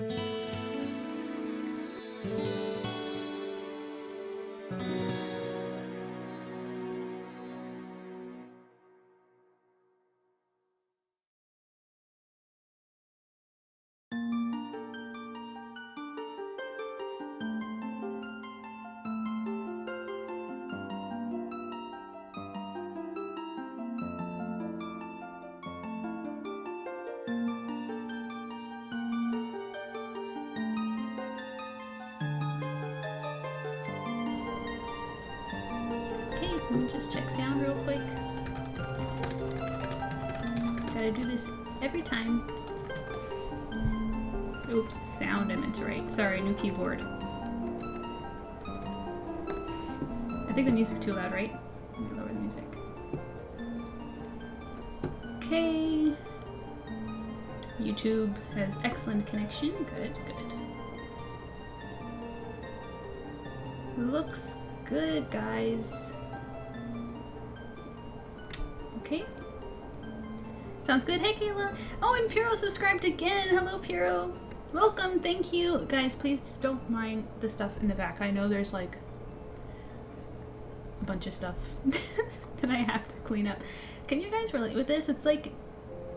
Let me just check sound real quick. Gotta do this every time. Oops, sound I meant to write. Sorry, new keyboard. I think the music's too loud, right? Let me lower the music. Okay. YouTube has excellent connection. Good, good. Looks good, guys. Okay. Sounds good. Hey, Kayla. Oh, and Piro subscribed again. Hello, Piro. Welcome. Thank you. Guys, please don't mind the stuff in the back. I know there's like a bunch of stuff that I have to clean up. Can you guys relate with this? It's like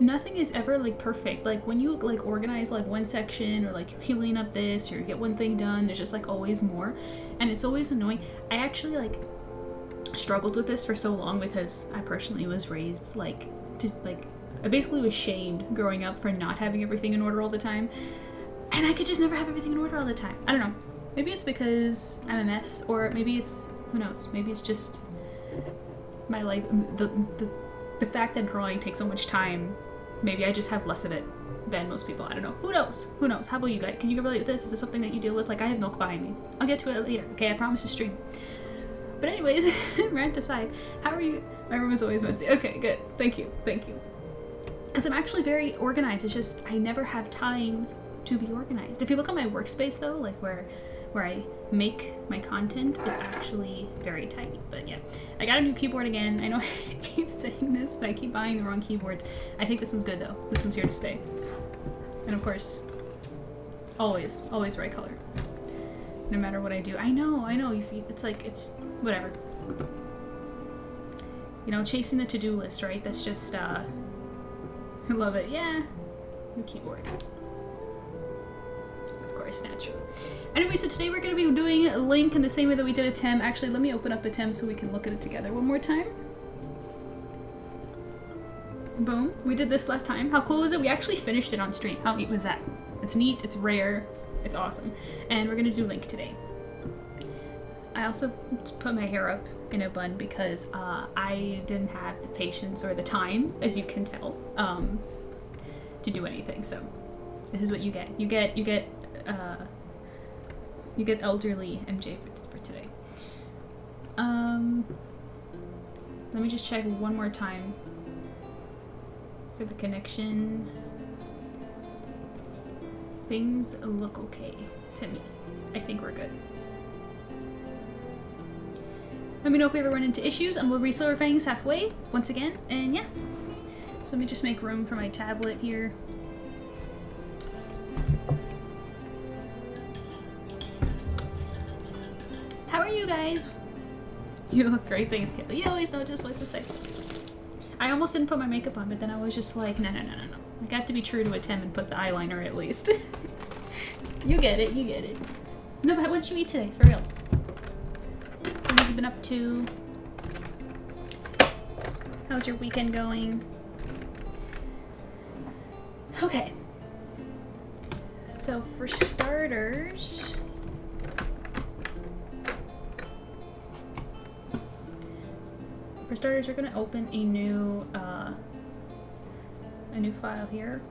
nothing is ever like perfect. Like when you like organize like one section or like you clean up this or you get one thing done, there's just like always more. And it's always annoying. I actually like struggled with this for so long because I personally was raised like I basically was shamed growing up for not having everything in order all the time, and I could just never have everything in order all the time. I don't know, maybe it's because I'm a mess, or maybe it's, who knows, maybe it's just my life, the fact that drawing takes so much time. Maybe I just have less of it than most people. I don't know. Who knows? How about you guys? Can you relate with this? Is this something that you deal with? Like, I have milk behind me. I'll get to it later, okay? I promise to stream. But anyways, rant aside, how are you? My room is always messy. Okay, good. Thank you. Because I'm actually very organized. It's just I never have time to be organized. If you look at my workspace though, like where I make my content, it's actually very tiny. But yeah, I got a new keyboard again. I know I keep saying this, but I keep buying the wrong keyboards. I think this one's good though. This one's here to stay. And of course, always right color. No matter what I do. I know, it's like, it's whatever. You know, chasing the to-do list, right? That's just, I love it. Yeah, new keyboard. Of course, naturally. Anyway, so today we're going to be doing a Link in the same way that we did a Tem. Actually, let me open up a Tem so we can look at it together one more time. Boom. We did this last time. How cool was it? We actually finished it on stream. How neat was that? It's neat, it's rare, it's awesome. And we're going to do Link today. I also put my hair up in a bun because I didn't have the patience or the time, as you can tell, to do anything. So this is what you get. You get elderly MJ for today. Let me just check one more time for the connection. Things look okay to me. I think we're good. Let me know if we ever run into issues, and we'll restore FANGS halfway once again. And yeah, so let me just make room for my tablet here. How are you guys? You look great, thanks, Kayla. You always know just what to say. I almost didn't put my makeup on, but then I was just like, no. Like, I have to be true to a Tem and put the eyeliner at least. You get it. No, but what did you eat today, for real? What have you been up to? How's your weekend going? Okay. So for starters, we're gonna open a new file here.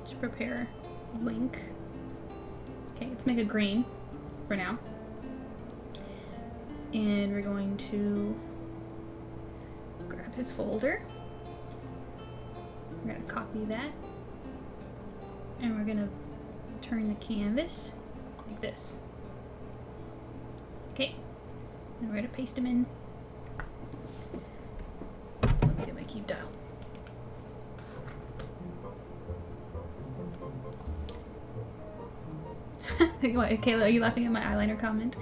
To prepare Link. Okay, let's make a green for now. And we're going to grab his folder. We're gonna copy that. And we're gonna turn the canvas like this. Okay, and we're gonna paste them in. Let me get my keep dial. What, Kayla, are you laughing at my eyeliner comment?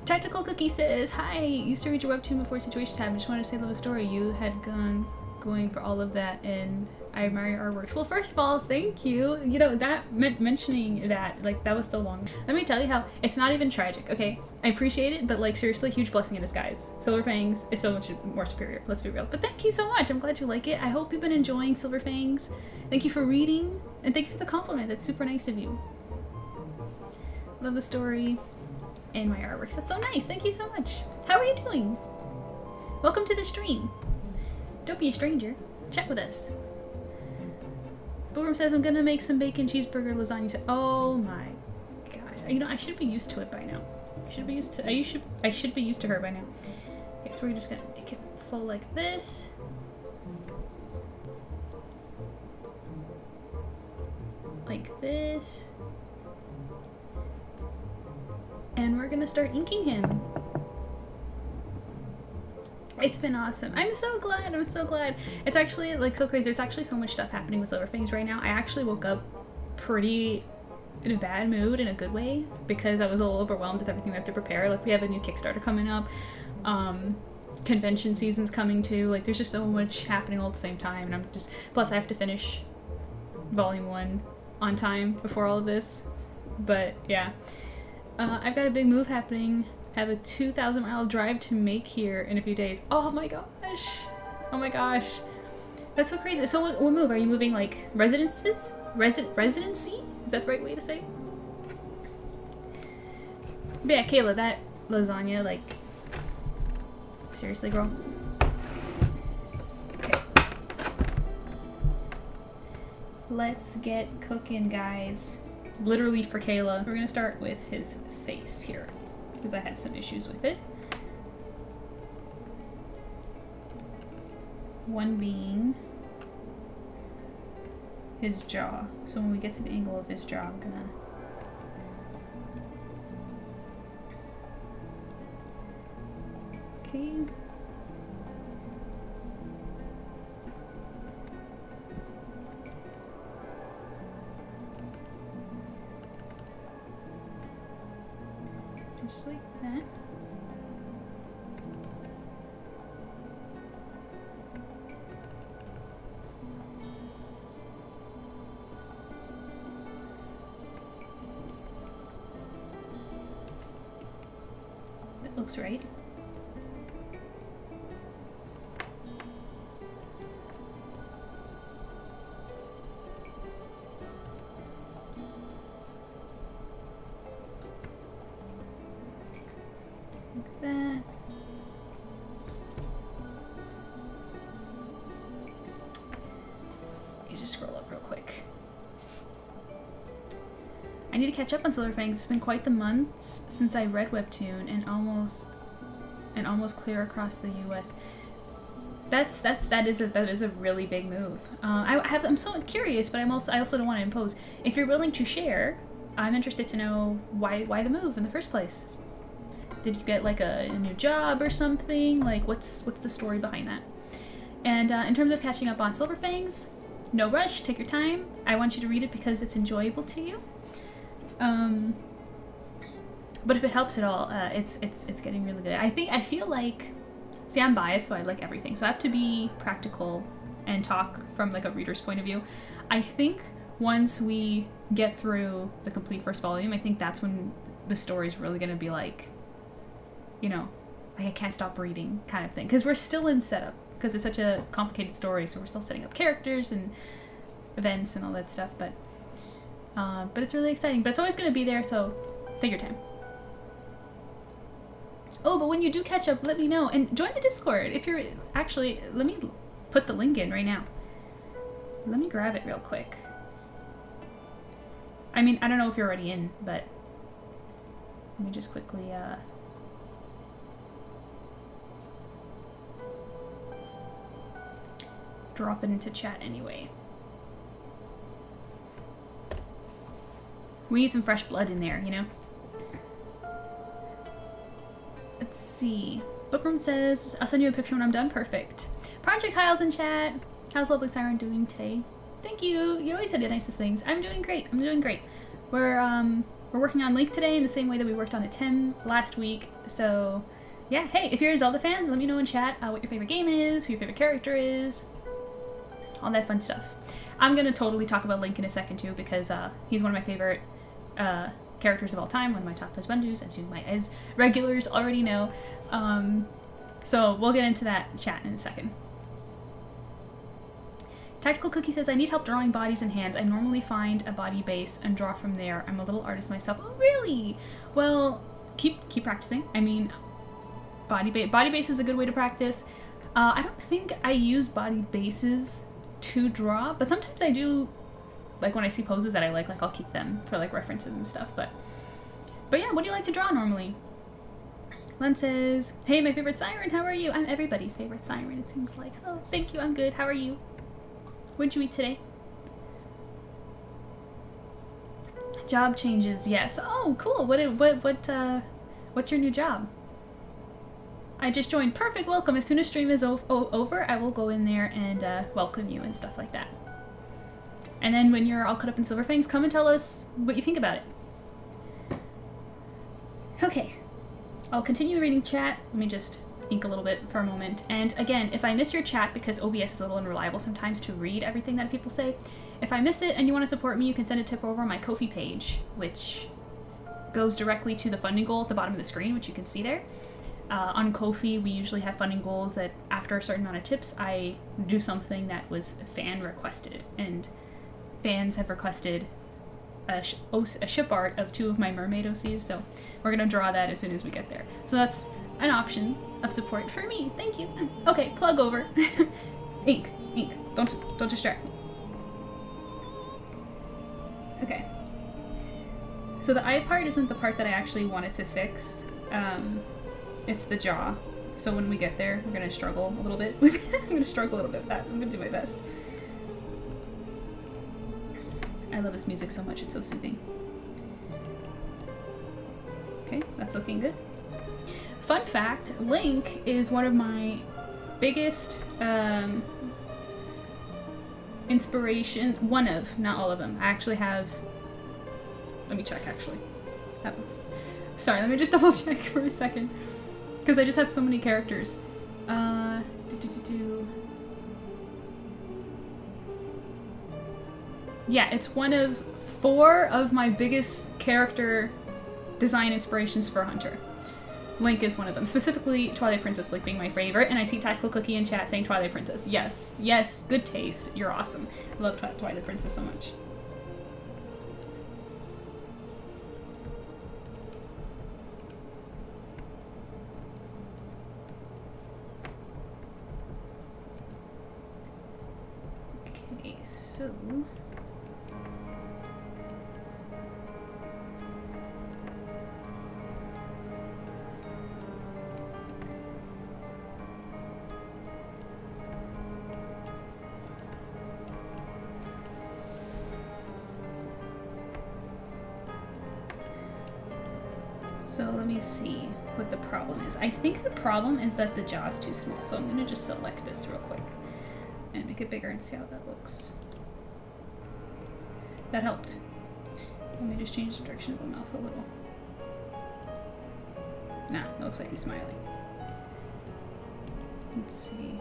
Tactical Cookie says, hi, used to read your webtoon before Situation Time. I just wanted to say love a story. You had going for all of that, and I admire your artworks. Well, first of all, thank you. You know, that mentioning that, like, that was so long. Let me tell you how it's not even tragic, okay? I appreciate it, but like, seriously, huge blessing in disguise. Silver Fangs is so much more superior, let's be real. But thank you so much. I'm glad you like it. I hope you've been enjoying Silver Fangs. Thank you for reading, and thank you for the compliment. That's super nice of you. Love the story and my artworks. That's so nice. Thank you so much. How are you doing? Welcome to the stream. Don't be a stranger. Chat with us. Boom says I'm gonna make some bacon cheeseburger lasagna. Oh my gosh. You know, I should be used to it by now. I should be used to her by now. Okay, so we're just gonna make it full like this. Like this. And we're gonna start inking him. It's been awesome. I'm so glad. I'm so glad. It's actually like so crazy. There's actually so much stuff happening with Silver Fangs right now. I actually woke up pretty in a bad mood in a good way because I was a little overwhelmed with everything we have to prepare. Like, we have a new Kickstarter coming up. Convention season's coming too. Like, there's just so much happening all at the same time, and I'm just, plus I have to finish volume 1 on time before all of this. But yeah, I've got a big move happening. I have a 2,000-mile drive to make here in a few days. Oh my gosh. Oh my gosh. That's so crazy. So what move? Are you moving, like, residences? Residency? Is that the right way to say? But yeah, Kayla, that lasagna, like, seriously, girl? Okay. Let's get cooking, guys. Literally for Kayla. We're gonna start with his face here, because I had some issues with it. One being his jaw. So when we get to the angle of his jaw, I'm gonna okay. Just like that. That looks right. Like that. You just scroll up real quick. I need to catch up on Silver Fangs. It's been quite the months since I read Webtoon and almost clear across the US. That is a really big move. I'm so curious, but I also don't want to impose. If you're willing to share, I'm interested to know why the move in the first place. Did you get like a new job or something? Like, what's the story behind that? And in terms of catching up on Silver Fangs, no rush, take your time. I want you to read it because it's enjoyable to you. But if it helps at all, it's getting really good. I feel like, see, I'm biased, so I like everything. So I have to be practical and talk from like a reader's point of view. I think once we get through the complete first volume, I think that's when the story's really gonna be like, you know, like I can't stop reading kind of thing. Because we're still in setup, because it's such a complicated story, so we're still setting up characters and events and all that stuff. But it's really exciting. But it's always gonna be there, so take your time. Oh, but when you do catch up, let me know. And join the Discord if you're... Actually, let me put the link in right now. Let me grab it real quick. I mean, I don't know if you're already in, but... Let me just quickly, drop it into chat anyway. We need some fresh blood in there, you know? Let's see. Bookroom says, I'll send you a picture when I'm done. Perfect. Project Kyle's in chat. How's Lovely Siren doing today? Thank you. You always said the nicest things. I'm doing great. I'm doing great. We're We're working on Link today in the same way that we worked on a Tim last week. So yeah, hey, if you're a Zelda fan, let me know in chat what your favorite game is, who your favorite character is, all that fun stuff. I'm gonna totally talk about Link in a second too, because he's one of my favorite characters of all time, one of my top husbandus, as regulars already know. So we'll get into that chat in a second. Tactical Cookie says, I need help drawing bodies and hands. I normally find a body base and draw from there. I'm a little artist myself. Oh, really? Well, keep practicing. I mean, body base is a good way to practice. I don't think I use body bases to draw, but sometimes I do, like when I see poses that I like I'll keep them for like references and stuff. But yeah, what do you like to draw normally? Len says, hey, my favorite siren, how are you? I'm everybody's favorite siren, it seems like. Oh, thank you, I'm good. How are you? What'd you eat today? Job changes, yes. Oh, cool. What's your new job? I just joined. Perfect, welcome. As soon as stream is over, I will go in there and welcome you and stuff like that. And then when you're all caught up in Silver Fangs, come and tell us what you think about it. Okay, I'll continue reading chat. Let me just ink a little bit for a moment. And again, if I miss your chat, because OBS is a little unreliable sometimes to read everything that people say, if I miss it and you want to support me, you can send a tip over on my Ko-fi page, which goes directly to the funding goal at the bottom of the screen, which you can see there. On Ko-fi, we usually have funding goals that after a certain amount of tips, I do something that was fan requested. And fans have requested a ship art of 2 of my mermaid OCs, so we're gonna draw that as soon as we get there. So that's an option of support for me. Thank you. Okay, plug over. Ink. Don't distract me. Okay. So the eye part isn't the part that I actually wanted to fix. It's the jaw. So when we get there, we're gonna struggle a little bit. I'm gonna struggle a little bit with that. I'm gonna do my best. I love this music so much, it's so soothing. Okay, that's looking good. Fun fact, Link is one of my biggest inspiration, one of, not all of them. I actually have, let me check actually. Sorry, let me just double check for a second, because I just have so many characters. Yeah, it's one of 4 of my biggest character design inspirations for Hunter. Link is one of them. Specifically, Twilight Princess Link being my favorite, and I see Tactical Cookie in chat saying Twilight Princess. Yes, yes, good taste. You're awesome. I love Twilight Princess so much. Okay, so... So let me see what the problem is. I think the problem is that the jaw is too small, so I'm gonna just select this real quick and make it bigger and see how that looks. That helped. Let me just change the direction of the mouth a little. Nah, it looks like he's smiling. Let's see.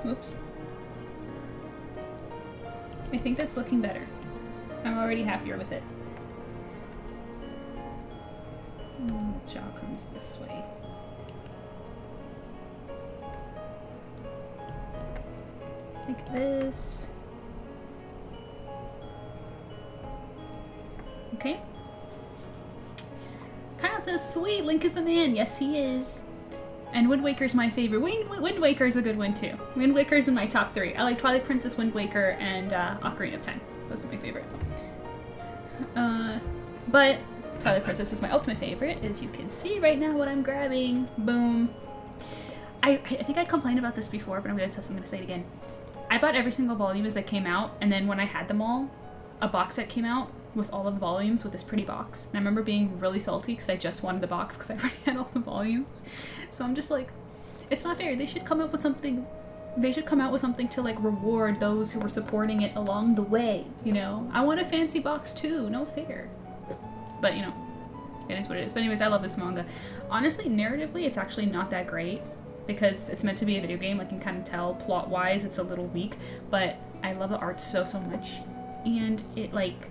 Whoops. I think that's looking better. I'm already happier with it. The jaw comes this way. Like this. Okay. Kyle says, sweet, Link is the man. Yes, he is. And Wind Waker's my favorite. Wind Waker's a good one, too. Wind Waker's in my top 3. I like Twilight Princess, Wind Waker, and Ocarina of Time. Those are my favorite. But Twilight Princess is my ultimate favorite, as you can see right now what I'm grabbing. Boom. I think I complained about this before, but I'm gonna say it again. I bought every single volume as they came out, and then when I had them all, a box set came out, with all of the volumes with this pretty box. And I remember being really salty because I just wanted the box because I already had all the volumes. So I'm just like, it's not fair. They should come up with something. They should come out with something to like reward those who were supporting it along the way, you know? I want a fancy box too, no fair. But you know, it is what it is. But anyways, I love this manga. Honestly, narratively, it's actually not that great because it's meant to be a video game. Like you can kind of tell plot-wise, it's a little weak, but I love the art so much. And it like,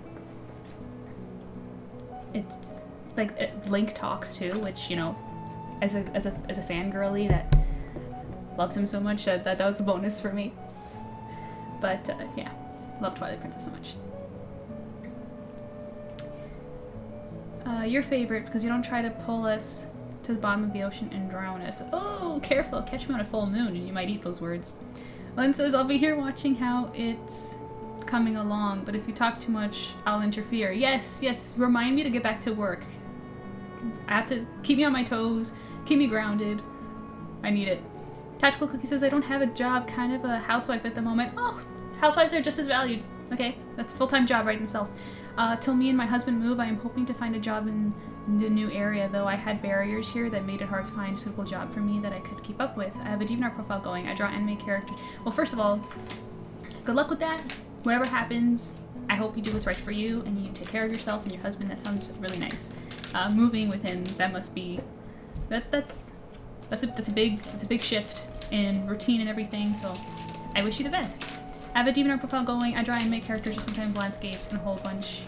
it's like Link talks too, which, you know, as a fangirly that loves him so much, that was a bonus for me. But yeah, love Twilight Princess so much. Your favorite, because you don't try to pull us to the bottom of the ocean and drown us. Oh, careful, catch me on a full moon and you might eat those words. Len says, I'll be here watching how it's coming along, but if you talk too much, I'll interfere. Yes, yes, remind me to get back to work. I have to keep me on my toes, keep me grounded. I need it. Tactical Cookie says, I don't have a job, kind of a housewife at the moment. Oh, housewives are just as valued. Okay, that's a full-time job right himself. Till me and my husband move, I am hoping to find a job in the new area, though I had barriers here that made it hard to find a suitable job for me that I could keep up with. I have a DeviantArt profile going. I draw anime characters. Well, first of all, good luck with that. Whatever happens, I hope you do what's right for you and you take care of yourself and your husband. That sounds really nice. Moving with him, that must be that's a big shift in routine and everything. So I wish you the best. I have a DeviantArt profile going. I draw anime characters or sometimes landscapes and a whole bunch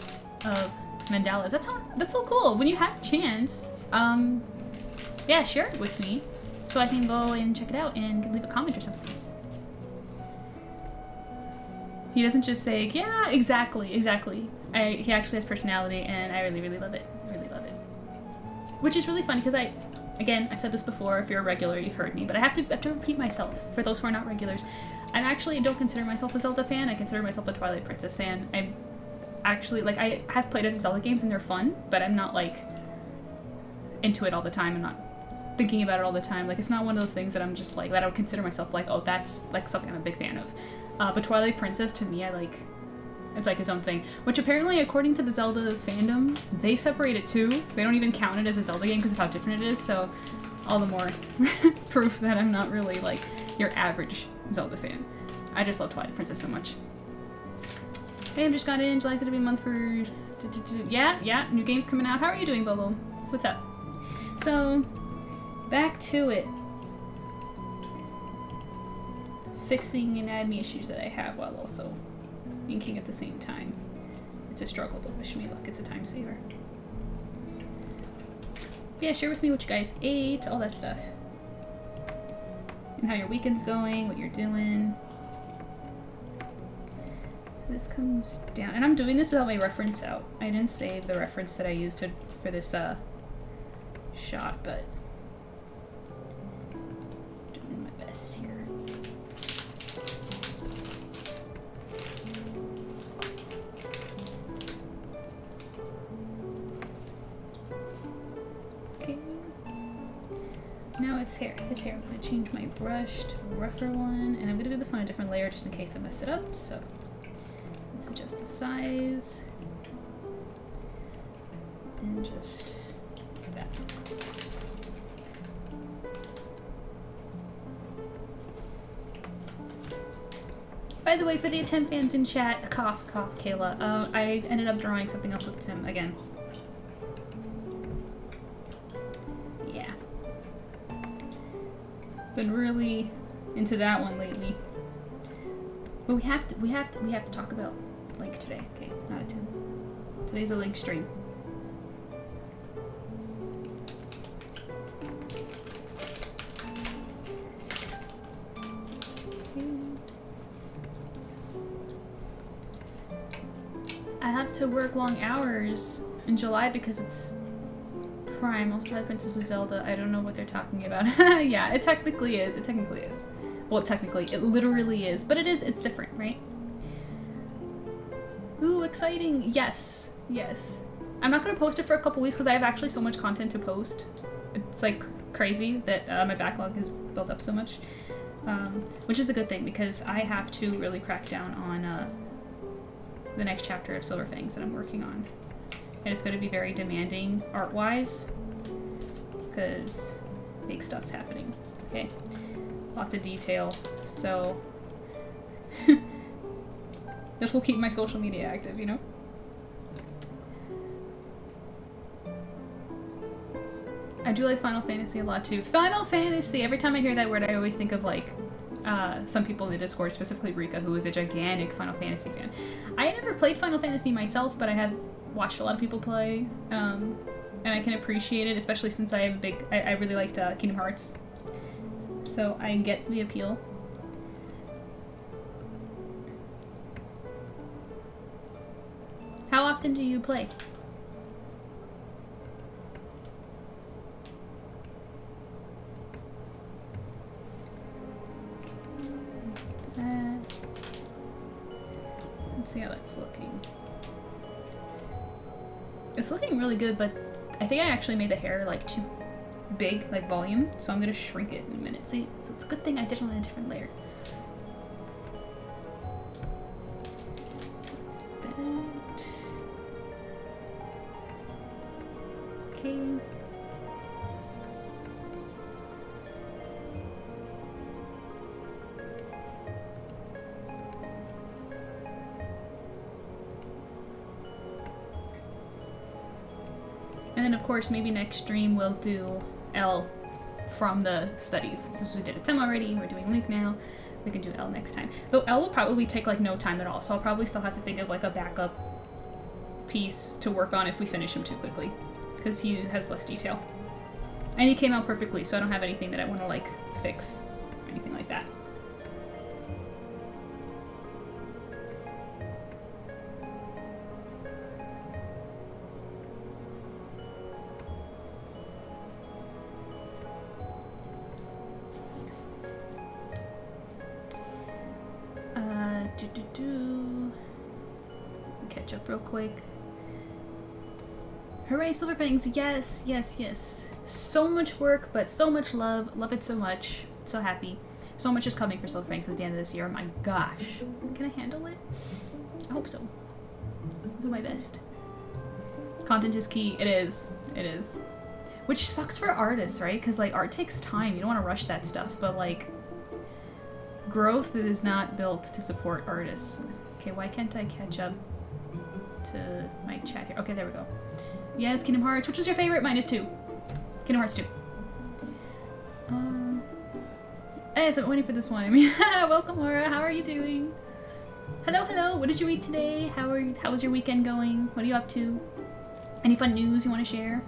of mandalas. That's so cool. When you have a chance, yeah, share it with me so I can go and check it out and leave a comment or something. He doesn't just say, yeah, exactly. He actually has personality, and I really love it. Really love it. Which is really fun because again, I've said this before. If you're a regular, you've heard me, but I have to repeat myself for those who are not regulars. I don't consider myself a Zelda fan. I consider myself a Twilight Princess fan. I'm actually, like, I have played other Zelda games and they're fun, but I'm not, like, into it all the time. I'm not thinking about it all the time. Like, it's not one of those things that I'm just, like, that I would consider myself, like, oh, that's, like, something I'm a big fan of. But Twilight Princess, to me, it's like its own thing. Which apparently, according to the Zelda fandom, they separate it too. They don't even count it as a Zelda game because of how different it is, so all the more proof that I'm not really, like, your average Zelda fan. I just love Twilight Princess so much. Hey, I just got in. July's gonna be a month for... Yeah, new game's coming out. How are you doing, Bobo? What's up? So, back to it. Fixing anatomy issues that I have while also inking at the same time. It's a struggle, but wish me luck. It's a time saver. Yeah, share with me what you guys ate, all that stuff. And how your weekend's going, what you're doing. So this comes down, and I'm doing this without my reference out. I didn't save the reference that I used for this shot, but doing my best here. Okay. Now it's hair. His hair. I'm gonna change my brush to a rougher one, and I'm gonna do this on a different layer just in case I mess it up. So let's adjust the size and just that. By the way, for the attempt fans in chat, cough, Kayla. I ended up drawing something else with him again. Yeah. Been really into that one lately. But we have to talk about Link today. Okay, not a 10. Today's a Link stream. I have to work long hours in July because it's Prime. Also, Twilight Princess is Zelda. I don't know what they're talking about. Yeah, it technically is. Well, it literally is. But it's different, right? Ooh, exciting. Yes. I'm not going to post it for a couple weeks because I have actually so much content to post. It's, like, crazy that my backlog has built up so much. Which is a good thing because I have to really crack down on the next chapter of Silver Fangs that I'm working on. And it's going to be very demanding art-wise, because big stuff's happening. Okay, lots of detail, so this will keep my social media active, you know? I do like Final Fantasy a lot too. Final Fantasy! Every time I hear that word, I always think of like some people in the Discord, specifically Rika, who is a gigantic Final Fantasy fan. I never played Final Fantasy myself, but I have watched a lot of people play, and I can appreciate it, especially since I have I really liked Kingdom Hearts. So I get the appeal. How often do you play? Let's see how that's looking. It's looking really good, but I think I actually made the hair like too big, like volume, so I'm gonna shrink it in a minute. See, so it's a good thing I did it on a different layer. That. Okay. And then of course maybe next stream we'll do L from the studies. Since we did a Tim already, we're doing Link now, we can do L next time. Though L will probably take like no time at all, so I'll probably still have to think of like a backup piece to work on if we finish him too quickly, because he has less detail. And he came out perfectly, so I don't have anything that I want to like fix or anything like that. Catch up real quick. Hooray, Silver Fangs! Yes, yes, yes. So much work, but so much love. Love it so much. So happy. So much is coming for Silver Fangs at the end of this year. Oh my gosh. Can I handle it? I hope so. I'll do my best. Content is key. It is. It is. Which sucks for artists, right? Because like art takes time. You don't want to rush that stuff, but like growth is not built to support artists. Okay, why can't I catch up to my chat here? Okay, there we go. Yes, Kingdom Hearts. Which was your favorite? Mine is 2. Kingdom Hearts 2. Yes, I'm waiting for this one. I mean, welcome, Laura. How are you doing? Hello, hello. What did you eat today? How was your weekend going? What are you up to? Any fun news you want to share?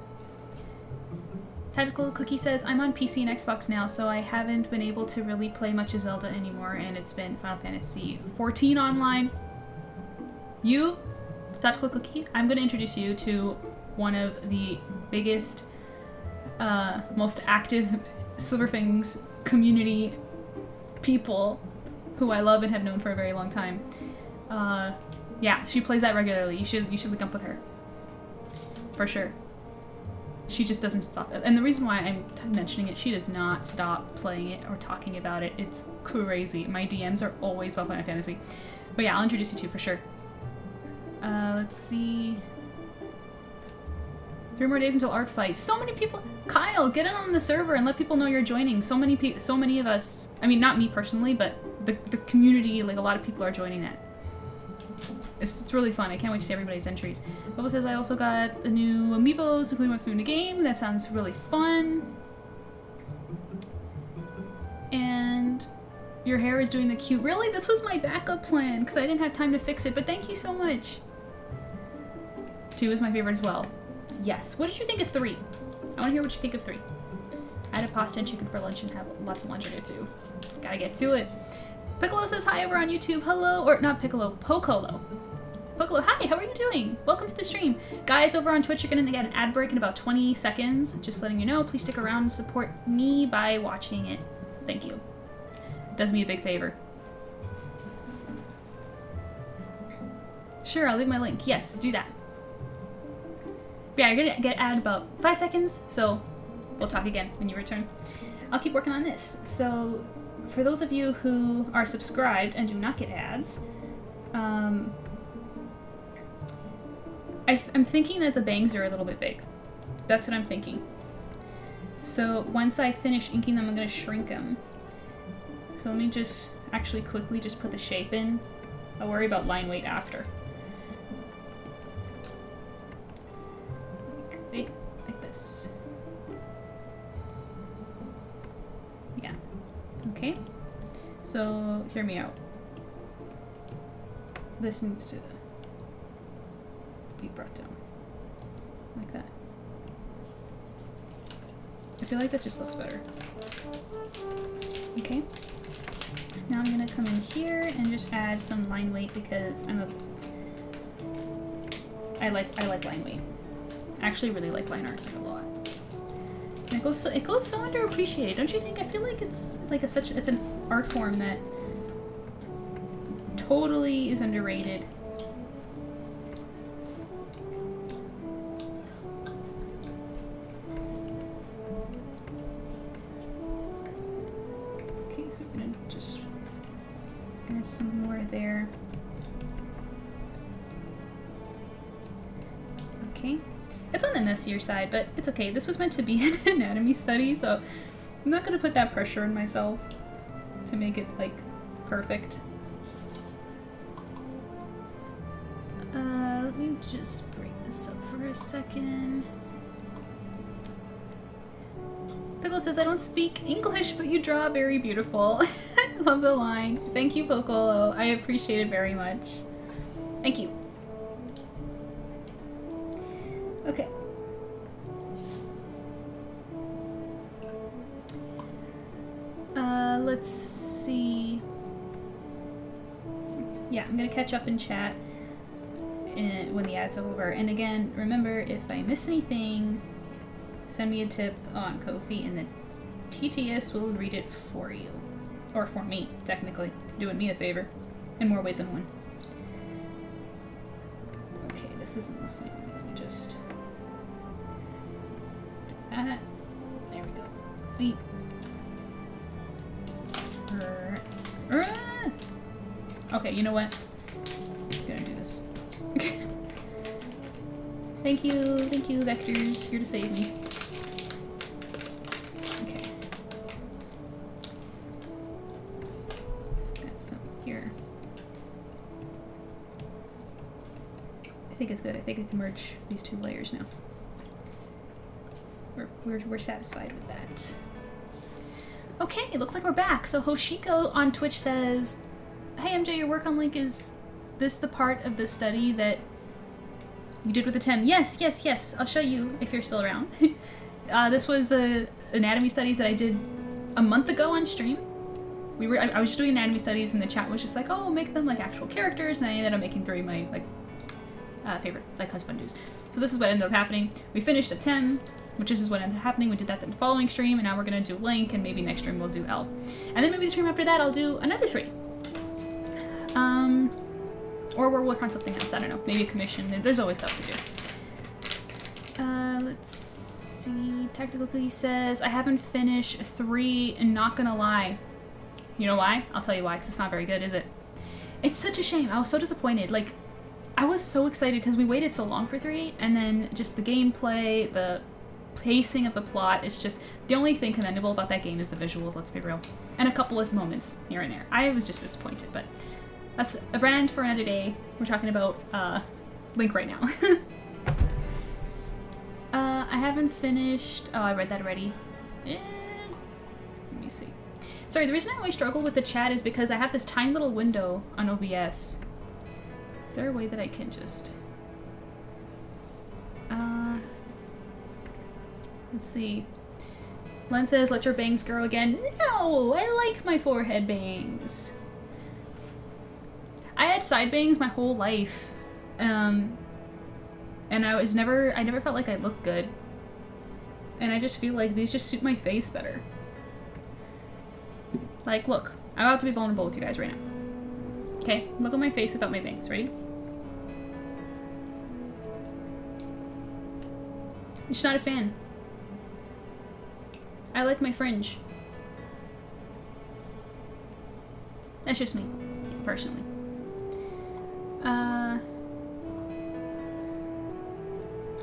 Tactical Cookie says, I'm on PC and Xbox now, so I haven't been able to really play much of Zelda anymore, and it's been Final Fantasy 14 online. You, Tactical Cookie, I'm going to introduce you to one of the biggest, most active Silver Fangs community people who I love and have known for a very long time. Yeah, she plays that regularly. You should link up with her. For sure. She just doesn't stop. And the reason why I'm mentioning it, she does not stop playing it or talking about it. It's crazy. My DMs are always about Final Fantasy. But yeah, I'll introduce you to for sure. Let's see. 3 more days until art fight. So many people. Kyle, get in on the server and let people know you're joining. So many of us. I mean, not me personally, but the community. Like a lot of people are joining that. It's really fun. I can't wait to see everybody's entries. Bobo says I also got the new amiibos, including went through in the game. That sounds really fun. And your hair is doing the cute. Really? This was my backup plan because I didn't have time to fix it. But thank you so much. 2 is my favorite as well. Yes. What did you think of 3? I want to hear what you think of 3. I had a pasta and chicken for lunch and have lots of lunch to do too. Gotta get to it. Piccolo says hi over on YouTube. Hello. Or not Piccolo. Pocolo. Piccolo, hi, how are you doing? Welcome to the stream. Guys, over on Twitch, you're going to get an ad break in about 20 seconds. Just letting you know, please stick around and support me by watching it. Thank you. It does me a big favor. Sure, I'll leave my link. Yes, do that. But yeah, you're going to get an ad in about 5 seconds, so we'll talk again when you return. I'll keep working on this. So, for those of you who are subscribed and do not get ads, I'm thinking that the bangs are a little bit big. That's what I'm thinking. So once I finish inking them, I'm going to shrink them. So let me just actually quickly just put the shape in. I'll worry about line weight after. Like this. Yeah. Okay. So hear me out. This needs to be brought down. Like that. I feel like that just looks better. Okay. Now I'm gonna come in here and just add some line weight because I like line weight. I actually really like line art a lot. And it goes so underappreciated, don't you think? I feel like it's like it's an art form that totally is underrated. Okay, so we're gonna just add some more there. Okay. It's on the messier side, but it's okay. This was meant to be an anatomy study, so I'm not gonna put that pressure on myself to make it, like, perfect. Let me just break this up for a second. Pickle says, I don't speak English, but you draw very beautiful. I love the line. Thank you, Piccolo. I appreciate it very much. Thank you. Okay. Let's see. Yeah, I'm gonna catch up in chat when the ad's over. And again, remember, if I miss anything, send me a tip on Ko-fi and the TTS will read it for you. Or for me, technically. Doing me a favor. In more ways than one. Okay, this isn't listening. Let me just... there we go. Wait. Okay, you know what? I'm gonna do this. Thank you, Vectors, here to save me. Okay. Got some here. I think it's good. I think I can merge these two layers now. We're satisfied with that. Okay, it looks like we're back. So Hoshiko on Twitch says, hey MJ, your work on Link, is this the part of the study that you did with the TEM? Yes. I'll show you if you're still around. This was the anatomy studies that I did a month ago on stream. I was just doing anatomy studies and the chat was just like, oh, make them like actual characters, and I ended up making 3 of my favorite like husbandus. So this is what ended up happening. We finished a TEM, which is what ended up happening. We did that the following stream, and now we're gonna do Link, and maybe next stream we'll do L. And then maybe the stream after that I'll do another 3. Or we'll work on something else, I don't know. Maybe a commission, there's always stuff to do. Let's see, Tactical Cookie says, I haven't finished 3, and not gonna lie. You know why? I'll tell you why, because it's not very good, is it? It's such a shame, I was so disappointed. Like, I was so excited because we waited so long for 3, and then just the gameplay, the pacing of the plot, it's just, the only thing commendable about that game is the visuals, let's be real. And a couple of moments here and there. I was just disappointed, but that's a rant for another day. We're talking about Link right now. I haven't finished, oh, I read that already. Let me see. Sorry, the reason I always struggle with the chat is because I have this tiny little window on OBS. Is there a way that I can just... let's see. Len says, let your bangs grow again. No, I like my forehead bangs. I had side bangs my whole life. And I never felt like I looked good. And I just feel like these just suit my face better. Like, look, I'm about to be vulnerable with you guys right now. Okay, look at my face without my bangs. Ready? I'm just not a fan. I like my fringe. That's just me, personally.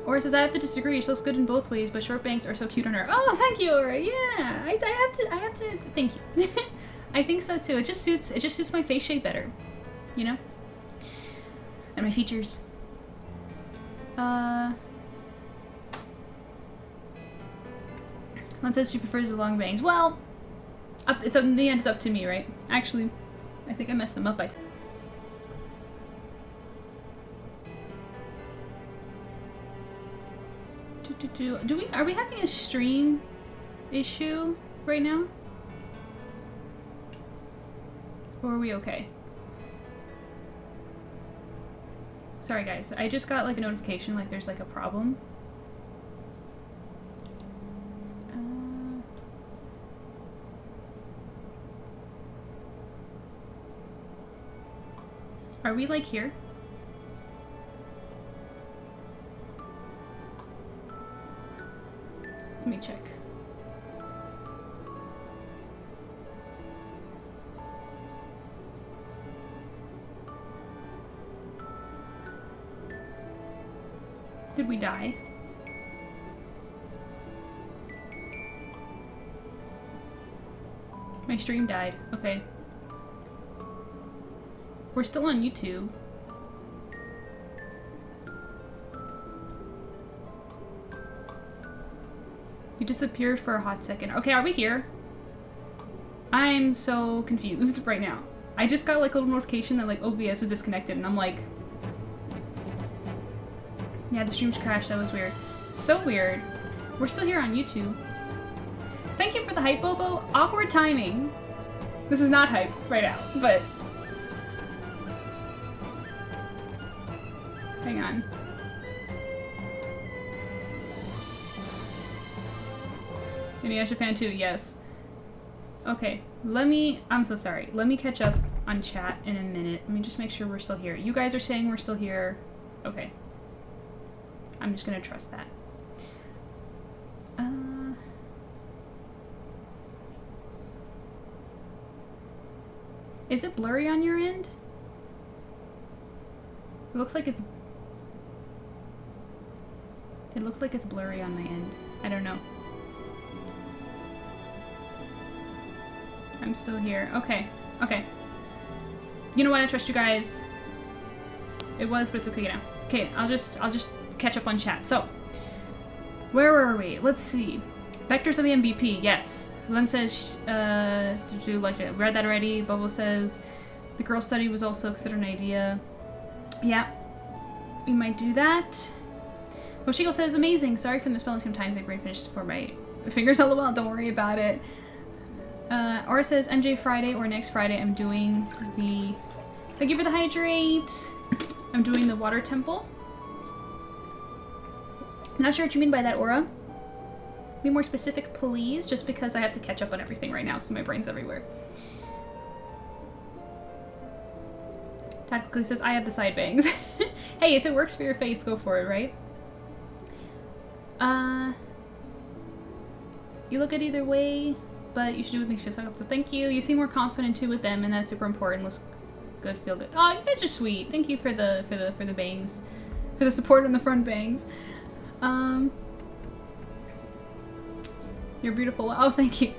Aura says, I have to disagree. She looks good in both ways, but short bangs are so cute on her. Oh, thank you, Aura. Yeah, I have to thank you. I think so too. It just suits my face shape better, you know? And my features. One says she prefers the long bangs. Well, in the end, it's up to me, right? Actually, I think I messed them up by Are we having a stream issue right now? Or are we okay? Sorry guys, I just got like a notification like there's like a problem. Are we like here? Let me check. Did we die? My stream died. Okay. We're still on YouTube. You disappeared for a hot second. Okay, are we here? I'm so confused right now. I just got like a little notification that like OBS was disconnected and I'm like... Yeah, the stream's crashed. That was weird. So weird. We're still here on YouTube. Thank you for the hype, Bobo. Awkward timing. This is not hype right now, but... Hang on. Inuyasha fan too, yes. Okay, I'm so sorry. Let me catch up on chat in a minute. Let me just make sure we're still here. You guys are saying we're still here. Okay. I'm just gonna trust that. Is it blurry on your end? It looks like it's blurry on my end. I don't know. I'm still here. Okay. Okay. You know what? I trust you guys. It was, but it's okay now. Okay, I'll just catch up on chat. So, where were we? Let's see. Vectors are the MVP. Yes. Len says, did you like it? Read that already. Bubble says, the girl study was also considered an idea. Yeah. We might do that. Moshiko says, amazing. Sorry for the misspelling sometimes. My brain finishes before my fingers. LOL. Don't worry about it. Aura says, MJ Friday or next Friday, I'm doing the... Thank you for the hydrate. I'm doing the water temple. I'm not sure what you mean by that, Aura. Be more specific, please, just because I have to catch up on everything right now, so my brain's everywhere. Tactically says, I have the side bangs. Hey, if it works for your face, go for it, right? You look at either way, but you should do what makes you feel up. So thank you. You seem more confident too with them, and that's super important. Looks good, feel good. Oh, you guys are sweet. Thank you for the bangs, for the support on the front bangs. You're beautiful. Oh, thank you.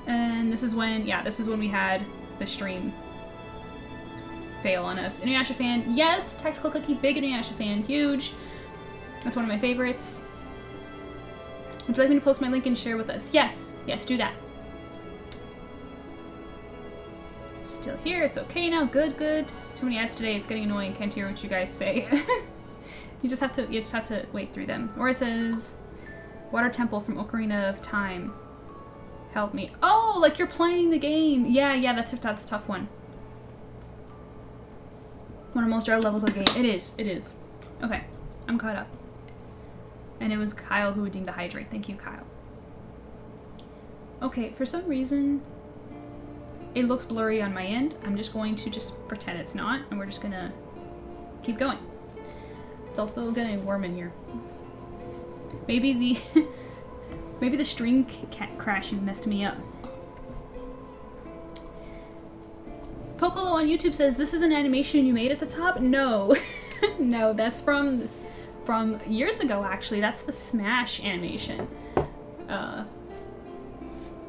And this is when we had the stream fail on us. Inuyasha fan, yes. Tactical Cookie, big Inuyasha fan, huge. That's one of my favorites. Would you like me to post my link and share with us? Yes, yes, do that. Still here, it's okay now, good, good. Too many ads today, it's getting annoying, can't hear what you guys say. You just have to wait through them. Or it says, Water Temple from Ocarina of Time. Help me. Oh, like you're playing the game. Yeah, that's a tough one. One of the most rare levels of the game. It is. Okay, I'm caught up. And it was Kyle who redeemed the hydrate. Thank you, Kyle. Okay, for some reason, it looks blurry on my end. I'm just going to pretend it's not, and we're just gonna keep going. It's also getting warm in here. Maybe the stream crashing messed me up. Popolo on YouTube says, this is an animation you made at the top? No. No, that's from from years ago, actually. That's the Smash animation.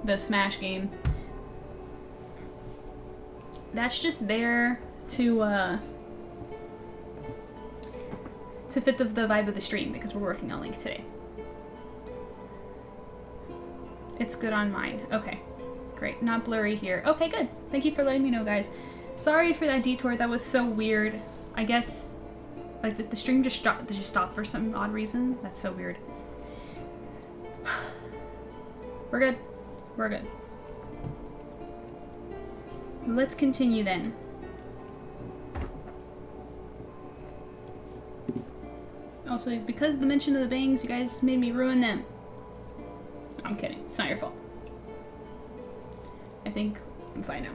The Smash game. That's just there to fit the vibe of the stream, because we're working on Link today. It's good on mine. Okay, great. Not blurry here. Okay, good. Thank you for letting me know, guys. Sorry for that detour. That was so weird. I guess like the stream just stopped for some odd reason. That's so weird. We're good. We're good. Let's continue then. Also, because the mention of the bangs, you guys made me ruin them. I'm kidding. It's not your fault. I think I'm fine now.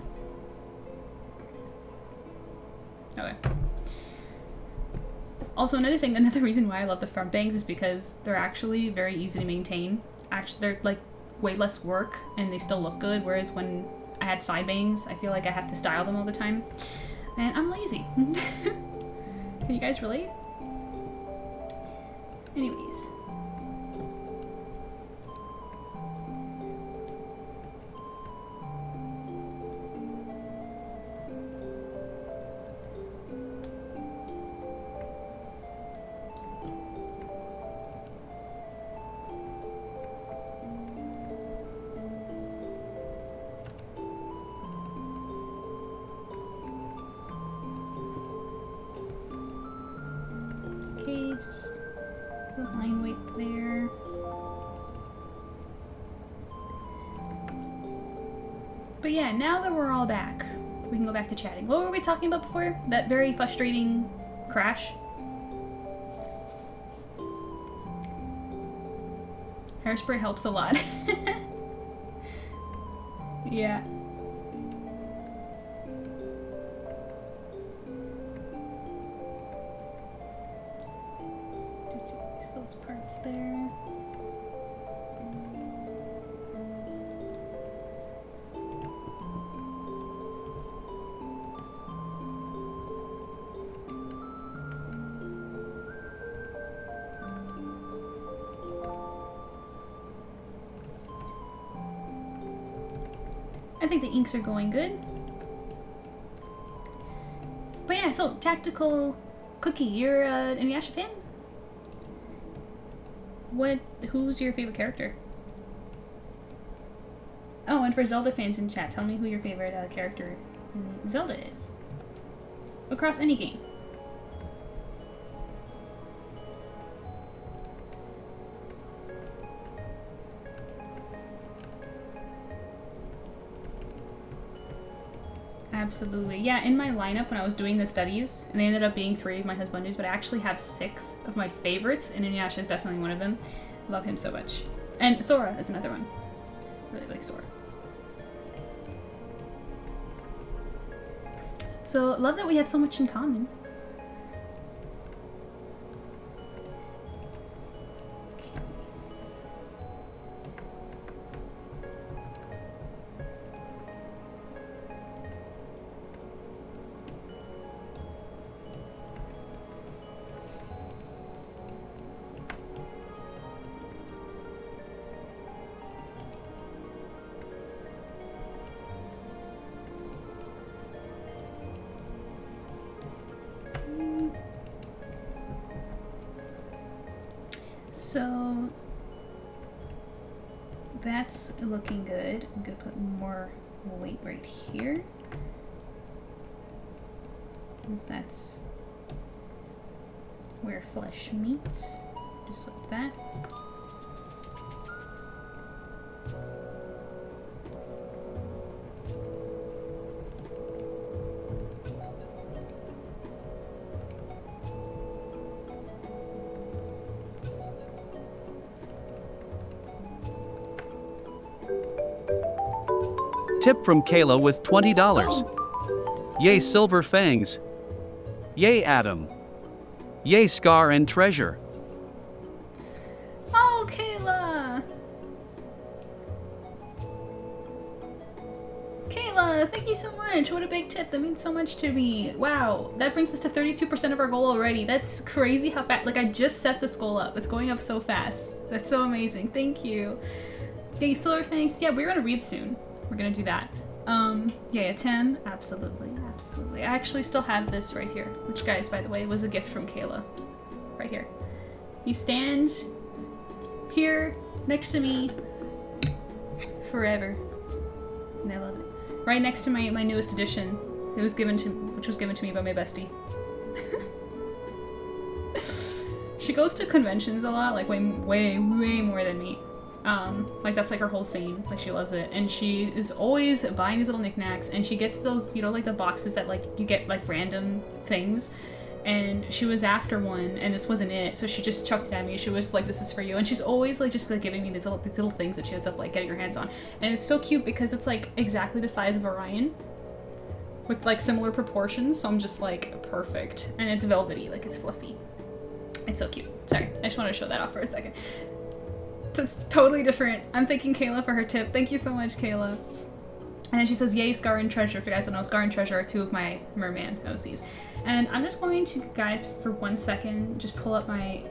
Okay. Also, another reason why I love the front bangs is because they're actually very easy to maintain. Actually, they're like way less work and they still look good, whereas when I had side bangs, I feel like I have to style them all the time. And I'm lazy. Can you guys relate? Anyways. Okay, just the line weight there. But yeah, now that we're all back, we can go back to chatting. What were we talking about before? That very frustrating crash? Hairspray helps a lot. Yeah. Just use those parts there. I think the inks are going good. But yeah, so Tactical Cookie, you're an Inuyasha fan? Who's your favorite character? Oh, and for Zelda fans in chat, tell me who your favorite character in Zelda is. Across any game. Absolutely. Yeah, in my lineup when I was doing the studies, and they ended up being 3 of my husbandos, but I actually have 6 of my favorites, and Inuyasha is definitely one of them. I love him so much. And Sora is another one. Really like Sora. So, love that we have so much in common. So that's looking good. I'm gonna put more weight right here, because that's where flesh meets, just like that. Tip from Kayla with $20. Oh. Yay Silver Fangs. Yay Adam. Yay Scar and Treasure. Oh, Kayla! Kayla! Kayla, thank you so much. What a big tip. That means so much to me. Wow, that brings us to 32% of our goal already. That's crazy how fast. Like, I just set this goal up. It's going up so fast. That's so amazing. Thank you. Okay, SilverPorts. Yeah, we're gonna read soon. We're gonna do that. Yeah, Tim. Absolutely, absolutely. I actually still have this right here, which, guys, by the way, was a gift from Kayla. Right here. You stand here next to me forever. And I love it. Right next to my newest edition. Which was given to me by my bestie. She goes to conventions a lot, like way more than me. Like that's like her whole scene. Like she loves it. And she is always buying these little knickknacks, and she gets those, you know, like the boxes that like you get like random things. And she was after one, and this wasn't it, so she just chucked it at me. She was like, "This is for you," and she's always like just like giving me these little things that she ends up like getting her hands on, and it's so cute because it's like exactly the size of Orion, with like similar proportions. So I'm just like perfect, and it's velvety, like it's fluffy. It's so cute. Sorry, I just wanted to show that off for a second. So it's totally different. I'm thanking Kayla for her tip. Thank you so much, Kayla. And then she says, "Yay, Scar and Treasure." If you guys don't know, Scar and Treasure are two of my merman OCs. And I'm just going to, guys, for 1 second, just pull up my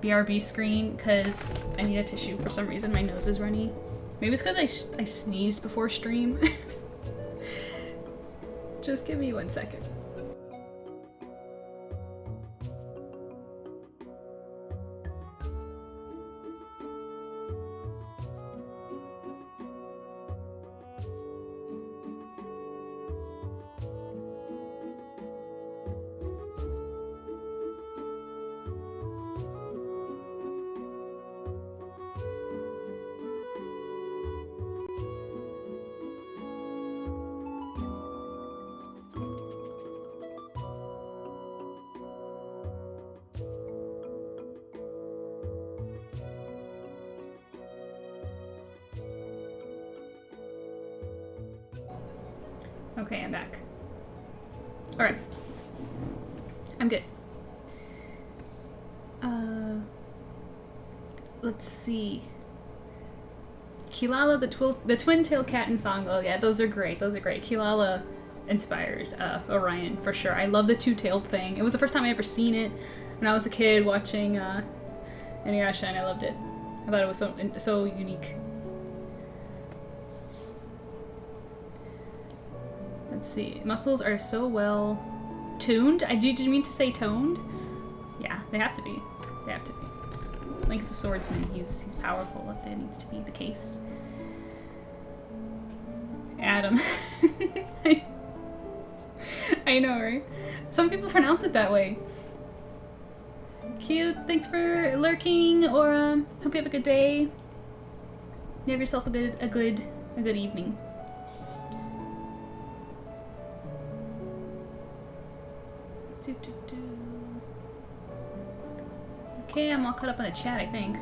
BRB screen because I need a tissue for some reason. My nose is runny. Maybe it's because I sneezed before stream. Just give me 1 second. Okay, I'm back. Alright. I'm good. Let's see. Kilala, the twin-tailed cat in song. Oh yeah, those are great. Those are great. Kilala inspired Orion, for sure. I love the two-tailed thing. It was the first time I ever seen it when I was a kid watching Inuyasha, and I loved it. I thought it was so unique. Let's see. Muscles are so well tuned. Did you mean to say toned? Yeah, they have to be. They have to be. Link is a swordsman. He's powerful if that needs to be the case. Adam. I know, right? Some people pronounce it that way. Cute. Thanks for lurking, or hope you have a good day. You have yourself a good evening. Okay, I'm all caught up on the chat, I think.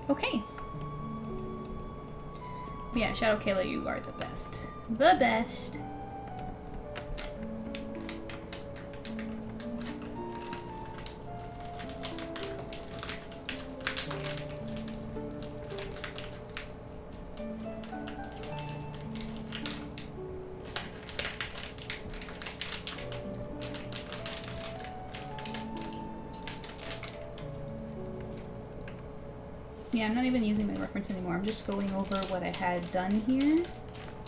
Okay. Yeah, Shadow Kayla, you are the best. The best. Yeah, I'm not even using my reference anymore. I'm just going over what I had done here,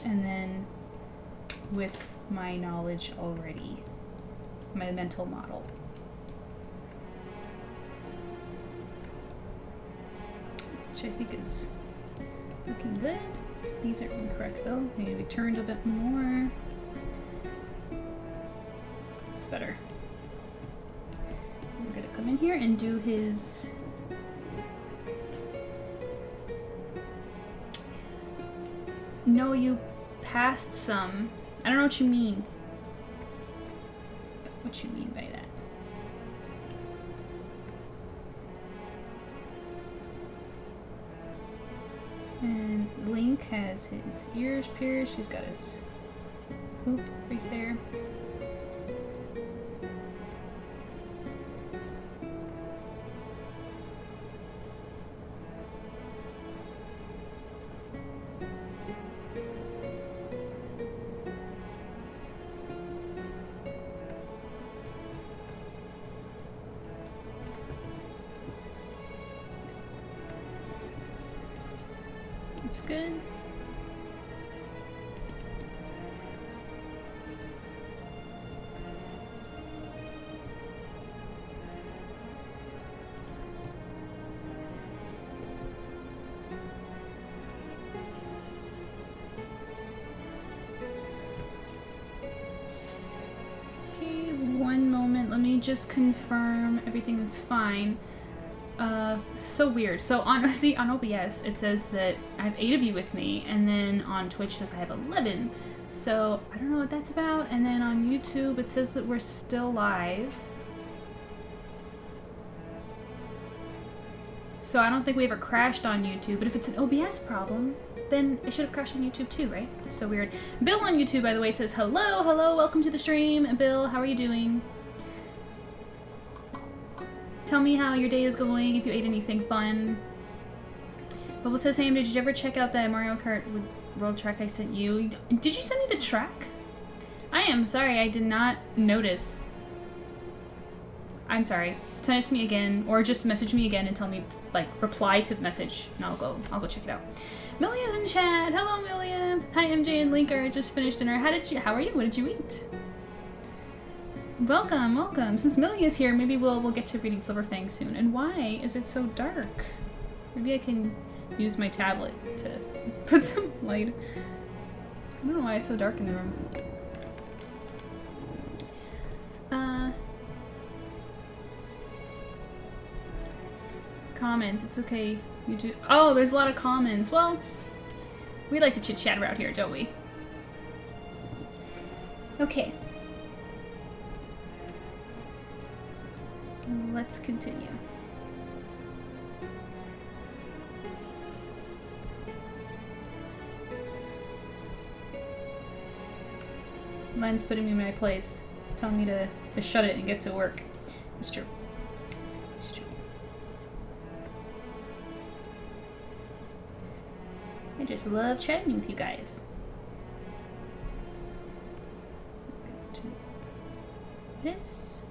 and then with my knowledge already, my mental model. Which I think is looking good. These are incorrect though. They need to be turned a bit more. It's better. We're gonna come in here and do his... No, you passed some. I don't know what you mean. What you mean by that? And Link has his ears pierced. He's got his hoop right there. That's good. Okay, one moment. Let me just confirm everything is fine. So weird. So on OBS it says that I have 8 of you with me, and then on Twitch it says I have 11. So I don't know what that's about. And then on YouTube it says that we're still live. So I don't think we ever crashed on YouTube, but if it's an OBS problem, then it should have crashed on YouTube too, right? So weird. Bill on YouTube, by the way, says hello, hello, welcome to the stream. Bill, how are you doing? Tell me how your day is going, if you ate anything fun. Bubble says, hey, did you ever check out that Mario Kart World track I sent you? Did you send me the track? I am sorry, I did not notice. I'm sorry. Send it to me again, or just message me again and tell me, like, reply to the message, and I'll go check it out. Milia's in chat. Hello, Milia. Hi, MJ and Link are just finished dinner. How are you? What did you eat? Welcome, welcome. Since Milia's here, maybe we'll get to reading Silverfang soon. And why is it so dark? Maybe I can use my tablet to put some light. I don't know why it's so dark in the room. Comments, it's okay. You do. Oh, there's a lot of comments. Well, we like to chit chat around here, don't we? Okay. Let's continue. Len's putting me in my place, telling me to shut it and get to work. It's true. It's true. I just love chatting with you guys. This.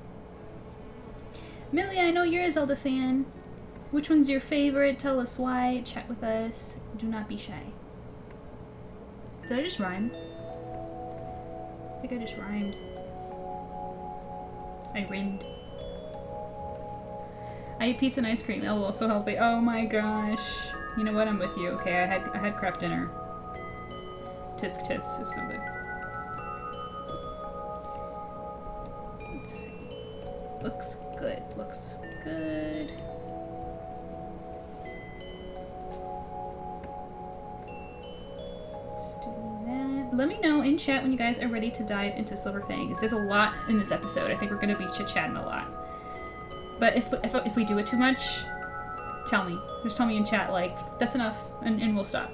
Millie, I know you're a Zelda fan. Which one's your favorite? Tell us why. Chat with us. Do not be shy. Did I just rhyme? I think I just rhymed. I rimmed. I ate pizza and ice cream. LOL, so healthy. Oh my gosh. You know what? I'm with you. Okay, I had craft dinner. Tisk tisk is so good. Let's see. Looks good. Looks good. Let's do that. Let me know in chat when you guys are ready to dive into Silverfangs. There's a lot in this episode. I think we're gonna be chit-chatting a lot. But if we do it too much, tell me. Just tell me in chat, like, that's enough, and we'll stop.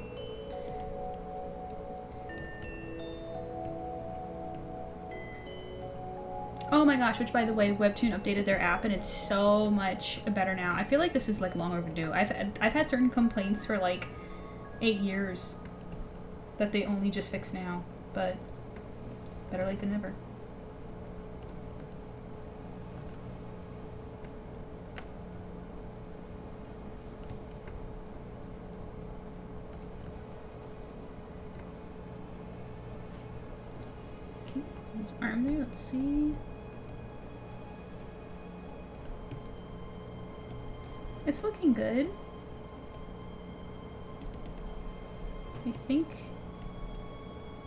Oh my gosh, which by the way, Webtoon updated their app and it's so much better now. I feel like this is like long overdue. I've had certain complaints for like 8 years that they only just fixed now, but better late than never. Okay, his arm there, let's see. It's looking good. I think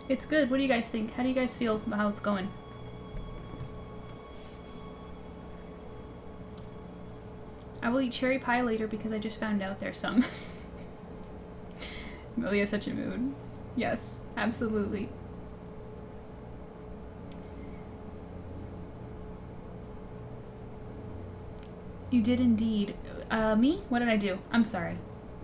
it's good. What do you guys think? How do you guys feel about how it's going? I will eat cherry pie later because I just found out there's some. Millie has such a mood. Yes, absolutely. You did indeed. Me? What did I do? I'm sorry.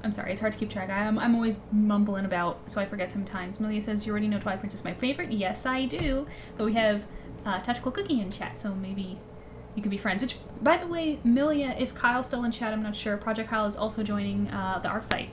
I'm sorry. It's hard to keep track. I'm always mumbling about, so I forget sometimes. Milia says, you already know Twilight Princess is my favorite. Yes, I do. But we have Tactical Cookie in chat, so maybe you could be friends. Which, by the way, Milia, if Kyle's still in chat, I'm not sure. Project Kyle is also joining the art fight.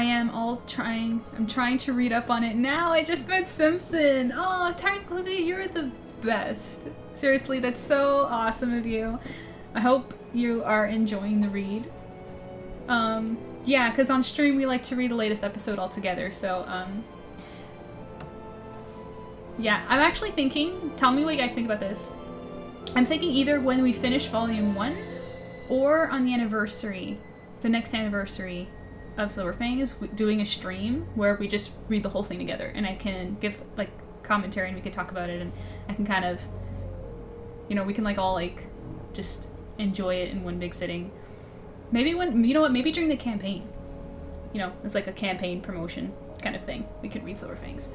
I am I'm trying to read up on it now. I just met Simpson. Oh, Tyrus Clothing, you're the best. Seriously, that's so awesome of you. I hope you are enjoying the read. Yeah, because on stream we like to read the latest episode all together, so, yeah, I'm actually thinking, tell me what you guys think about this. I'm thinking either when we finish Volume 1 or on the anniversary, the next anniversary of Silver FANGS, doing a stream where we just read the whole thing together, and I can give like commentary and we can talk about it, and I can kind of, you know, we can like all like just enjoy it in one big sitting. Maybe when, you know what, maybe during the campaign, you know, it's like a campaign promotion kind of thing, we could read Silver FANGS.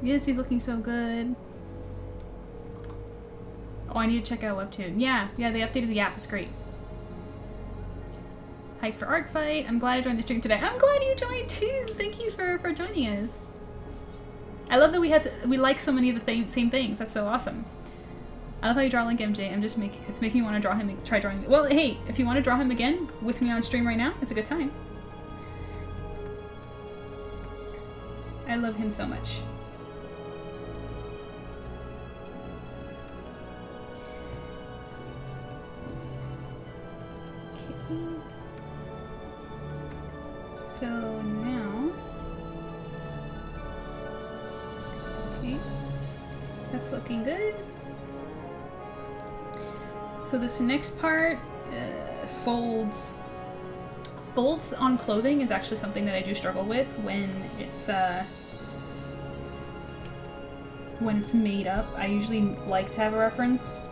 Yes, he's looking so good. Oh, I need to check out Webtoon. Yeah, they updated the app, it's great. Hype for Art Fight. I'm glad I joined the stream today. I'm glad you joined too. Thank you for joining us. I love that we like so many of the same things. That's so awesome. I love how you draw Link MJ. It's making me want to draw him. Try drawing. Well, hey, if you want to draw him again with me on stream right now, it's a good time. I love him so much. Okay. So now, okay, that's looking good. So this next part, folds. Folds on clothing is actually something that I do struggle with when it's made up. I usually like to have a reference.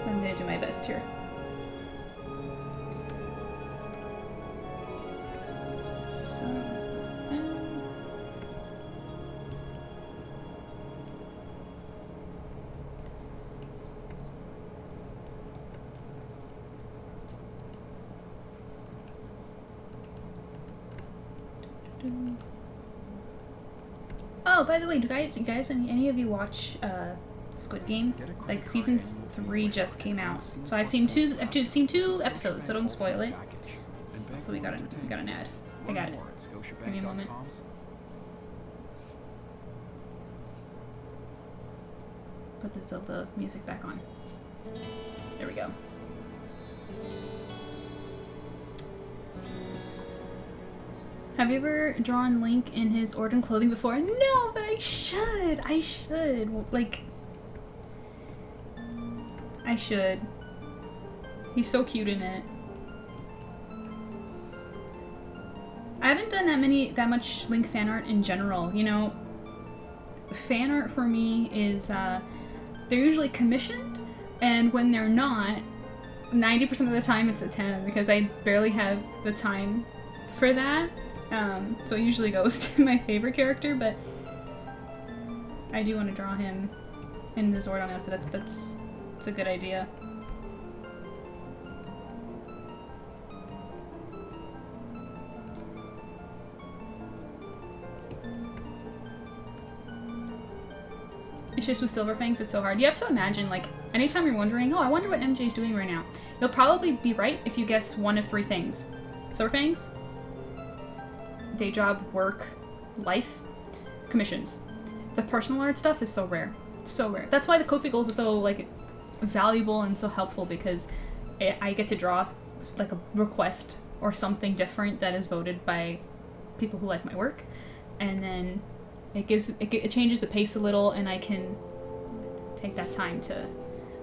I'm gonna do my best here. Oh, by the way, do you guys, any of you watch Squid Game? Like season 3 just came out, so I've seen two episodes, so don't spoil it. So we got an ad. I got it. Give me a moment. Put the Zelda music back on. There we go. Have you ever drawn Link in his Orden clothing before? No, but I should. I should. Like, I should. He's so cute in it. I haven't done that much Link fan art in general. You know, fan art for me is, they're usually commissioned, and when they're not, 90% of the time it's a 10 because I barely have the time for that. So it usually goes to my favorite character, but I do want to draw him in the Zordon outfit. That's a good idea. It's just with Silver FANGS, it's so hard. You have to imagine, like, anytime you're wondering, oh, I wonder what MJ's doing right now, you'll probably be right if you guess one of 3 things. Silver FANGS, day job, work, life, commissions. The personal art stuff is so rare. So rare. That's why the Ko-fi goals are so, like, valuable and so helpful, because I get to draw, like, a request or something different that is voted by people who like my work, and then it changes the pace a little, and I can take that time to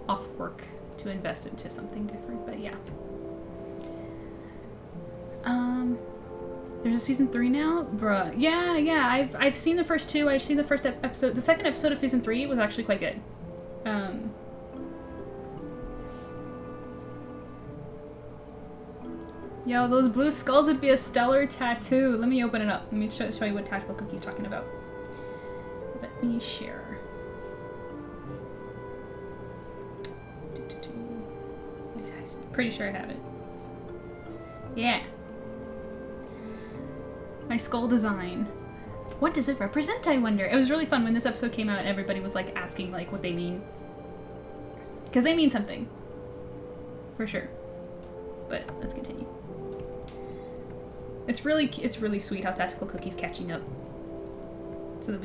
off work to invest into something different. But yeah. There's a season 3 now? Bruh. Yeah, I've seen the first 2. I've seen the first episode. The second episode of season 3 was actually quite good. Yo, those blue skulls would be a stellar tattoo. Let me open it up. Let me show you what Tactical Cookie's talking about. Let me share. I'm pretty sure I have it. Yeah. My skull design. What does it represent, I wonder? It was really fun when this episode came out, everybody was like asking like what they mean. Because they mean something. For sure. but let's continue. It's really sweet how Tactical Cookie's catching up, so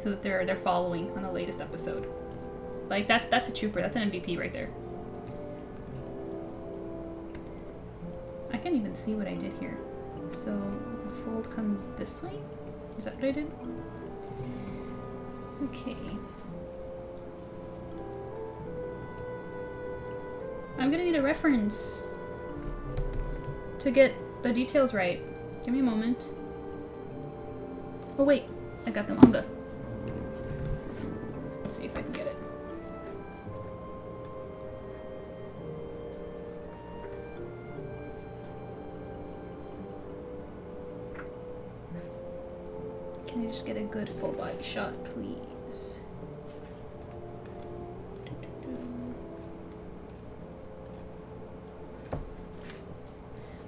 that they're following on the latest episode. Like that's a trooper. That's an MVP right there. I can't even see what I did here. So the fold comes this way? Is that what I did? Okay. I'm gonna need a reference to get the details right. Give me a moment. Oh wait, I got the manga. Let's see if I can get it. Can I just get a good full body shot, please?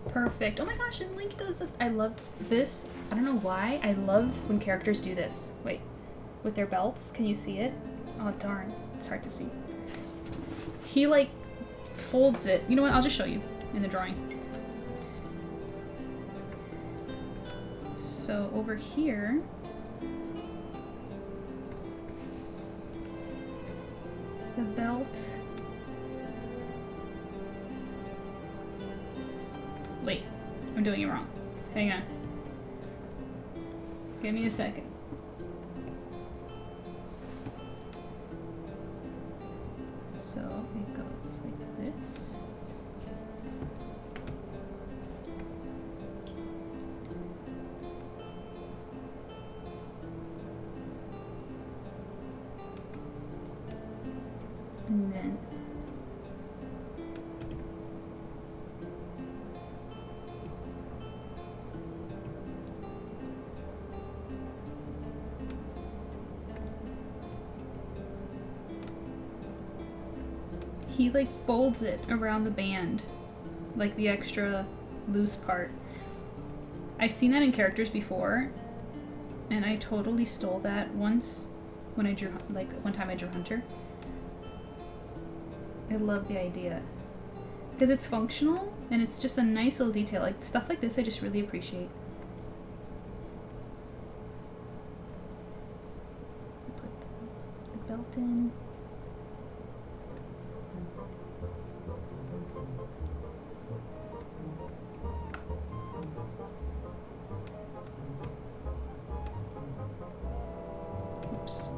Perfect. Oh my gosh, and Link does that. I love this. I don't know why. I love when characters do this. Wait, with their belts. Can you see it? Oh darn, it's hard to see. He like folds it. You know what? I'll just show you in the drawing. So over here, the belt. Wait, I'm doing it wrong. Hang on. Give me a second. So it goes like this. And then he like folds it around the band, like the extra loose part. I've seen that in characters before, and I totally stole that once when I drew, like one time I drew Hunter. I love the idea because it's functional and it's just a nice little detail. Like stuff like this I just really appreciate. Put the belt in. Oops.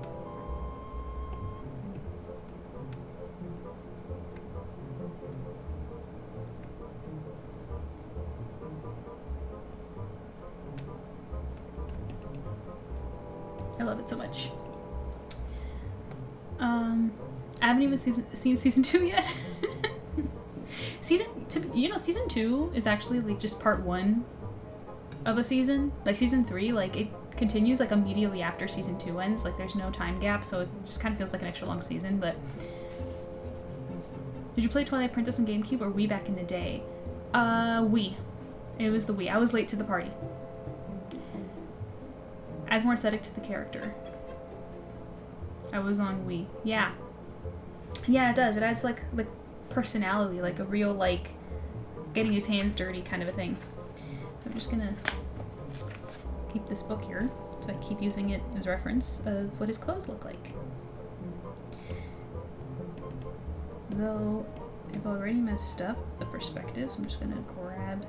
I love it so much. I haven't even seen season 2 yet. Season 2 is actually like just part 1 of a season. Like season 3, like it continues like immediately after season 2 ends. Like there's no time gap, so it just kind of feels like an extra long season. But did you play Twilight Princess on GameCube or Wii back in the day? Wii. It was the Wii. I was late to the party. Adds more aesthetic to the character. I was on Wii. Yeah. Yeah, it does. It adds like personality, like a real like getting his hands dirty kind of a thing. I'm just gonna keep this book here so I keep using it as reference of what his clothes look like. Though I've already messed up the perspective, so I'm just gonna grab,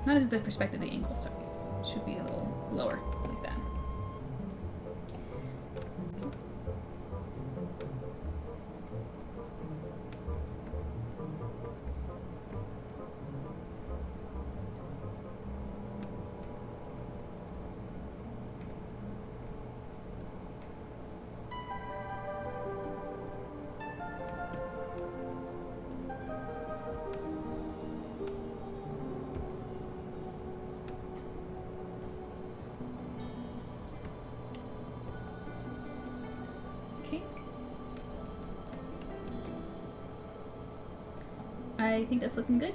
not as the perspective, the angle, sorry. Should be a little lower, like that. I think that's looking good.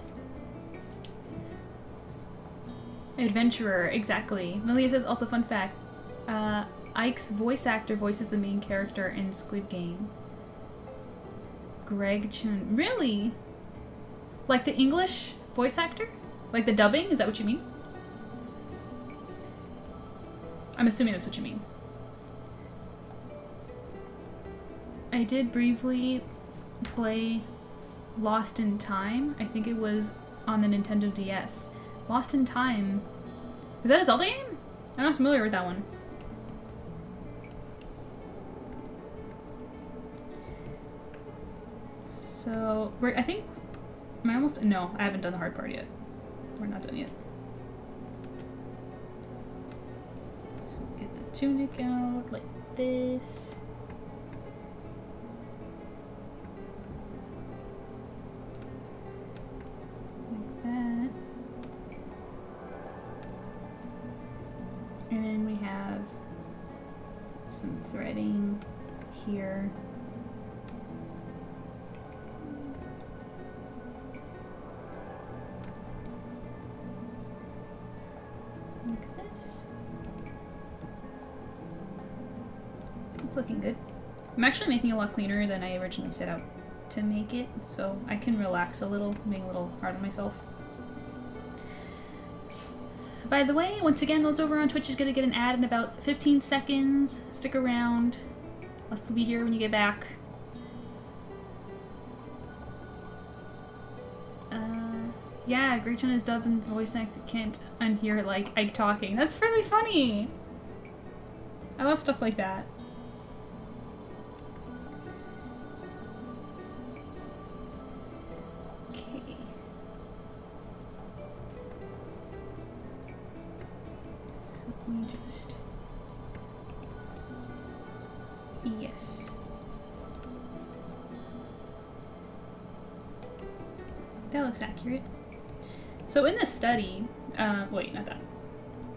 Adventurer, exactly. Malia says, also fun fact, Ike's voice actor voices the main character in Squid Game. Greg Chun. Really? Like the English voice actor? Like the dubbing? Is that what you mean? I'm assuming that's what you mean. I did briefly play Lost in Time. I think it was on the Nintendo DS. Lost in Time. Is that a Zelda game? I'm not familiar with that one. So, I think... Am I almost... No, I haven't done the hard part yet. We're not done yet. So get the tunic out like this. Like that. And then we have some threading here. Like this. It's looking good. I'm actually making it a lot cleaner than I originally set out to make it, so I can relax a little, being a little hard on myself. By the way, once again, those over on Twitch is going to get an ad in about 15 seconds. Stick around. I'll still be here when you get back. Yeah, Gretchen is dubbed and voice acted. Can't unhear like Ike talking. That's really funny. I love stuff like that. Okay. So let me just... Yes. That looks accurate. So in this study, wait, not that.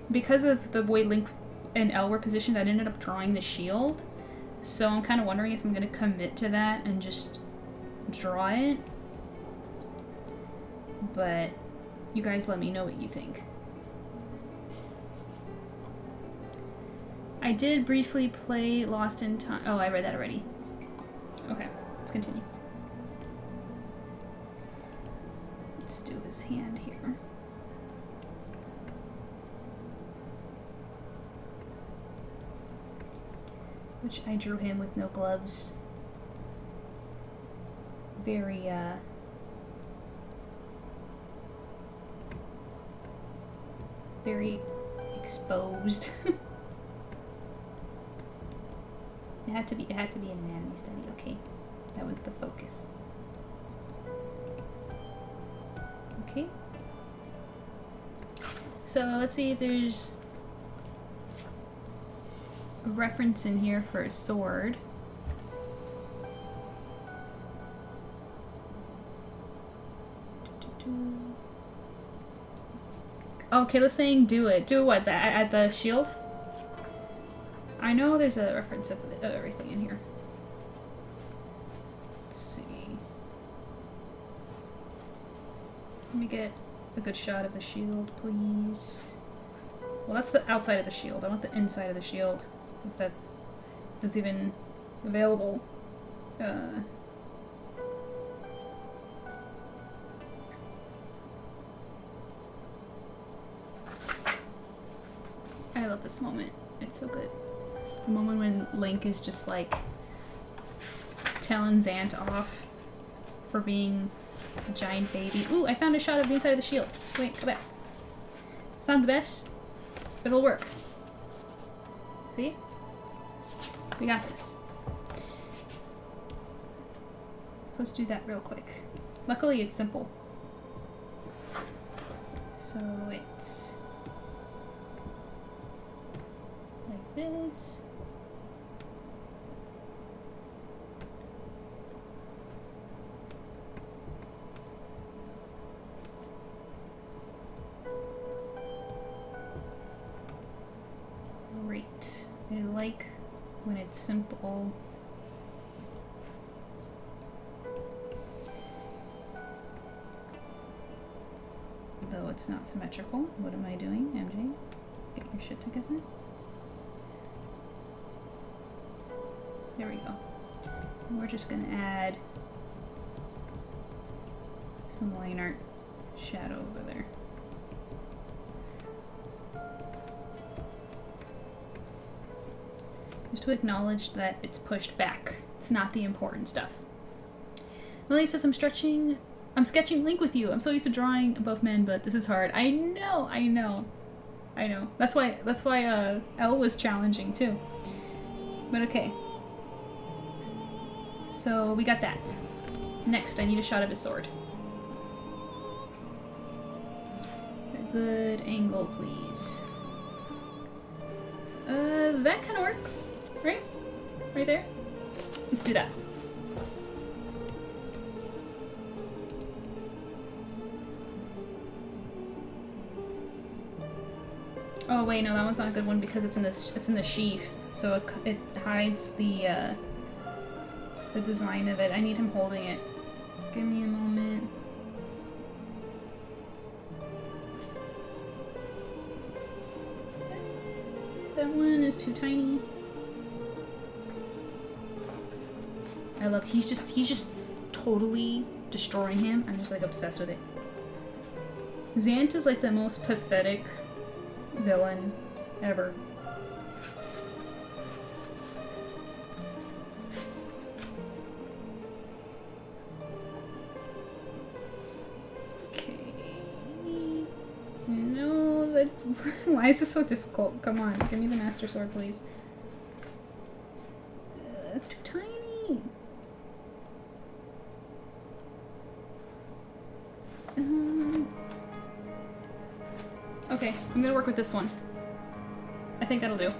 Because of the way Link and Elle were positioned, I ended up drawing the shield. So I'm kind of wondering if I'm going to commit to that and just draw it. But you guys let me know what you think. I did briefly play Lost in Time. Oh, I read that already. Okay, let's continue. Let's do his hand here. Which I drew him with no gloves. Very, very exposed. It had to be an anatomy study, okay. That was the focus. Okay. So let's see if there's a reference in here for a sword. Oh, Kayla's saying do it. Do what? At the shield? I know there's a reference of everything in here. Let's see. Let me get a good shot of the shield, please. Well, that's the outside of the shield. I want the inside of the shield. If that's even available. I love this moment. It's so good. The moment when Link is just like telling Zant off for being a giant baby. Ooh, I found a shot of the inside of the shield. Wait, go back. It's not the best, but it'll work. See? We got this. So let's do that real quick. Luckily, it's simple. So it's like this. Great. I like when it's simple. Though it's not symmetrical. What am I doing, MJ? Get your shit together. There we go. And we're just gonna add some line art shadow over there. Just to acknowledge that it's pushed back. It's not the important stuff. Millie says, I'm sketching Link with you. I'm so used to drawing above men, but this is hard. I know. That's why Elle was challenging too. But okay. So we got that. Next, I need a shot of his sword. A good angle, please. That kind of works, right? Right there? Let's do that. Oh wait, no, that one's not a good one because it's in the sheath, so it hides the design of it. I need him holding it. Give me a moment. That one is too tiny. I love, he's just totally destroying him. I'm just like obsessed with it. Zant is like the most pathetic villain ever. Okay. No, that. Why is this so difficult? Come on, give me the Master Sword, please. It's too tiny. Okay, I'm gonna work with this one. I think that'll do.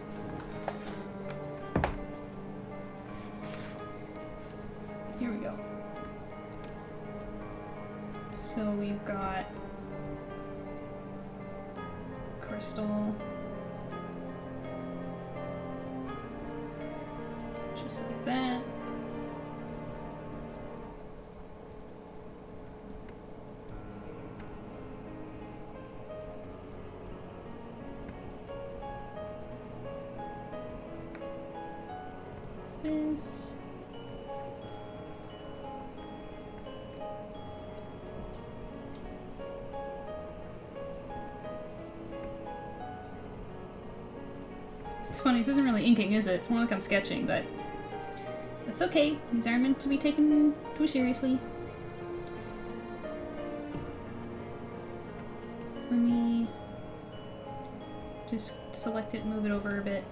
Here we go. So we've got crystal. Just like that. This. It's funny, this isn't really inking, is it? It's more like I'm sketching, but it's okay. These aren't meant to be taken too seriously. Let me just select it and move it over a bit.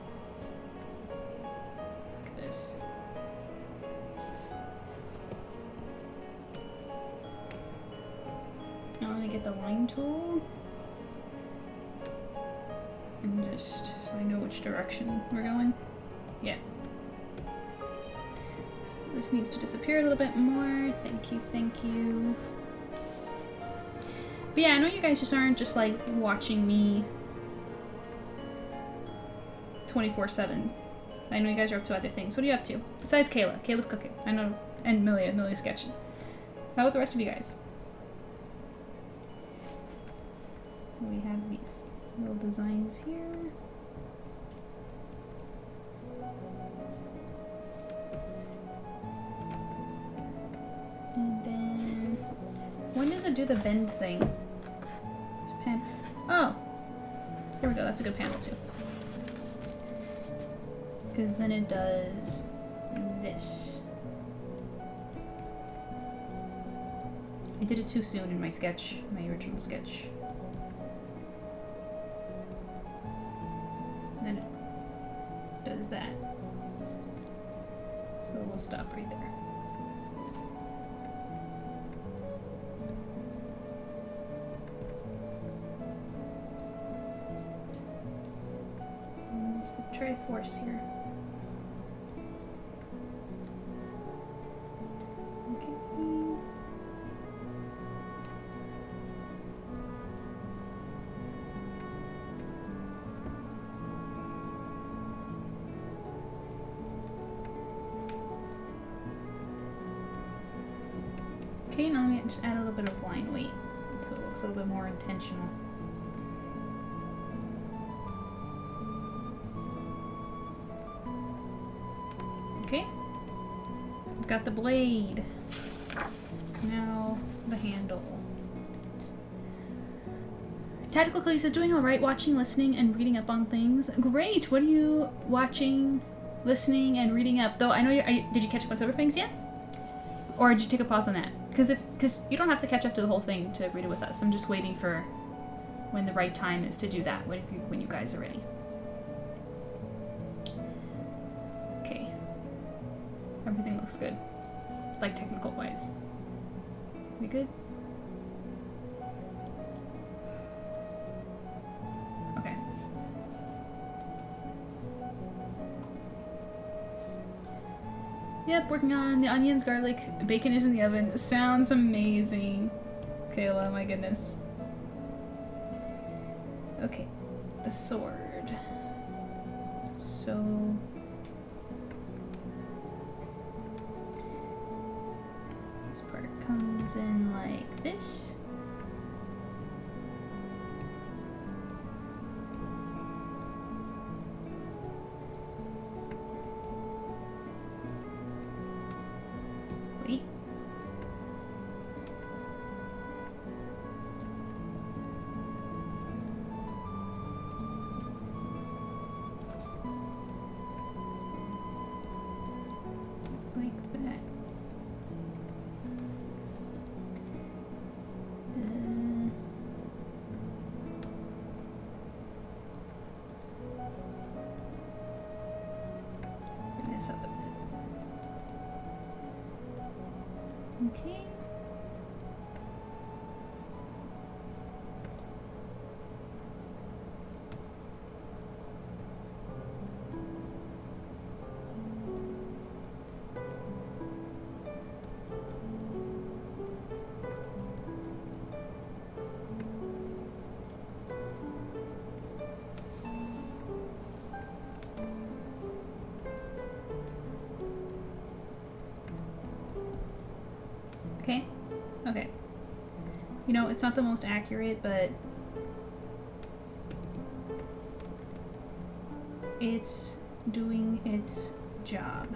Now I'm gonna get the line tool and just so I know which direction we're going. Yeah. So this needs to disappear a little bit more. Thank you, thank you. But yeah, I know you guys just aren't just like watching me 24/7. I know you guys are up to other things. What are you up to? Besides Kayla. Kayla's cooking. I know. And Millia's sketching. How about the rest of you guys? So we have these little designs here. And then... when does it do the bend thing? This pen. Oh! Here we go. That's a good panel too. Because then it does this. I did it too soon in my sketch, my original sketch. Then it does that. So we'll stop right there. And there's the Triforce here. Okay, now let me just add a little bit of line weight so it looks a little bit more intentional. Okay, got the blade. Now the handle. Tactical Cookie says, doing alright, watching, listening, and reading up on things. Great! What are you watching, listening, and reading up? Though I know did you catch up on SilverPorts yet? Or did you take a pause on that? Because you don't have to catch up to the whole thing to read it with us. I'm just waiting for when the right time is to do that, when you guys are ready. Okay. Everything looks good. Like technical wise. We good? Okay. Yep, working on the onions, garlic, bacon is in the oven. Sounds amazing. Kayla, my goodness. Okay, the sword. So... this part comes in like this. Wait. Like that. Bring this up a bit. Okay. Okay. Okay. You know, it's not the most accurate, but it's doing its job.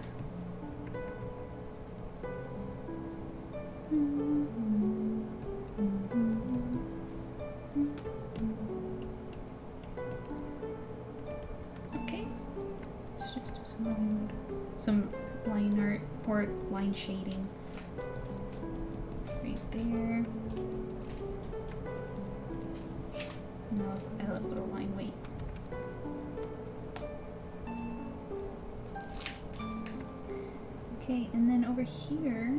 Okay. Let's just do some line art or line shading. Right there. No, let's add a little bit of line weight. Okay, and then over here.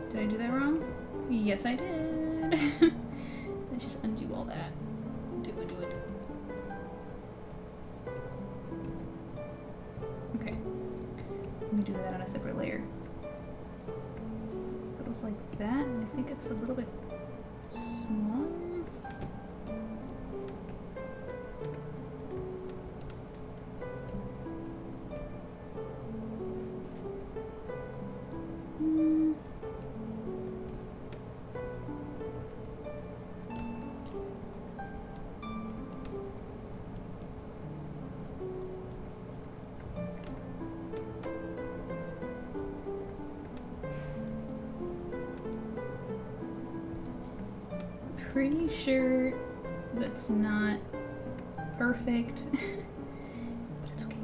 Did I do that wrong? Yes, I did. Let's just undo all that. Do it. Okay. Let me do that on a separate layer. Goes like that, and I think it's a little bit small. Pretty sure that's not perfect, but it's okay.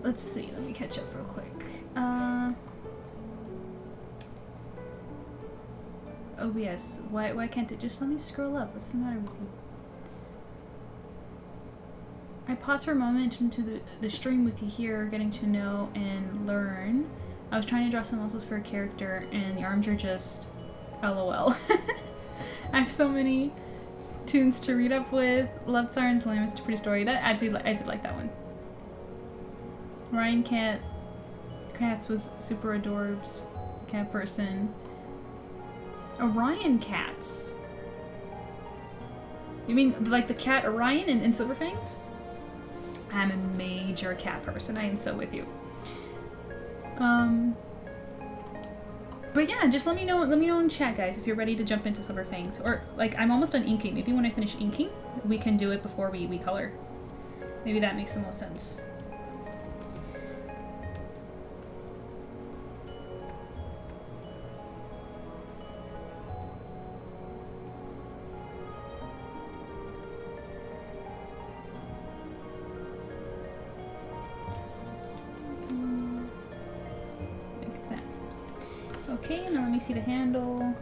Let's see, let me catch up real quick. OBS, why can't it just let me scroll up? What's the matter with you? I paused for a moment into the stream with you here, getting to know and learn. I was trying to draw some muscles for a character, and the arms are just LOL. I have so many tunes to read up with. Loved Siren's Lamb, it's a pretty story. That I did like that one. Ryan Katz was super adorbs. Cat person. Orion Katz. You mean like the cat Orion in SilverPorts? I'm a major cat person. I am so with you. But yeah, just let me know in chat, guys, if you're ready to jump into Silver Fangs. Or, like, I'm almost done inking. Maybe when I finish inking, we can do it before we color. Maybe that makes the most sense. Like that. Okay, now let me see the handle.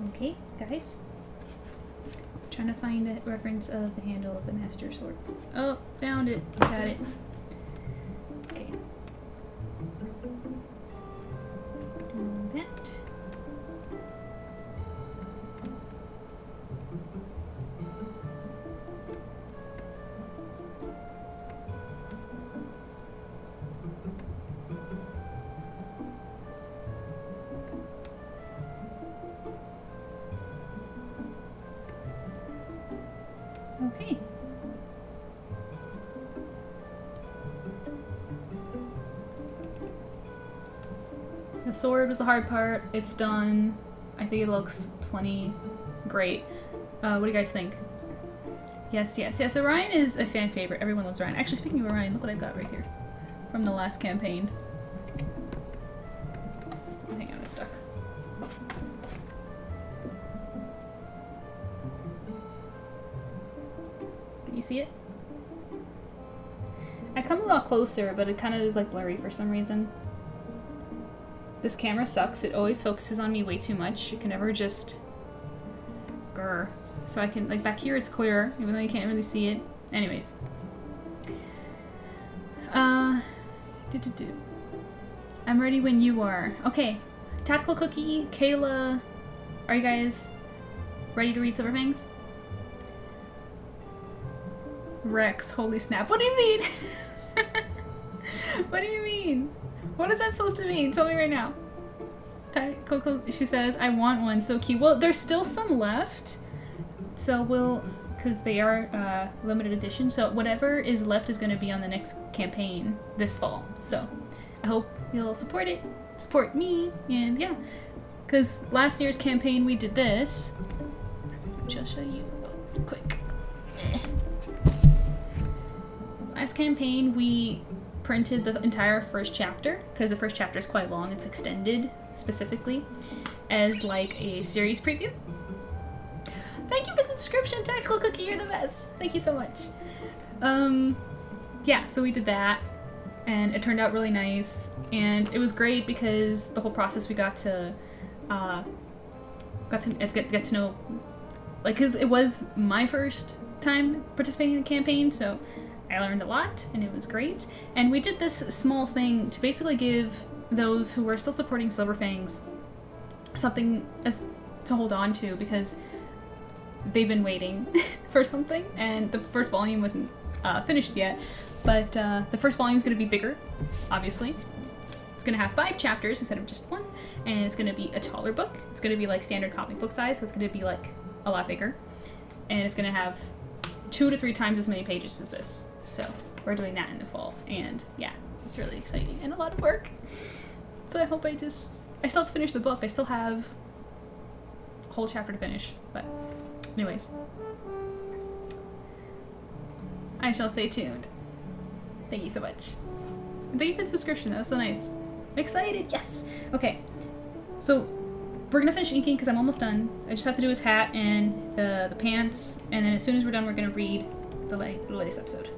Okay, guys. Trying to find a reference of the handle of the Master Sword. Oh, found it. Got it. Okay. Do that. Okay. The sword was the hard part. It's done. I think it looks plenty great. What do you guys think? Yes, yes, yes. Orion is a fan favorite. Everyone loves Orion. Actually, speaking of Orion, look what I've got right here from the last campaign. Hang on, it's stuck. You see it? I come a lot closer, but it kind of is like blurry for some reason. This camera sucks. It always focuses on me way too much. You can never just... Grr. So I can, like, back here it's clear, even though you can't really see it. Anyways. I'm ready when you are. Okay. Tactical Cookie, Kayla, are you guys ready to read Silver Fangs? Rex, holy snap. What do you mean? What do you mean? What is that supposed to mean? Tell me right now. Coco, she says, I want one, so cute. Well, there's still some left. So we'll, because they are limited edition, so whatever is left is going to be on the next campaign this fall. So I hope you'll support it, support me, and yeah. Because last year's campaign we did this, which I'll show you quick. Last campaign, we printed the entire first chapter, because the first chapter is quite long. It's extended, specifically, as like a series preview. Thank you for the subscription, Tactical Cookie, you're the best. Thank you so much. Yeah, so we did that, and it turned out really nice, and it was great because the whole process we got to get to know, like, because it was my first time participating in a campaign, so I learned a lot, and it was great. And we did this small thing to basically give those who are still supporting Silver Fangs something to hold on to, because they've been waiting for something, and the first volume wasn't finished yet, but the first volume is going to be bigger, obviously. It's going to have 5 chapters instead of just 1, and it's going to be a taller book. It's going to be like standard comic book size, so it's going to be like a lot bigger, and it's going to have 2 to 3 times as many pages as this. So we're doing that in the fall, and yeah, it's really exciting and a lot of work. So I hope I still have to finish the book. I still have a whole chapter to finish, but anyways, I shall stay tuned. Thank you so much. And thank you for the subscription, that was so nice. I'm excited, yes! Okay, so we're gonna finish inking because I'm almost done. I just have to do his hat and the pants, and then as soon as we're done, we're gonna read the latest episode.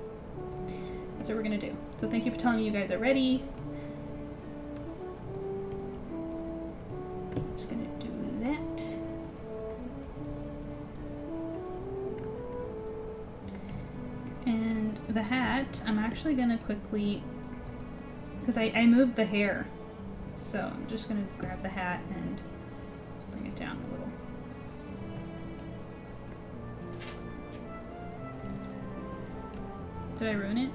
That's what we're gonna do. So thank you for telling me you guys are ready. Just gonna do that. And the hat, I'm actually gonna quickly, because I moved the hair, so I'm just gonna grab the hat and bring it down a little. Did I ruin it?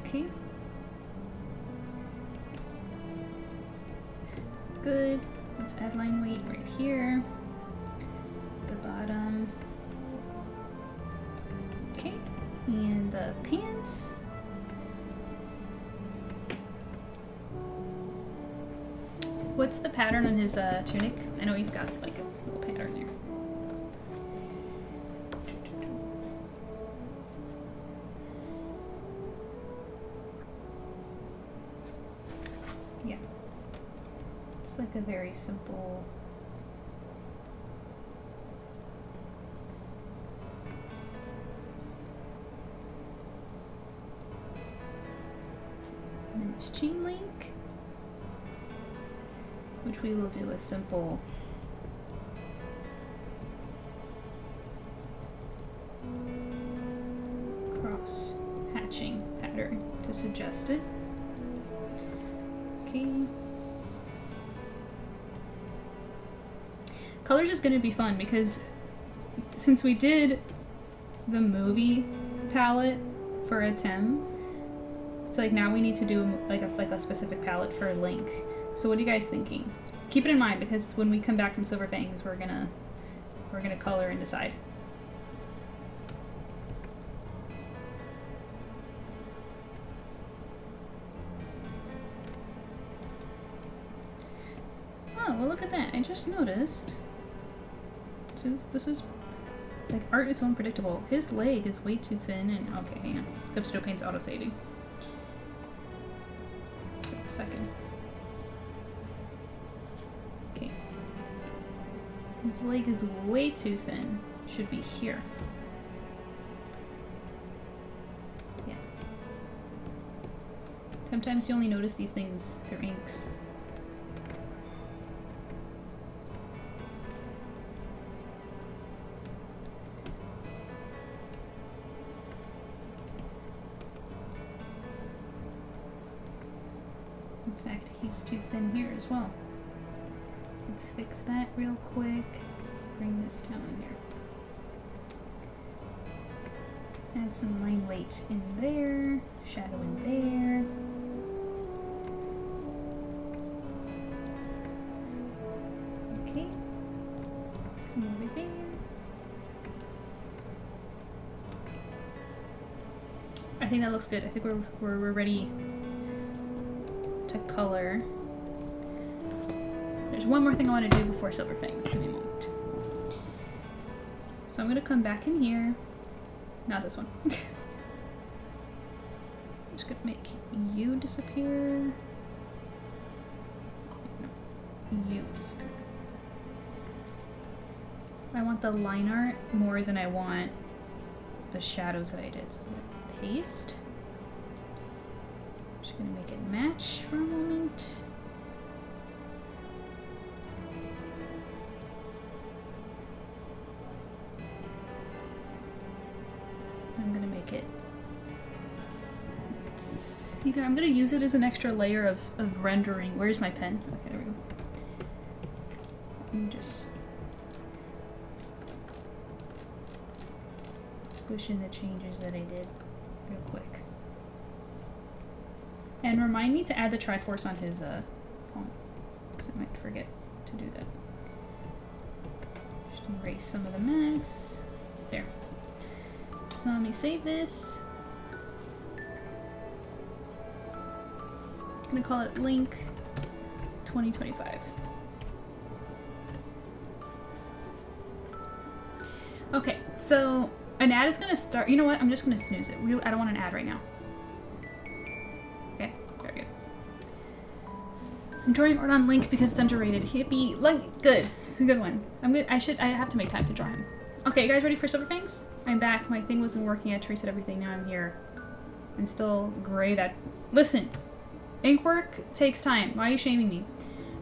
Okay. Good. Let's add line weight right here. The bottom. Okay. And the pants. What's the pattern on his tunic? I know he's got like a little pattern there. Yeah. It's like a very simple. And then his chain link, which we will do a simple cross hatching pattern to suggest it. Okay. Colors is going to be fun because since we did the movie palette for a Tim, it's like now we need to do like a specific palette for Link. So what are you guys thinking? Keep it in mind because when we come back from Silver Fangs, we're gonna color and decide. Oh, well look at that. I just noticed. This is like art is so unpredictable. His leg is way too thin and okay, hang on. Clipsto Paint's auto-saving. Wait a second. Okay. His leg is way too thin. Should be here. Yeah. Sometimes you only notice these things through inks. In fact, he's too thin here as well. Let's fix that real quick. Bring this down in there. Add some line weight in there. Shadow in there. Okay. Some over there. I think that looks good. I think we're ready to color. There's one more thing I want to do before Silver Fangs. Give me a moment. So I'm going to come back in here. Not this one. I'm just going to make you disappear. No, you disappear. I want the line art more than I want the shadows that I did. So I'm going to paste. I'm just going to make it match for a moment. I'm gonna make it. Either I'm gonna use it as an extra layer of rendering. Where's my pen? Okay, there we go. Let me just squish in the changes that I did real quick. And remind me to add the Triforce on his palm, because I might forget to do that. Just erase some of the mess. There. So let me save this. I'm gonna call it Link 2025. Okay, so an ad is gonna start. You know what? I'm just gonna snooze it. I don't want an ad right now. Okay, very good. I'm drawing art on Link because it's underrated. Hippie, like, good one. I'm good. I have to make time to draw him. Okay, you guys ready for Silver Fangs? I'm back. My thing wasn't working. I had to reset everything. Now I'm here. I'm still gray. Listen, ink work takes time. Why are you shaming me?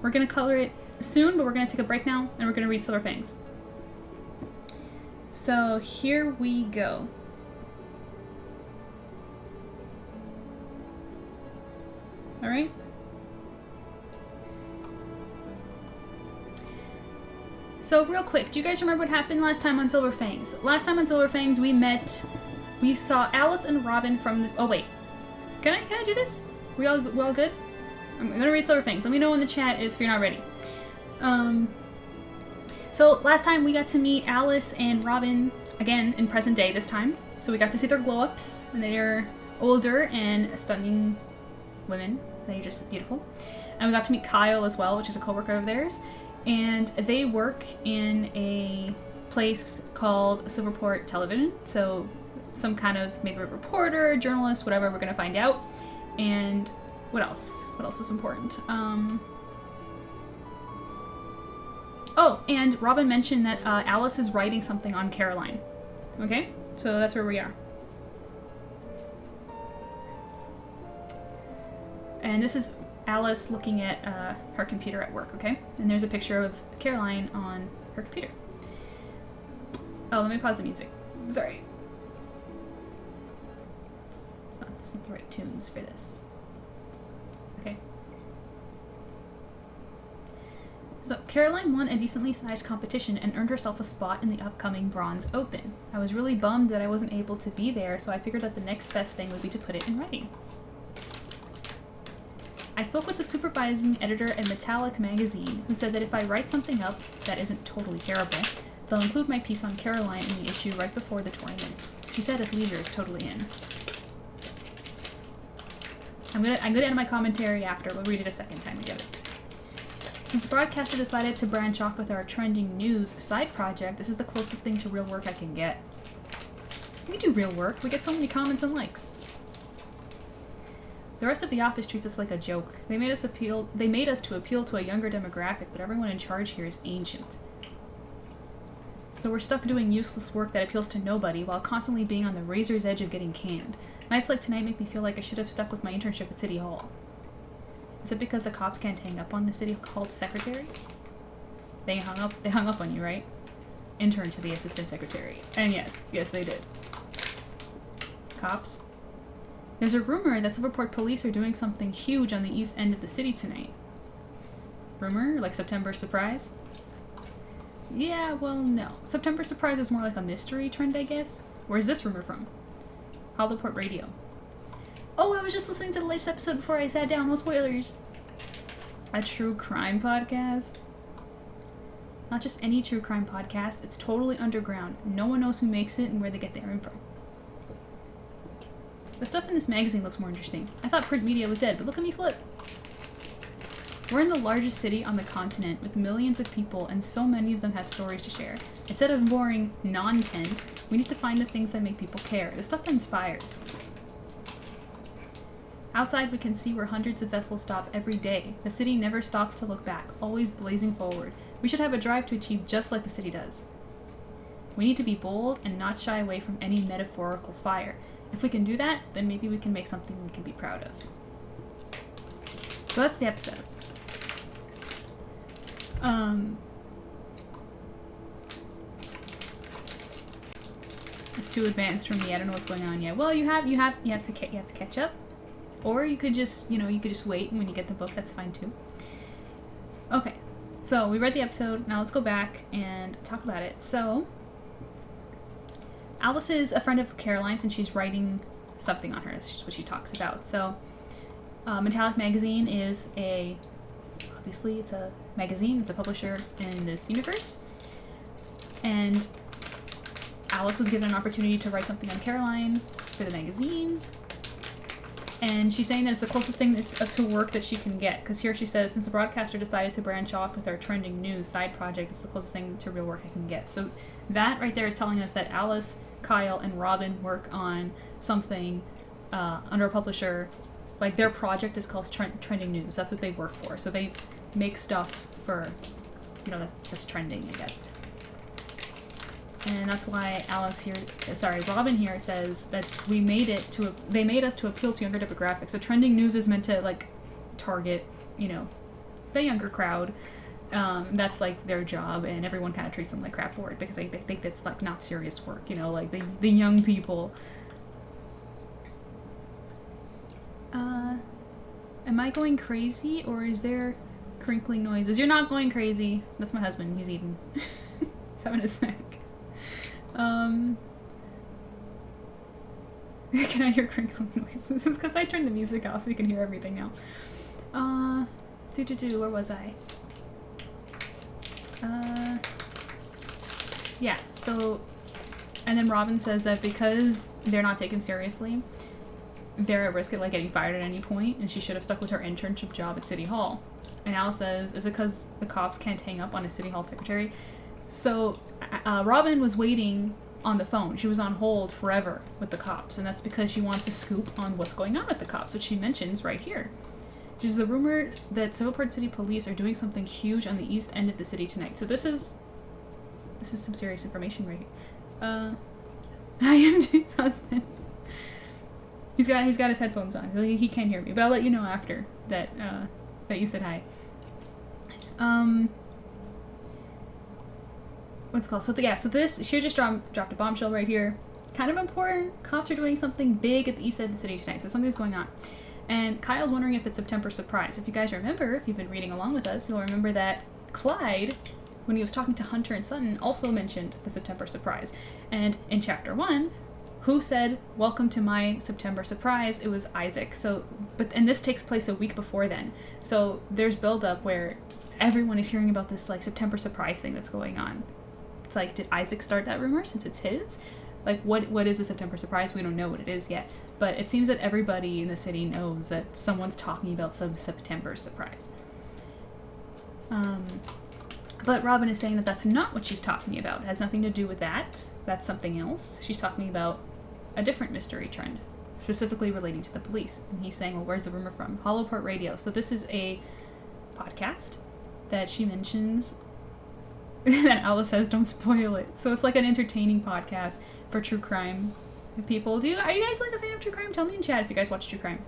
We're gonna color it soon, but we're gonna take a break now, and we're gonna read Silver Fangs. So here we go. All right. So real quick, do you guys remember what happened last time on Silver Fangs? Last time on Silver Fangs, we saw Alice and Robin from the, oh wait. Can I do this? We all good? I'm gonna read Silver Fangs. Let me know in the chat if you're not ready. So last time we got to meet Alice and Robin again in present day this time. So we got to see their glow-ups, and they are older and stunning women. They're just beautiful. And we got to meet Kyle as well, which is a coworker of theirs. And they work in a place called Silverport Television. So some kind of maybe a reporter, journalist, whatever, we're gonna find out. And what else? What else is important? Oh, and Robin mentioned that Alice is writing something on Caroline. Okay? So that's where we are. And this is Alice looking at her computer at work, okay? And there's a picture of Caroline on her computer. Oh, let me pause the music. Sorry. It's not the right tunes for this. Okay. So, Caroline won a decently sized competition and earned herself a spot in the upcoming Bronze Open. I was really bummed that I wasn't able to be there, so I figured that the next best thing would be to put it in writing. I spoke with the supervising editor at Metallic magazine, who said that if I write something up that isn't totally terrible, they'll include my piece on Caroline in the issue right before the tournament. She said if leisure is totally in. I'm gonna end my commentary after. We'll read it a second time together. Since the broadcaster decided to branch off with our trending news side project, this is the closest thing to real work I can get. We do real work. We get so many comments and likes. The rest of the office treats us like a joke. They made us to appeal to a younger demographic, but everyone in charge here is ancient. So we're stuck doing useless work that appeals to nobody while constantly being on the razor's edge of getting canned. Nights like tonight make me feel like I should have stuck with my internship at City Hall. Is it because the cops can't hang up on the City Hall secretary? They hung up on you, right? Intern to the assistant secretary. And yes, they did. Cops? There's a rumor that Silverport police are doing something huge on the east end of the city tonight. Rumor? Like September Surprise? Yeah, well, no. September Surprise is more like a mystery trend, I guess. Where's this rumor from? Hollowport Radio. Oh, I was just listening to the latest episode before I sat down. No spoilers. A true crime podcast? Not just any true crime podcast. It's totally underground. No one knows who makes it and where they get their info. The stuff in this magazine looks more interesting. I thought print media was dead, but look at me flip. We're in the largest city on the continent with millions of people, and so many of them have stories to share. Instead of boring non-tent, we need to find the things that make people care, the stuff that inspires. Outside, we can see where hundreds of vessels stop every day. The city never stops to look back, always blazing forward. We should have a drive to achieve just like the city does. We need to be bold and not shy away from any metaphorical fire. If we can do that, then maybe we can make something we can be proud of. So that's the episode. It's too advanced for me. I don't know what's going on yet. Well, you have to catch up, or you could just wait, and when you get the book, that's fine too. Okay, so we read the episode. Now let's go back and talk about it. So Alice is a friend of Caroline's, and she's writing something on her. That's what she talks about. So, Metallic Magazine is obviously it's a magazine. It's a publisher in this universe. And Alice was given an opportunity to write something on Caroline for the magazine. And she's saying that it's the closest thing to work that she can get. Because here she says, since the broadcaster decided to branch off with our trending news side project, it's the closest thing to real work I can get. So that right there is telling us that Alice, Kyle, and Robin work on something under a publisher. Like, their project is called Trending News. That's what they work for. So they make stuff for, that's trending, I guess. And that's why Robin here says that they made us to appeal to younger demographics. So trending news is meant to, like, target, the younger crowd. That's, like, their job, and everyone kind of treats them like crap for it because they think that's, like, not serious work, like, the young people. Am I going crazy, or is there crinkling noises? You're not going crazy. That's my husband. He's eating. He's having a snack. Can I hear crinkling noises? It's because I turned the music off so you can hear everything now. Where was I? Yeah, so, and then Robin says that because they're not taken seriously, they're at risk of like getting fired at any point, and she should have stuck with her internship job at City Hall. And Al says, is it because the cops can't hang up on a City Hall secretary? So Robin was waiting on the phone. She was on hold forever with the cops, and that's because she wants a scoop on what's going on with the cops, which she mentions right here. She's the rumor that Silverport City Police are doing something huge on the east end of the city tonight. So this is some serious information right here. IMJ's husband. He's got his headphones on, so he can't hear me. But I'll let you know after that that you said hi. What's it called? So she just dropped a bombshell right here. Kind of important. Cops are doing something big at the east side of the city tonight, so something's going on. And Kyle's wondering if it's September surprise. If you guys remember, if you've been reading along with us, you'll remember that Clyde, when he was talking to Hunter and Sutton, also mentioned the September surprise. And in chapter 1, who said, "Welcome to my September surprise"? It was Isaac. And this takes place a week before then. So there's build-up where everyone is hearing about this like September surprise thing that's going on. It's like, did Isaac start that rumor since it's his? Like, what is the September surprise? We don't know what it is yet. But it seems that everybody in the city knows that someone's talking about some September surprise. But Robin is saying that that's not what she's talking about. It has nothing to do with that. That's something else. She's talking about a different mystery trend, specifically relating to the police. And he's saying, well, where's the rumor from? Hollowport Radio. So this is a podcast that she mentions that Alice says don't spoil it. So it's like an entertaining podcast for true crime people. Are you guys like a fan of true crime? Tell me in chat if you guys watch true crime.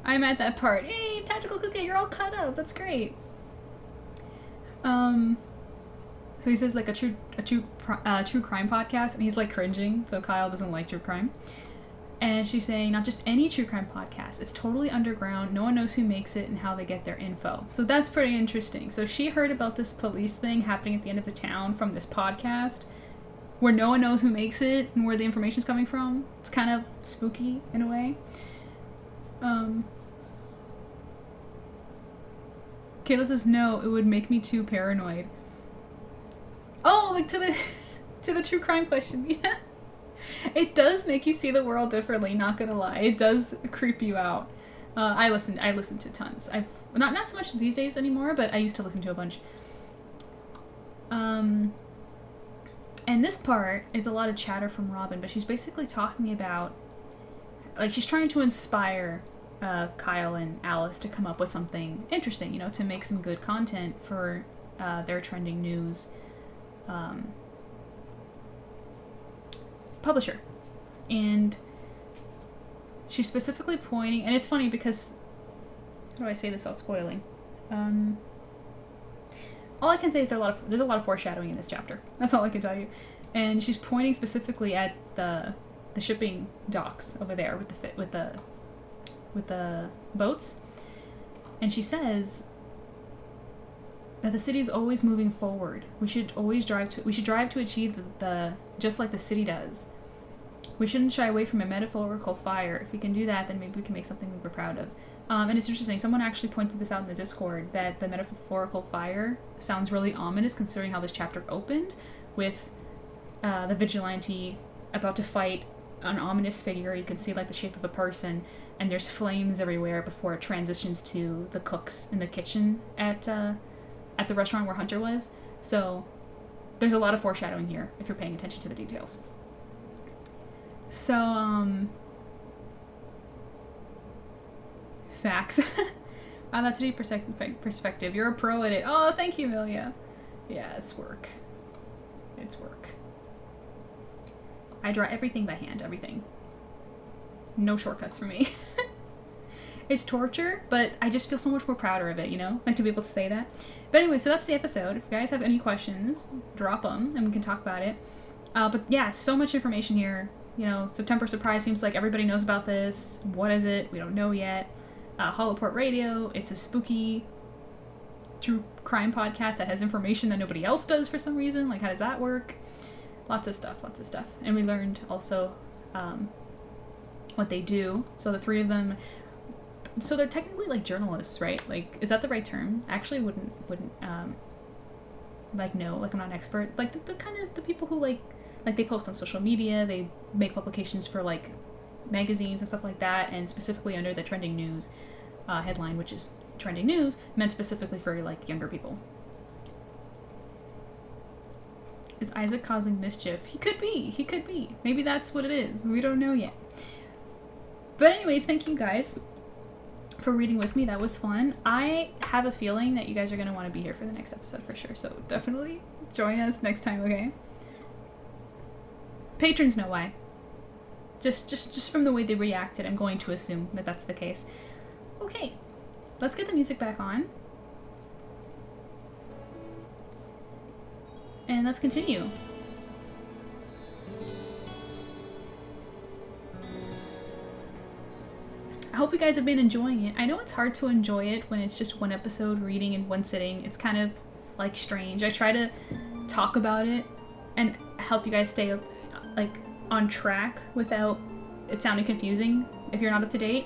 I'm at that part. Hey, Tactical Cookie, you're all cut up. That's great. So he says like a true crime podcast, and he's like cringing. So Kyle doesn't like true crime. And she's saying not just any true crime podcast. It's totally underground. No one knows who makes it and how they get their info. So that's pretty interesting. So she heard about this police thing happening at the end of the town from this podcast, where no one knows who makes it and where the information's coming from. It's kind of spooky in a way. Kayla says, no, it would make me too paranoid. Oh, like to the true crime question, yeah. It does make you see the world differently, not gonna lie. It does creep you out. I listen to tons. I've not so much these days anymore, but I used to listen to a bunch. And this part is a lot of chatter from Robin, but she's basically talking about, like, she's trying to inspire Kyle and Alice to come up with something interesting, to make some good content for their trending news publisher. And she's specifically pointing, and it's funny because, how do I say this without spoiling? All I can say is there's a lot of foreshadowing in this chapter. That's all I can tell you. And she's pointing specifically at the shipping docks over there with the boats. And she says that the city is always moving forward. We should drive to achieve the just like the city does. We shouldn't shy away from a metaphorical fire. If we can do that, then maybe we can make something we're proud of. And it's interesting, someone actually pointed this out in the Discord, that the metaphorical fire sounds really ominous considering how this chapter opened, with the vigilante about to fight an ominous figure. You can see like the shape of a person, and there's flames everywhere before it transitions to the cooks in the kitchen at the restaurant where Hunter was. So there's a lot of foreshadowing here if you're paying attention to the details. So, facts. Wow, that's a deep perspective. You're a pro at it. Oh, thank you, Amelia. Yeah, it's work. It's work. I draw everything by hand, everything. No shortcuts for me. It's torture, but I just feel so much more prouder of it, like to be able to say that. But anyway, so that's the episode. If you guys have any questions, drop them and we can talk about it. But yeah, so much information here. September surprise seems like everybody knows about this. What is it? We don't know yet. Hollowport Radio. It's a spooky true crime podcast that has information that nobody else does for some reason. Like, how does that work? Lots of stuff, and we learned also what they do. So the three of them, so they're technically like journalists, right? Like, is that the right term? Actually, wouldn't like know. Like, I'm not an expert. Like the kind of the people who like they post on social media. They make publications for like magazines and stuff like that, and specifically under the trending news headline, which is trending news, meant specifically for like younger people. Is Isaac causing mischief? He could be. Maybe that's what it is. We don't know yet. But anyways, thank you guys for reading with me. That was fun. I have a feeling that you guys are going to want to be here for the next episode for sure. So definitely join us next time, okay? Patrons know why. Just from the way they reacted, I'm going to assume that that's the case. Okay, let's get the music back on. And let's continue. I hope you guys have been enjoying it. I know it's hard to enjoy it when it's just one episode reading in one sitting. It's kind of like strange. I try to talk about it and help you guys stay like on track without it sounding confusing if you're not up to date.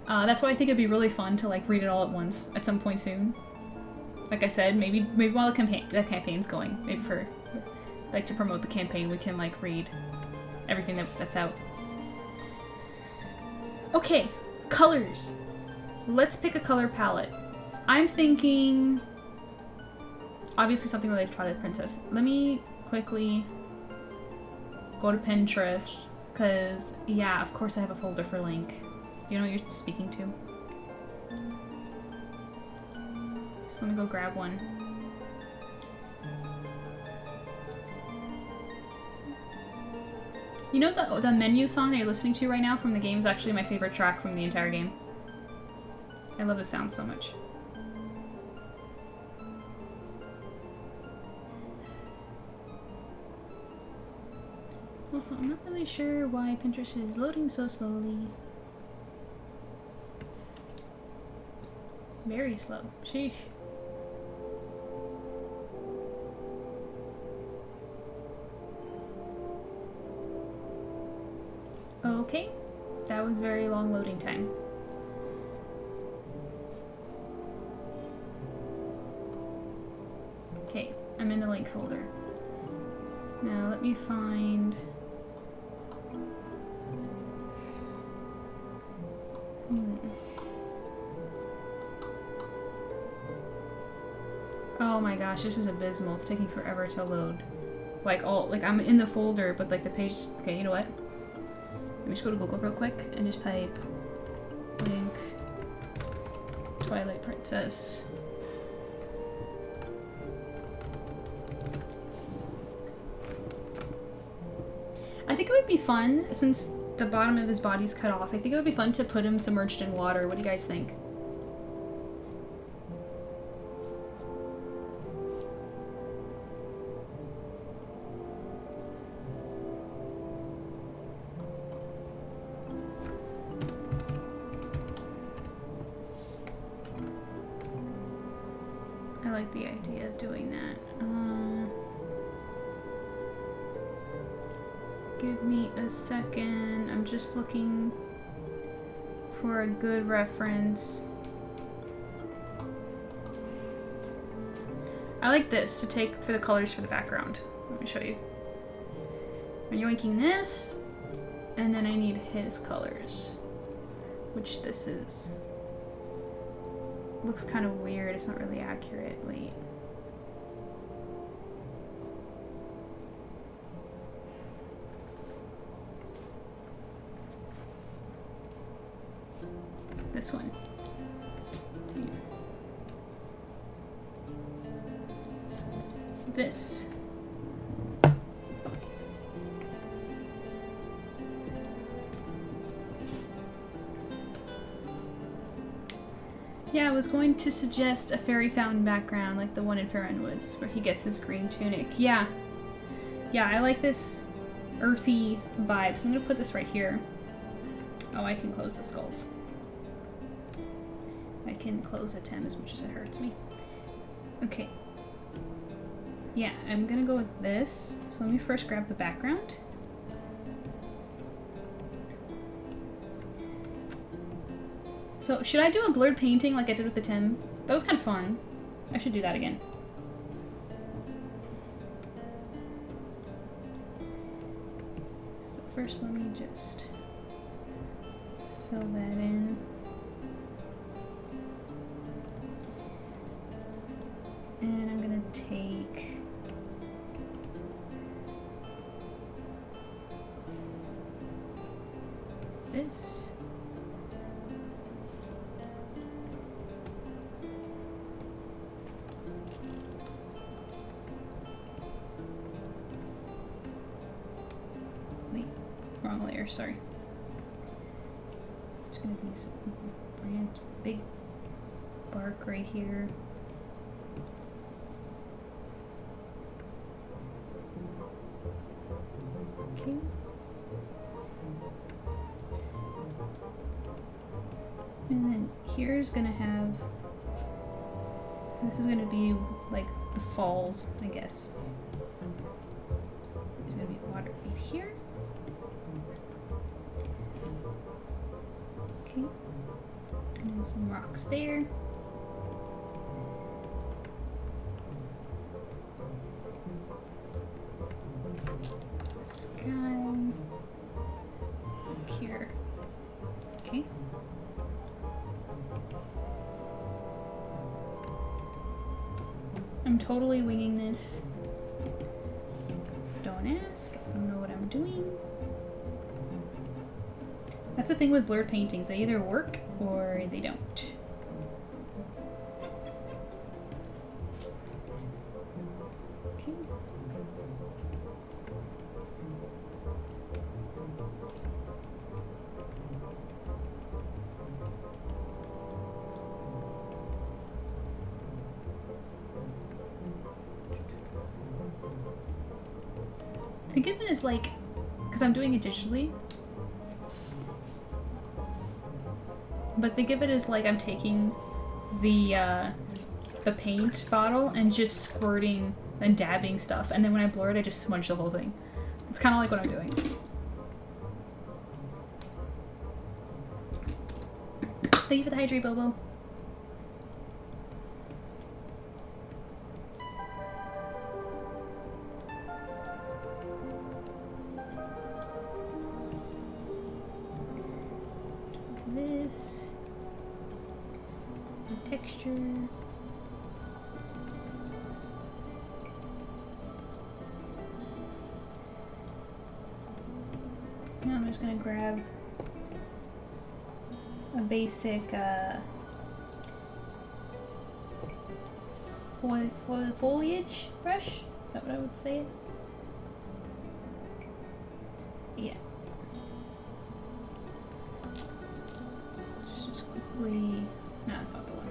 That's why I think it'd be really fun to like read it all at once at some point soon. Like I said, maybe while the campaign's going, maybe for like to promote the campaign, we can like read everything that's out. Okay, colors. Let's pick a color palette. I'm thinking obviously something related to Twilight Princess. Let me quickly go to Pinterest because yeah, of course I have a folder for Link. Do you know what you're speaking to? Let me go grab one. You know the menu song that you're listening to right now from the game is actually my favorite track from the entire game. I love the sound so much. Also, I'm not really sure why Pinterest is loading so slowly. Very slow. Sheesh. Okay, that was very long loading time. Okay, I'm in the link folder. Now let me find... Oh my gosh, this is abysmal. It's taking forever to load. Like I'm in the folder, but like the page... Okay, you know what? Let me just go to Google real quick and just type link Twilight Princess. I think it would be fun, since the bottom of his body's cut off, I think it would be fun to put him submerged in water. What do you guys think? I like the idea of doing that. Give me a second. I'm just looking for a good reference. I like this to take for the colors for the background. Let me show you. I'm yoinking this, and then I need his colors, which this is. Looks kind of weird. It's not really accurate. Wait. This one. This. Yeah, I was going to suggest a fairy fountain background like the one in Fairend Woods where he gets his green tunic. Yeah. Yeah, I like this earthy vibe, so I'm gonna put this right here. Oh, I can close the skulls. I can close it to him as much as it hurts me. Okay. Yeah, I'm gonna go with this. So let me first grab the background. So should I do a blurred painting like I did with the Tim? That was kind of fun. I should do that again. So first let me just fill that in. And I'm gonna take this. Wait, wrong layer, sorry. There's gonna be some branch, big bark right here. Okay. And then here's gonna have, this is gonna be like the falls, I guess. There's gonna be water right here. Okay. And then some rocks there. Sky here. Okay. I'm totally winging this. Don't ask. I don't know what I'm doing. That's the thing with blurred paintings. They either work or they don't. Okay. Think of it as like, because I'm doing it digitally, but think of it as like I'm taking the paint bottle and just squirting and dabbing stuff, and then when I blur it, I just smudge the whole thing. It's kind of like what I'm doing. Thank you for the hydrate, Bobo. This the texture. Now I'm just gonna grab a basic foliage brush. Is that what I would say? Yeah. Just quickly. No, that's not the one.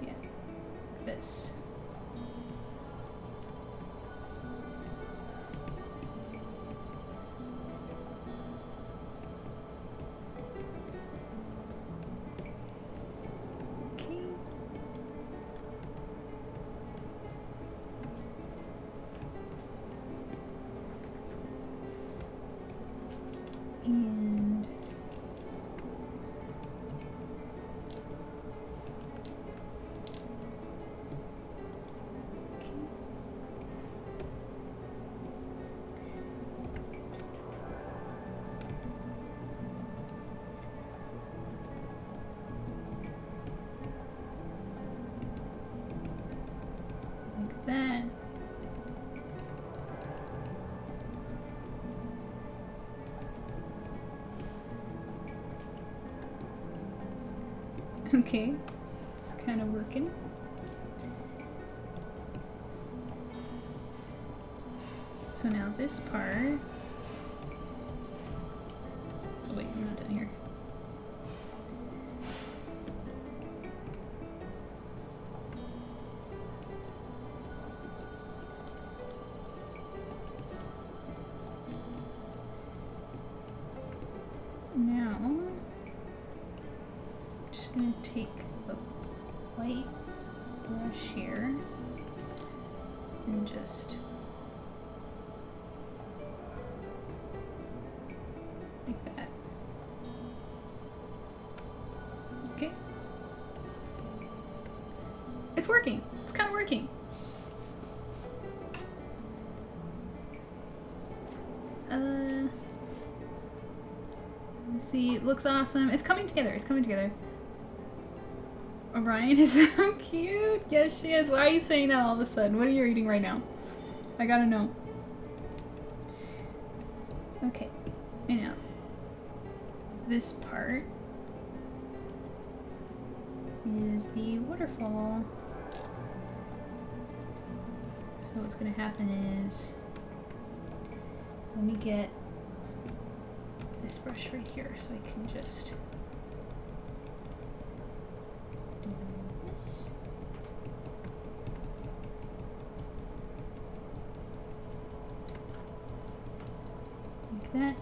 Yeah. This. Okay. And like that. Okay, it's kind of working. So now this part. Oh wait, I'm not done here. Now, I'm just gonna take the white brush here and just like that. Okay. It's working. It's kind of working. Let's see, it looks awesome. It's coming together. It's coming together. Orion is so cute. Yes, she is. Why are you saying that all of a sudden? What are you reading right now? I gotta know. Okay. And now, this part is the waterfall. So what's gonna happen is, let me get this brush right here so I can just do this. Like that.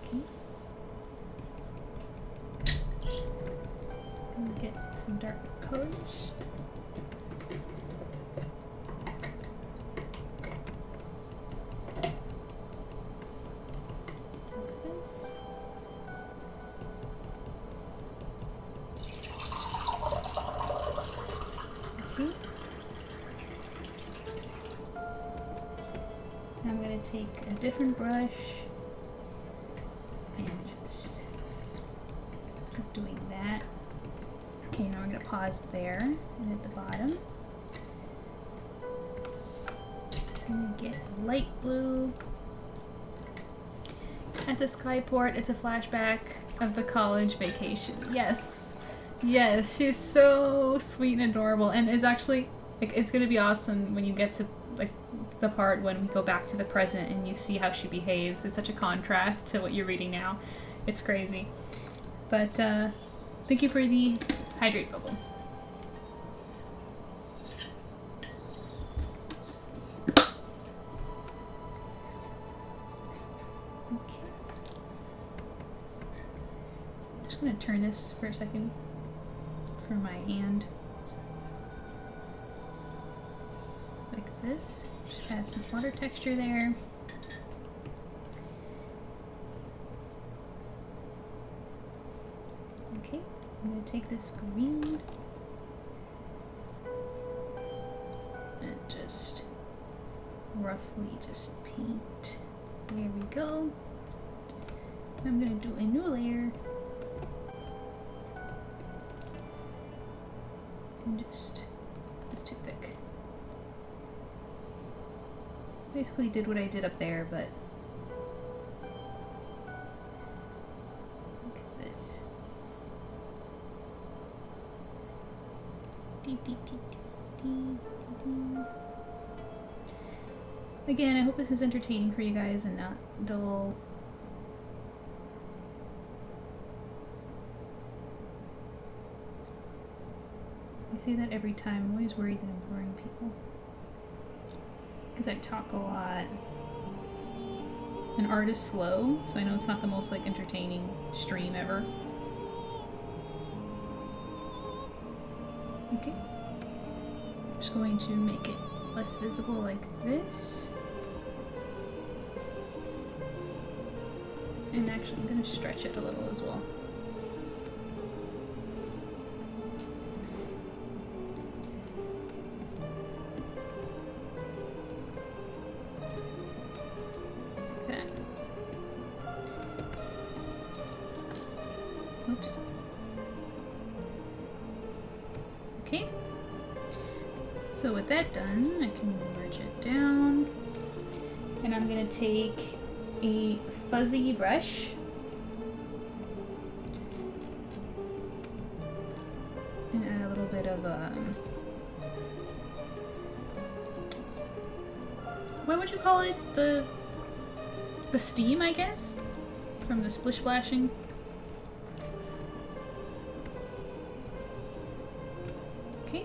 Okay. And get some dark colors. Now I'm going to take a different brush and just keep doing that. Okay, now I'm going to pause there and at the bottom. I'm going to get light blue. At the Skyport, it's a flashback of the college vacation. Yes. Yes, she's so sweet and adorable, and it's actually, like, it's gonna be awesome when you get to, like, the part when we go back to the present and you see how she behaves. It's such a contrast to what you're reading now. It's crazy. But, thank you for the hydrate bubble. Okay. I'm just gonna turn this for a second for my hand. Like this. Just add some water texture there. Okay, I'm going to take this green and just roughly just paint. There we go. I'm going to do a new layer and just, it's too thick. Basically did what I did up there, but look at this. Again, I hope this is entertaining for you guys and not dull. I say that every time. I'm always worried that I'm boring people. Because I talk a lot. And art is slow, so I know it's not the most like entertaining stream ever. Okay. I'm just going to make it less visible like this. And actually I'm going to stretch it a little as well. Oops. Okay. So with that done, I can merge it down. And I'm going to take a fuzzy brush and add a little bit of what would you call it? The steam, I guess, from the splish splashing. Okay.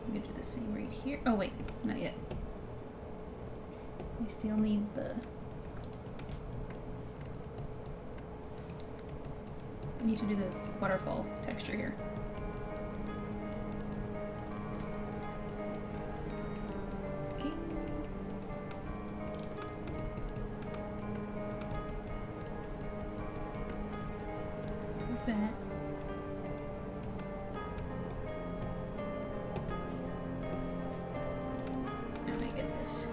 I'm gonna do the same right here. Oh wait, not yet. We still need the... I need to do the waterfall texture here. Okay. Like that. Now I get this.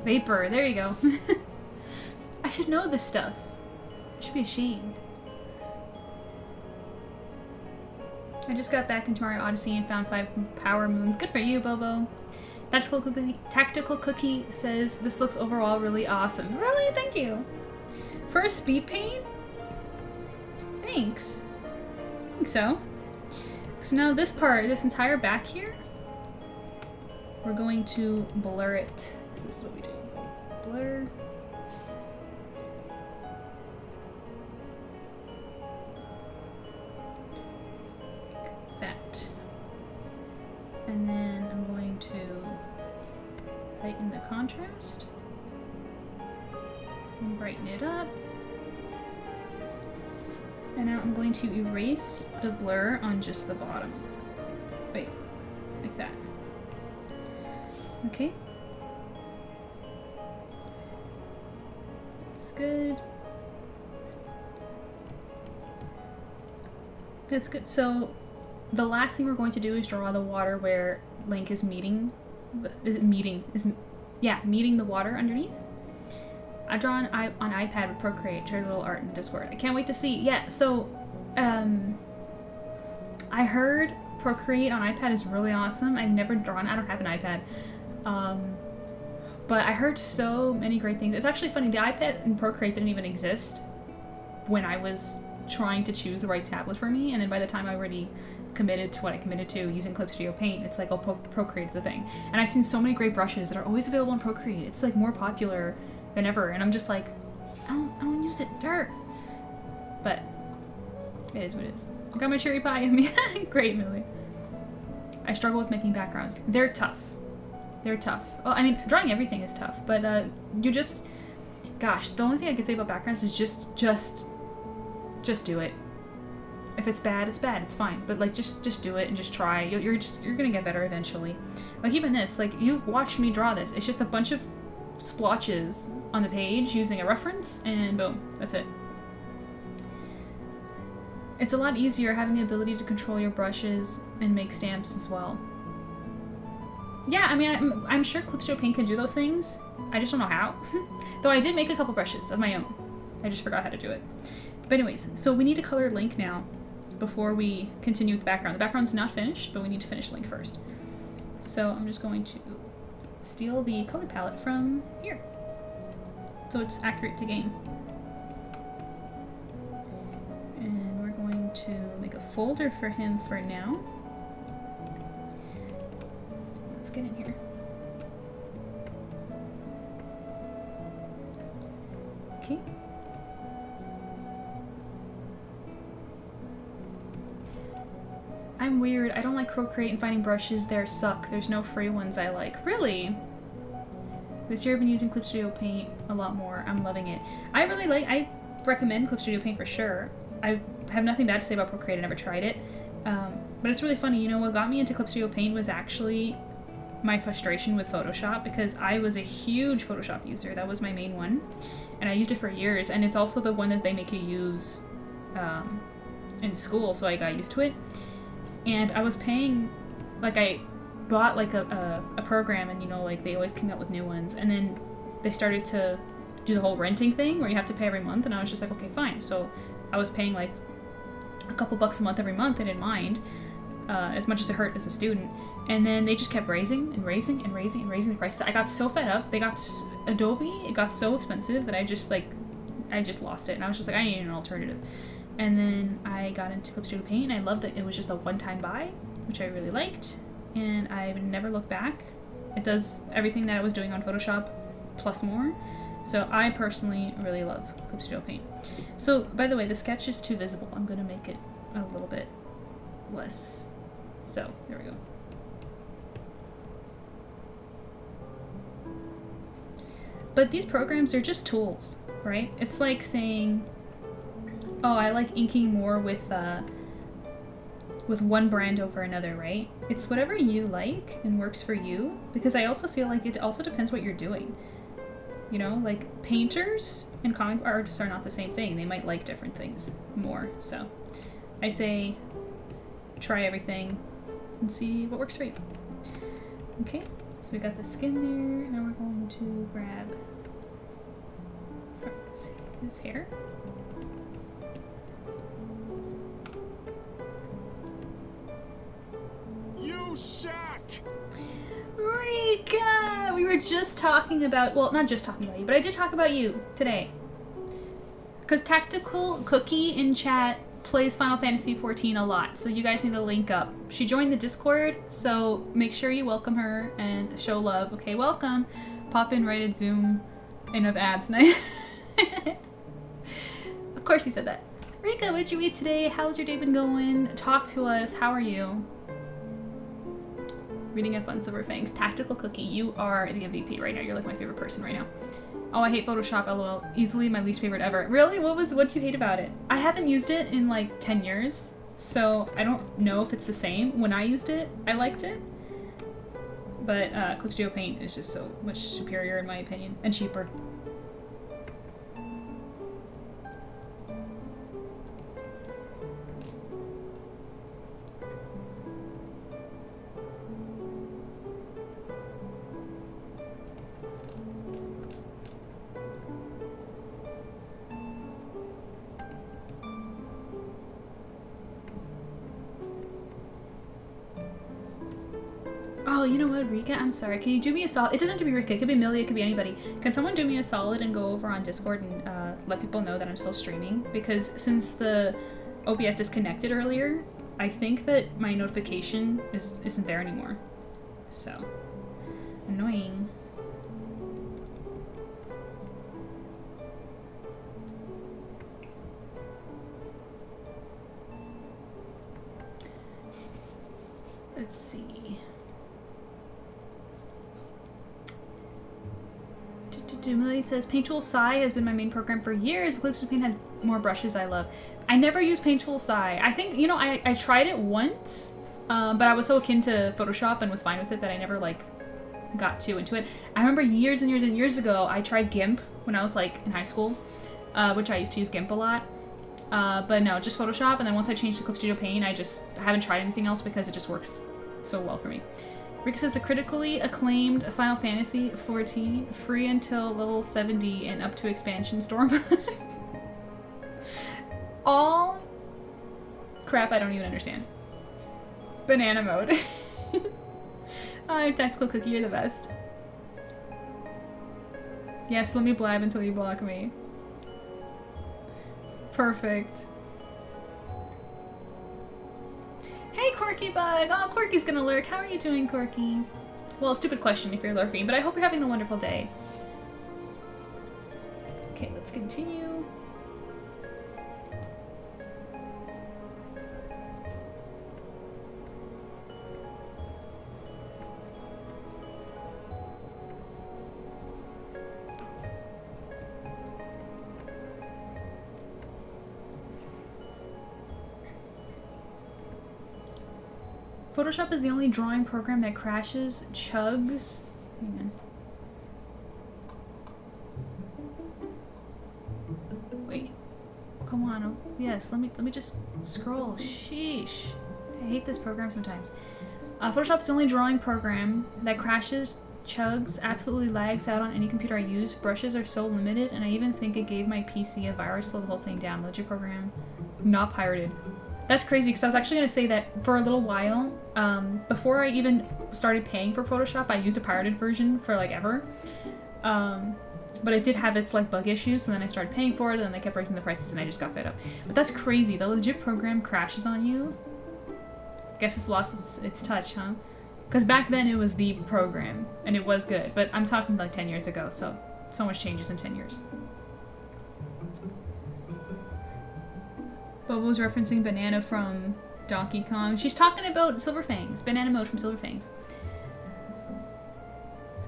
Vapor, there you go. I should know this stuff. I should be ashamed. I just got back into Mario Odyssey and found 5 power moons. Good for you, Bobo. Tactical Cookie says, this looks overall really awesome. Really? Thank you. For a speed paint? Thanks. I think so. So now this part, this entire back here, we're going to blur it. So this is what we do. Blur. Like that. And then I'm going to heighten the contrast. And brighten it up. And now I'm going to erase the blur on just the bottom. Wait, like that. Okay. That's good. That's good. So the last thing we're going to do is draw the water where Link is meeting the water underneath. I draw on iPad with Procreate. Tried a little art in Discord. I can't wait to see. Yeah, so I heard Procreate on iPad is really awesome. I've never drawn. I don't have an iPad. But I heard so many great things. It's actually funny, the iPad and Procreate didn't even exist when I was trying to choose the right tablet for me, and then by the time I already committed to what I committed to using Clip Studio Paint, it's like, oh, Procreate's a thing. And I've seen so many great brushes that are always available on Procreate. It's like more popular than ever, and I'm just like, I don't use it, dirt. But it is what it is. I got my cherry pie in me. Great, Millie. I struggle with making backgrounds. They're tough. They're tough. Well, I mean, drawing everything is tough, but you just, gosh, the only thing I can say about backgrounds is just do it. If it's bad, it's bad. It's fine. But like, just do it and just try. You're gonna get better eventually. Like even this, like you've watched me draw this. It's just a bunch of splotches on the page using a reference, and boom, that's it. It's a lot easier having the ability to control your brushes and make stamps as well. Yeah, I mean, I'm sure Clip Studio Paint can do those things. I just don't know how. Though I did make a couple brushes of my own. I just forgot how to do it. But anyways, so we need to color Link now before we continue with the background. The background's not finished, but we need to finish Link first. So I'm just going to steal the color palette from here, so it's accurate to game. And we're going to make a folder for him for now. Let's get in here. Okay. I'm weird. I don't like Procreate, and finding brushes there suck. There's no free ones I like. Really? This year I've been using Clip Studio Paint a lot more. I'm loving it. I recommend Clip Studio Paint for sure. I have nothing bad to say about Procreate. I never tried it. But it's really funny. You know, what got me into Clip Studio Paint was actually my frustration with Photoshop, because I was a huge Photoshop user. That was my main one. And I used it for years. And it's also the one that they make you use in school, so I got used to it. And I was paying, like I bought like a program, and you know, like they always came out with new ones, and then they started to do the whole renting thing where you have to pay every month, and I was just like, okay, fine. So I was paying like a couple bucks a month every month. I didn't mind, as much as it hurt as a student. And then they just kept raising and raising and raising and raising the prices. I got so fed up. Adobe, it got so expensive that I just lost it, and I was just like, I need an alternative. And then I got into Clip Studio Paint, and I loved that it was just a one-time buy, which I really liked, and I would never look back. It does everything that I was doing on Photoshop plus more, So I personally really love Clip Studio Paint. So, by the way, the sketch is too visible. I'm going to make it a little bit less. So, there we go. But these programs are just tools, right? It's like saying, oh, I like inking more with one brand over another, right? It's whatever you like and works for you, because I also feel like it also depends what you're doing. You know, like painters and comic artists are not the same thing. They might like different things more. So I say try everything and see what works for you. Okay, so we got the skin there. Now we're going to grab his hair. You sack! Rika! We were just talking about, well, not just talking about you, but I did talk about you today. Because Tactical Cookie in chat plays Final Fantasy XIV a lot, so you guys need to link up. She joined the Discord, so make sure you welcome her and show love. Okay, welcome. Pop in right at Zoom and of abs night. Of course he said that. Rika, what did you eat today? How's your day been going? Talk to us. How are you? Reading up on Silver FANGS. Tactical Cookie, you are the MVP right now. You're like my favorite person right now. Oh, I hate Photoshop, lol. Easily my least favorite ever. Really? What'd you hate about it? I haven't used it in like 10 years, so I don't know if it's the same. When I used it, I liked it. But Clip Studio Paint is just so much superior in my opinion, and cheaper. Oh, you know what, Rika? I'm sorry. Can you do me a solid? It doesn't have to be Rika. It could be Millie. It could be anybody. Can someone do me a solid and go over on Discord and let people know that I'm still streaming? Because since the OBS disconnected earlier, I think that my notification isn't there anymore. So, annoying. Let's see. Millie says, Paint Tool Sai has been my main program for years. Clip Studio Paint has more brushes I love. I never used Paint Tool Sai. I think, you know, I tried it once, but I was so akin to Photoshop and was fine with it that I never, like, got too into it. I remember years and years and years ago, I tried GIMP when I was, like, in high school, which I used to use GIMP a lot. But no, just Photoshop, and then once I changed to Clip Studio Paint, I haven't tried anything else because it just works so well for me. Rika says the critically acclaimed Final Fantasy XIV, free until level 70 and up to expansion storm. All crap I don't even understand. Banana mode. Tactical Cookie, you're the best. Yes, let me blab until you block me. Perfect. Hey, Corky Bug! Oh, Corky's gonna lurk. How are you doing, Corky? Well, stupid question if you're lurking, but I hope you're having a wonderful day. Okay, let's continue. Photoshop is the only drawing program that crashes, chugs. Hang on. Wait. Come on. Oh, yes, let me just scroll. Sheesh. I hate this program sometimes. Photoshop's the only drawing program that crashes, chugs, absolutely lags out on any computer I use. Brushes are so limited, and I even think it gave my PC a virus, slowed the whole thing down. Legit program. Not pirated. That's crazy, because I was actually going to say that for a little while, before I even started paying for Photoshop, I used a pirated version for like ever. But it did have its like bug issues, so then I started paying for it, and then they kept raising the prices, and I just got fed up. But that's crazy. The legit program crashes on you. Guess it's lost its touch, huh? Because back then it was the program, and it was good. But I'm talking like 10 years ago, so So much changes in 10 years. Bobo's referencing Banana from Donkey Kong. She's talking about Silver Fangs. Banana Mode from Silver Fangs.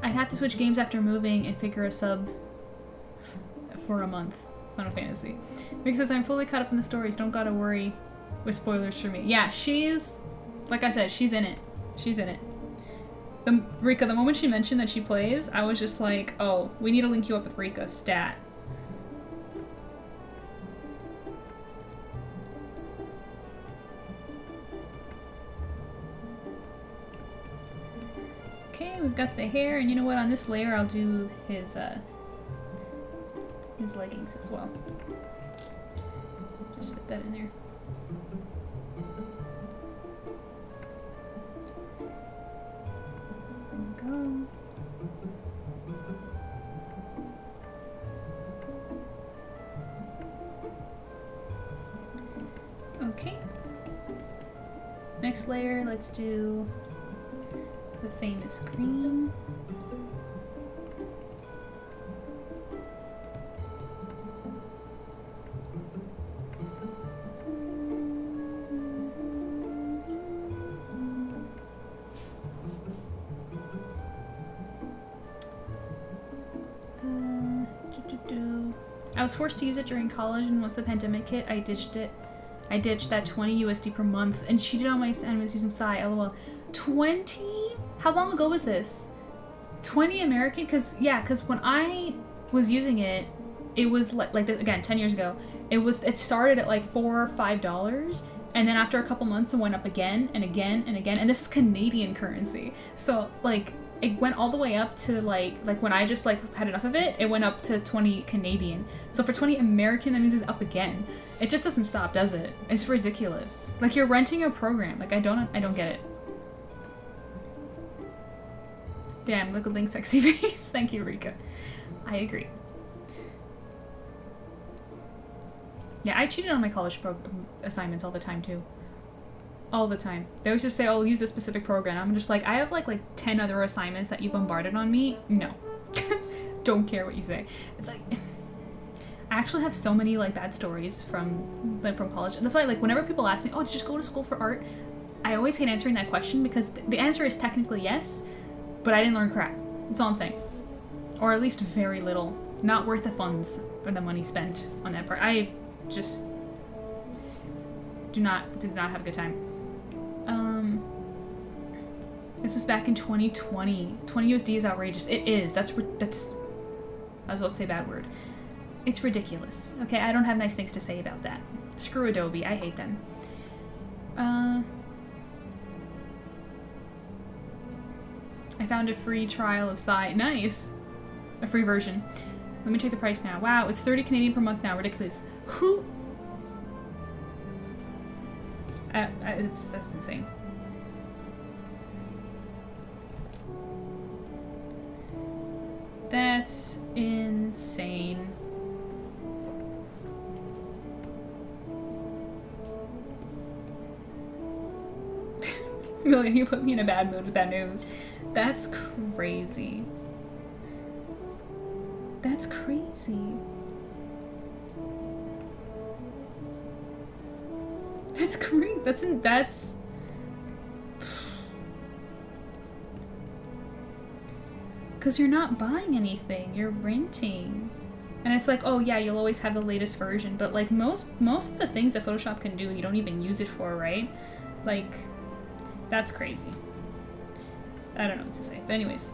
I'd have to switch games after moving and figure a sub for a month. Final Fantasy. Mick says, I'm fully caught up in the stories. Don't gotta worry with spoilers for me. Yeah, she's... Like I said, she's in it. She's in it. Rika, the moment she mentioned that she plays, I was just like, oh, we need to link you up with Rika, stat. Okay, we've got the hair, and you know what? On this layer, I'll do his leggings as well. Just fit that in there. There we go. Okay. Next layer, let's do the famous green. I was forced to use it during college, and once the pandemic hit, I ditched it. I ditched that 20 USD per month and cheated on my assignments using Psy, lol. 20? How long ago was this? 20 American? Cause when I was using it, it was like again, 10 years ago, it started at like $4 or $5, and then after a couple months it went up again and again and again, and this is Canadian currency. So like, it went all the way up to like when I just like had enough of it, it went up to 20 Canadian. So for 20 American, that means it's up again. It just doesn't stop, does it? It's ridiculous. Like, you're renting a program. Like, I don't get it. Damn, look at Link's sexy face. Thank you, Rika. I agree. Yeah, I cheated on my college assignments all the time too. All the time. They always just say, oh, use this specific program. I'm just like, I have like 10 other assignments that you bombarded on me. No. Don't care what you say. Like, I actually have so many like bad stories from college. And that's why, like, whenever people ask me, oh, did you just go to school for art? I always hate answering that question because the answer is technically yes, but I didn't learn crap. That's all I'm saying. Or at least very little. Not worth the funds or the money spent on that part. I just did not have a good time. This was back in 2020. 20 USD is outrageous. It is. That's I was about to say a bad word. It's ridiculous. Okay, I don't have nice things to say about that. Screw Adobe. I hate them. I found a free trial of Psy. Nice. A free version. Let me check the price now. Wow, it's 30 Canadian per month now. Ridiculous. Who? That's insane. That's insane. Million, you put me in a bad mood with that news. That's crazy. That's crazy. That's great. That's because you're not buying anything, you're renting. And it's like, oh yeah, you'll always have the latest version, but like most of the things that Photoshop can do, you don't even use it for, right? Like, that's crazy. I don't know what to say, but anyways.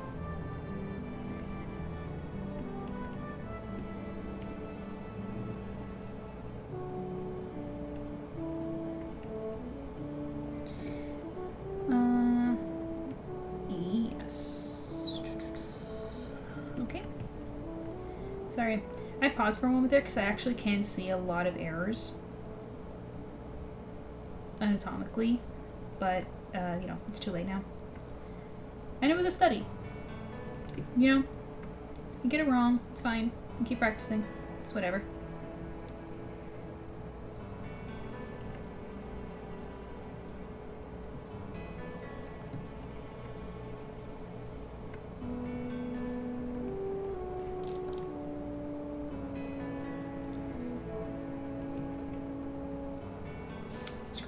Yes. Okay. Sorry, I paused for a moment there because I actually can see a lot of errors anatomically, but you know, it's too late now. And it was a study. You know, you get it wrong, it's fine. You keep practicing. It's whatever.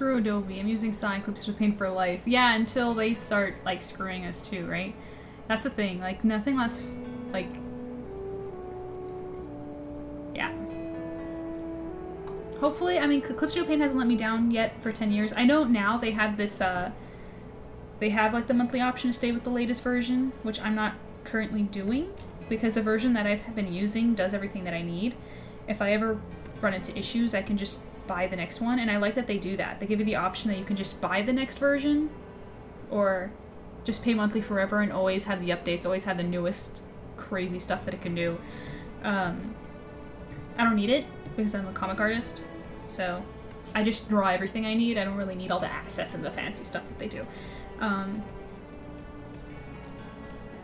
screw Adobe. I'm using Sign Clip Studio Paint for life. Yeah, until they start like screwing us too, right? That's the thing. Like nothing less, like, yeah. Hopefully, I mean, Clip Studio Paint hasn't let me down yet for 10 years. I know now they have this, they have like the monthly option to stay with the latest version, which I'm not currently doing because the version that I've been using does everything that I need. If I ever run into issues, I can just buy the next one, and I like that they do that. They give you the option that you can just buy the next version or just pay monthly forever and always have the updates, always have the newest crazy stuff that it can do. I don't need it because I'm a comic artist, so I just draw everything I need. I don't really need all the assets and the fancy stuff that they do.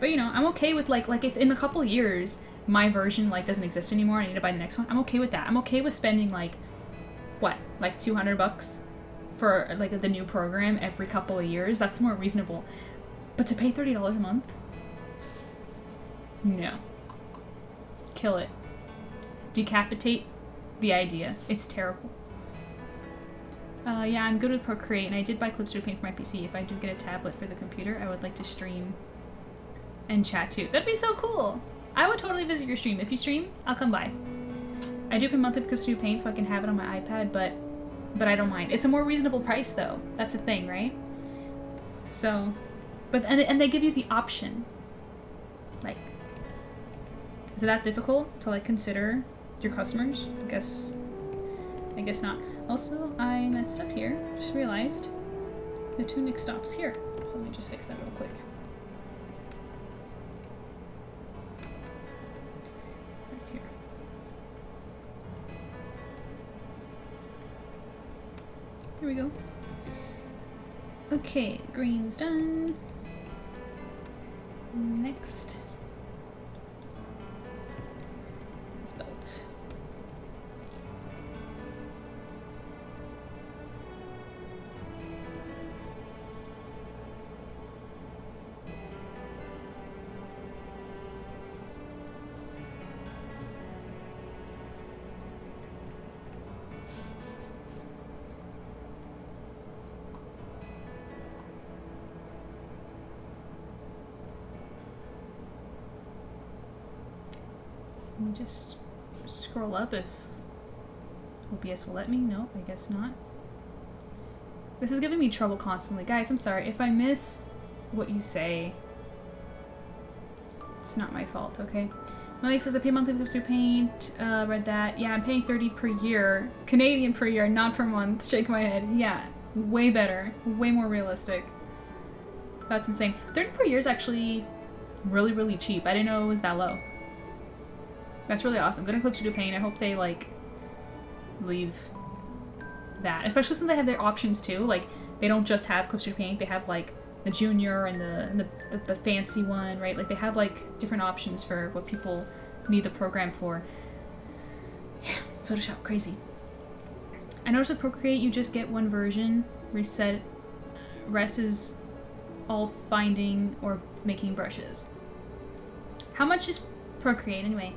But you know, I'm okay with like if in a couple years my version like doesn't exist anymore, I need to buy the next one. I'm okay with that. I'm okay with spending like what, like $200 for like the new program every couple of years. That's more reasonable. But to pay $30 a month? No. Kill it. Decapitate the idea. It's terrible. Yeah, I'm good with Procreate, and I did buy Clip Studio Paint for my PC. If I do get a tablet for the computer, I would like to stream and chat too. That'd be so cool! I would totally visit your stream. If you stream, I'll come by. I do pay monthly for Clip Studio Paint so I can have it on my iPad, but I don't mind. It's a more reasonable price though. That's the thing, right? So, but and they give you the option. Like, is it that difficult to like consider your customers? I guess not. Also, I messed up here. Just realized the tunic stops here. So let me just fix that real quick. Right here. Here we go. Okay, green's done. Next. It's belt. Let me just scroll up if OBS will let me. No, I guess not. This is giving me trouble constantly. Guys, I'm sorry. If I miss what you say, it's not my fault, okay? Melly says I pay monthly Clip Studio Paint. Read that. Yeah, I'm paying 30 per year. Canadian per year, not per month. Shake my head. Yeah, way better. Way more realistic. That's insane. 30 per year is actually really, really cheap. I didn't know it was that low. That's really awesome. Good on Clip Studio Paint. I hope they like leave that, especially since they have their options too. Like they don't just have Clip Studio Paint. They have like the junior and the fancy one, right? Like they have like different options for what people need the program for. Yeah, Photoshop crazy. I noticed with Procreate you just get one version, reset. Rest is all finding or making brushes. How much is Procreate anyway?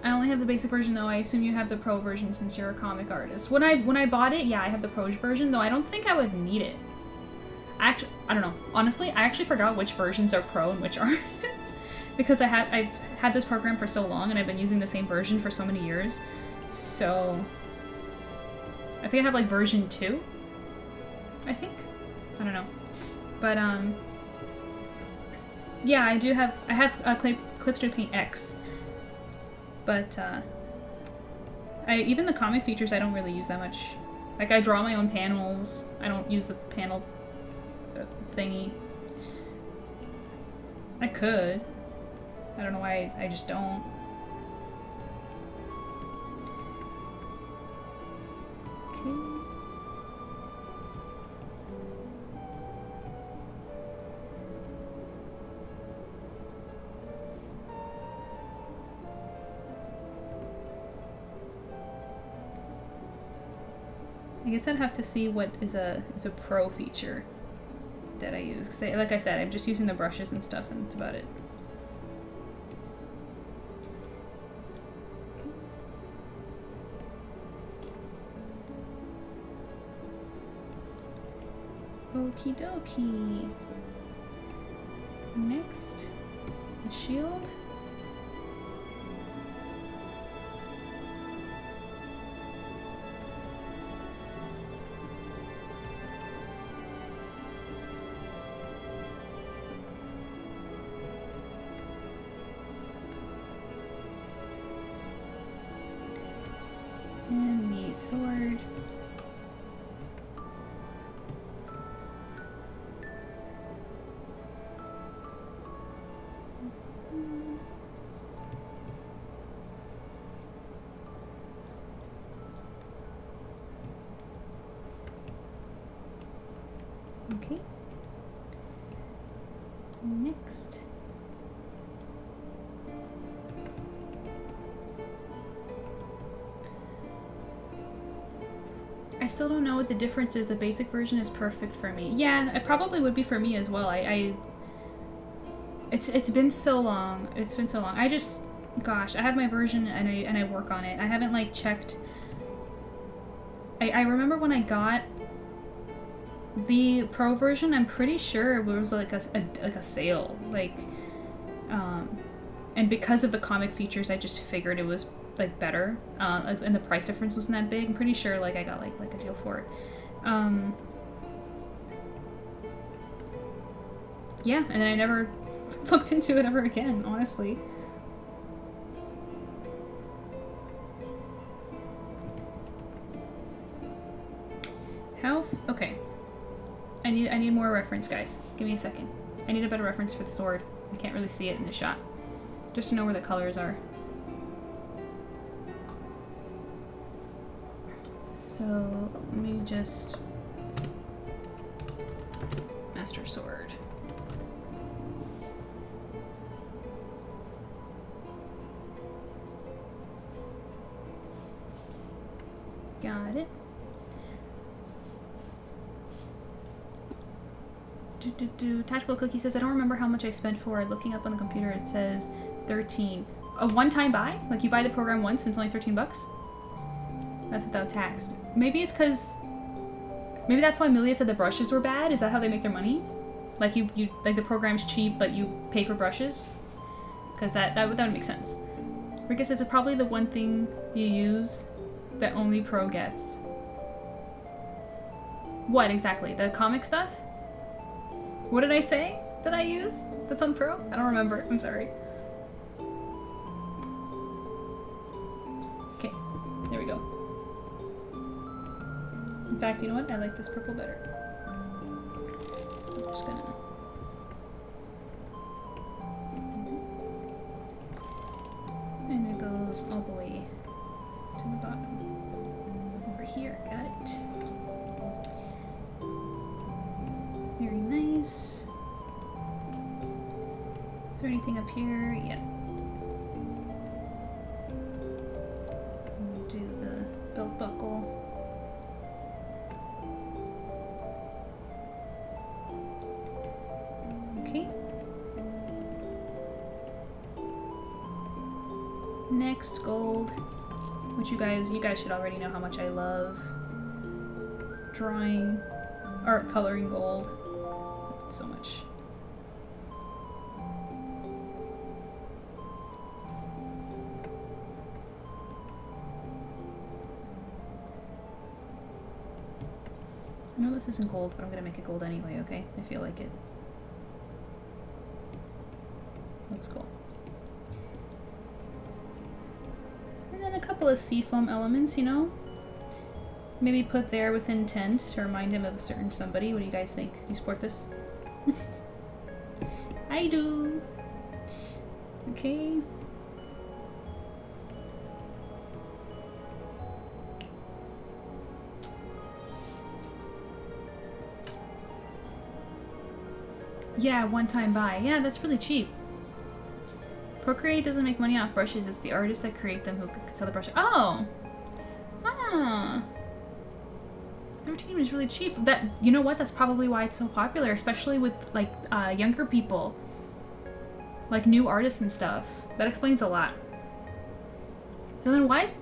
I only have the basic version though. I assume you have the pro version since you're a comic artist. When I bought it, yeah, I have the pro version though. I don't think I would need it. I don't know. Honestly, I actually forgot which versions are pro and which aren't because I've had this program for so long and I've been using the same version for so many years. So I think I have like version 2. I think. I don't know. But yeah, I have Clip Studio Paint X. But, even the comic features, I don't really use that much. Like, I draw my own panels. I don't use the panel thingy. I could. I don't know why I just don't. Okay. I guess I'd have to see what is a pro feature that I use. 'Cause like I said, I'm just using the brushes and stuff, and that's about it. Okie dokie. Next, the shield. And the sword. Okay. Next. I still don't know what the difference is. The basic version is perfect for me. Yeah, it probably would be for me as well. It's been so long. It's been so long. I just, gosh, I have my version and I work on it. I haven't like checked. I remember when I got the pro version, I'm pretty sure it was like a sale, like, and because of the comic features, I just figured it was like better, and the price difference wasn't that big. I'm pretty sure like I got like a deal for it. Yeah, and then I never looked into it ever again, honestly. Okay. I need more reference, guys. Give me a second. I need a better reference for the sword. I can't really see it in the shot. Just to know where the colors are. So, let me just... Master Sword. Got it. Tactical Cookie says, I don't remember how much I spent for it. Looking up on the computer, it says 13. A one-time buy? Like you buy the program once and it's only 13 bucks? That's without tax. Maybe it's because... Maybe that's why Amelia said the brushes were bad? Is that how they make their money? Like you like the program's cheap, but you pay for brushes? Because that would make sense. Rika says it's probably the one thing you use that only pro gets. What exactly? The comic stuff? What did I say that I use that's on pro? I don't remember. I'm sorry. Okay, there we go. In fact, you know what? I like this purple better. I'm just gonna... And it goes all the way to the bottom. Over here, got it. Very nice. Is there anything up here? Yeah. Do the belt buckle. Okay. Next, gold. Which you guys should already know how much I love drawing, art coloring gold. So much. I know this isn't gold, but I'm gonna make it gold anyway, okay? I feel like it. Looks cool. And then a couple of seafoam elements, you know? Maybe put there with intent to remind him of a certain somebody. What do you guys think? Do you support this? I do. Okay. Yeah, one-time buy. Yeah, that's really cheap. Procreate doesn't make money off brushes. It's the artists that create them who can sell the brushes. Oh! Ah. 13 is really cheap. That, you know what? That's probably why it's so popular, especially with like younger people, like new artists and stuff. That explains a lot. So then, why is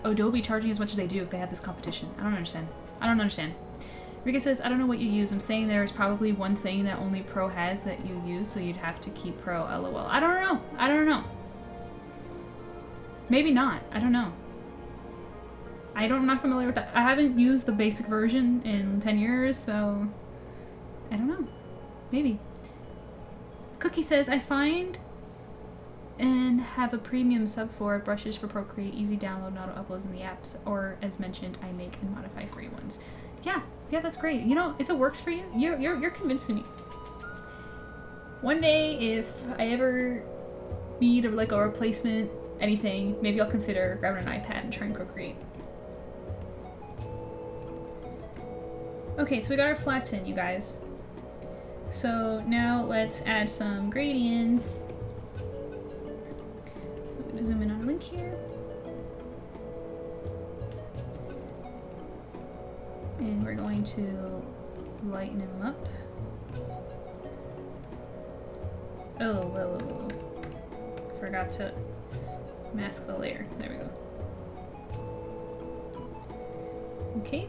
Adobe charging as much as they do if they have this competition? I don't understand. I don't understand. Rika says, I don't know what you use. I'm saying there is probably one thing that only Pro has that you use, so you'd have to keep Pro, lol. I don't know. I don't know. Maybe not. I don't know. I'm not familiar with that. I haven't used the basic version in 10 years, so I don't know. Maybe. Cookie says, I find and have a premium sub for brushes for Procreate, easy download and auto uploads in the apps, or as mentioned, I make and modify free ones. Yeah, that's great. You know, if it works for you, you're convincing me. One day, if I ever need a replacement, anything, maybe I'll consider grabbing an iPad and trying Procreate. Okay, so we got our flats in, you guys. So now let's add some gradients. So I'm gonna zoom in on a link here. And we're going to lighten him up. Oh. Forgot to mask the layer. There we go. Okay.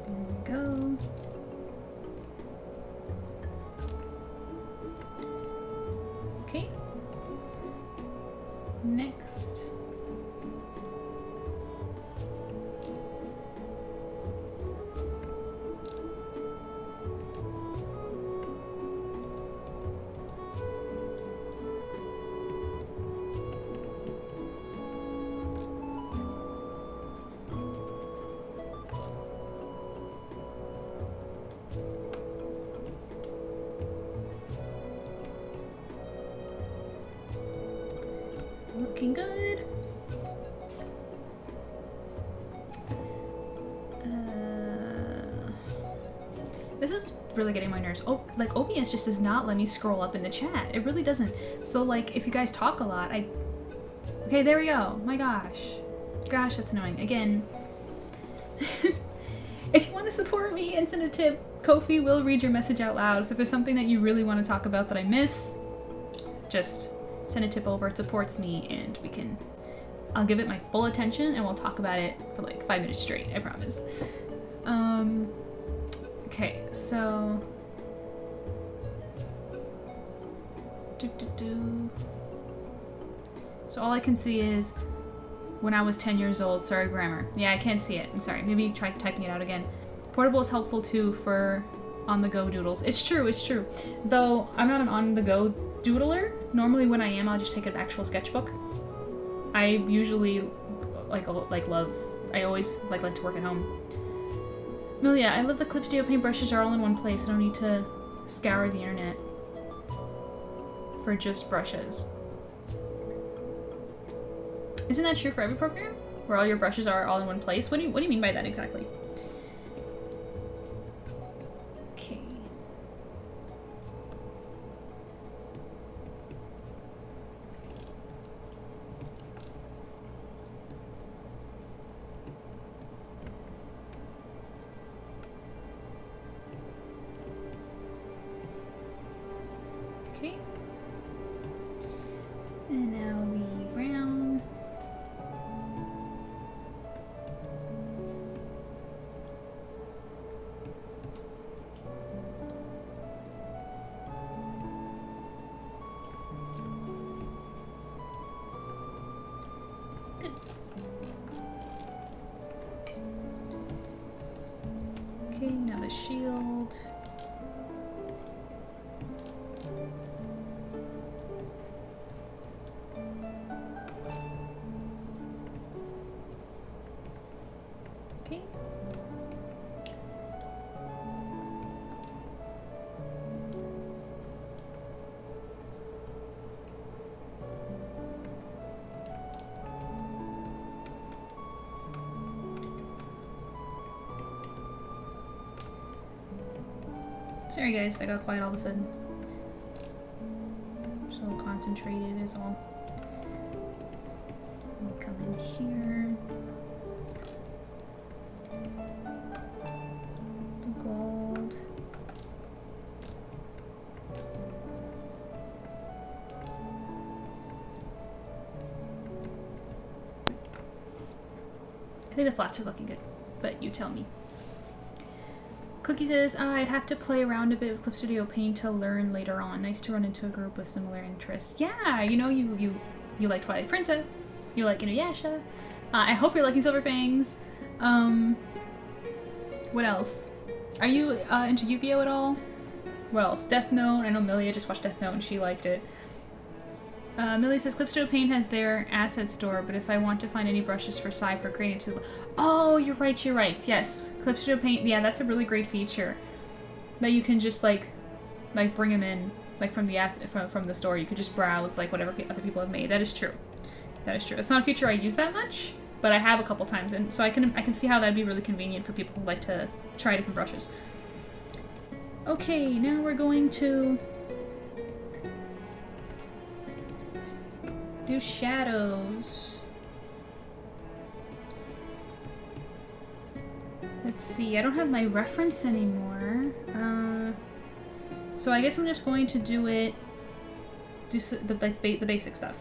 There we go. Okay. Next. Looking good. This is really getting my nerves. Oh, like OBS just does not let me scroll up in the chat. It really doesn't. So like if you guys talk a lot, okay, there we go. My gosh. Gosh, that's annoying. Again. If you want to support me and send a tip, Ko-fi will read your message out loud. So if there's something that you really want to talk about that I miss, just send a tip over. It supports me and I'll give it my full attention and we'll talk about it for like 5 minutes straight, I promise. Okay, so so all I can see is when I was 10 years old. Sorry, grammar. Yeah, I can't see it. I'm sorry. Maybe try typing it out again. Portable is helpful too for on-the-go doodles. It's true, Though I'm not an on-the-go doodler. Normally when I am, I'll just take an actual sketchbook. I usually I always like to work at home. No, yeah, I love the Clip Studio paintbrushes are all in one place. I don't need to scour the internet for just brushes. Isn't that true for every program? Where all your brushes are all in one place? What do you mean by that exactly? Okay. Okay. And now the brown. Good. Okay, now the shield. Okay. Sorry guys, if I got quiet all of a sudden. So concentrated is all. I'll come in here. The gold. I think the flats are looking good, but you tell me. Cookie says, I'd have to play around a bit with Clip Studio Paint to learn later on. Nice to run into a group with similar interests. Yeah, you know, you like Twilight Princess. You like Inuyasha. I hope you're liking Silver Fangs. What else? Are you into Yu-Gi-Oh at all? What else? Death Note. I know Millie just watched Death Note and she liked it. Millie says, Clip Studio Paint has their asset store, but if I want to find any brushes for Cyber creating to... Oh, you're right, you're right. Yes. Clip Studio Paint, yeah, that's a really great feature. That you can just, like bring them in, like, from the asset, from the store. You could just browse, like, whatever other people have made. That is true. That is true. It's not a feature I use that much, but I have a couple times, and so I can see how that'd be really convenient for people who like to try different brushes. Okay, now we're going to... do shadows. Let's see, I don't have my reference anymore. So I guess I'm just going to do it, the basic stuff.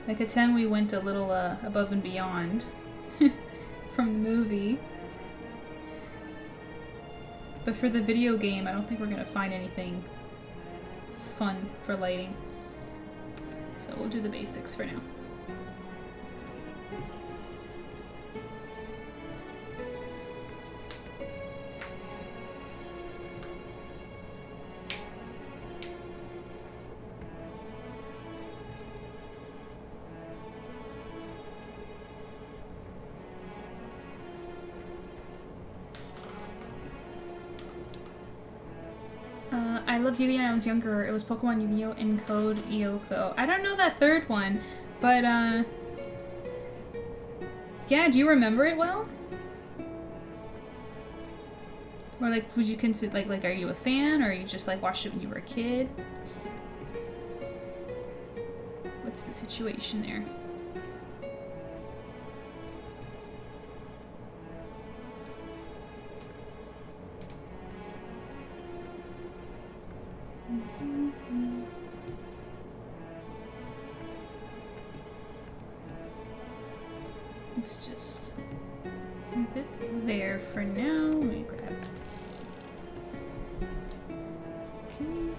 Like at 10 we went a little above and beyond from the movie. But for the video game, I don't think we're gonna find anything fun for lighting. So we'll do the basics for now. I loved Yu-Gi-Oh! When I was younger. It was Pokemon, Yu-Gi-Oh! and Code Lyoko. I don't know that third one, but yeah, do you remember it well? Or like, would you consider like are you a fan, or you just like watched it when you were a kid? What's the situation there? Let's just leave it there for now. Let me grab. Okay.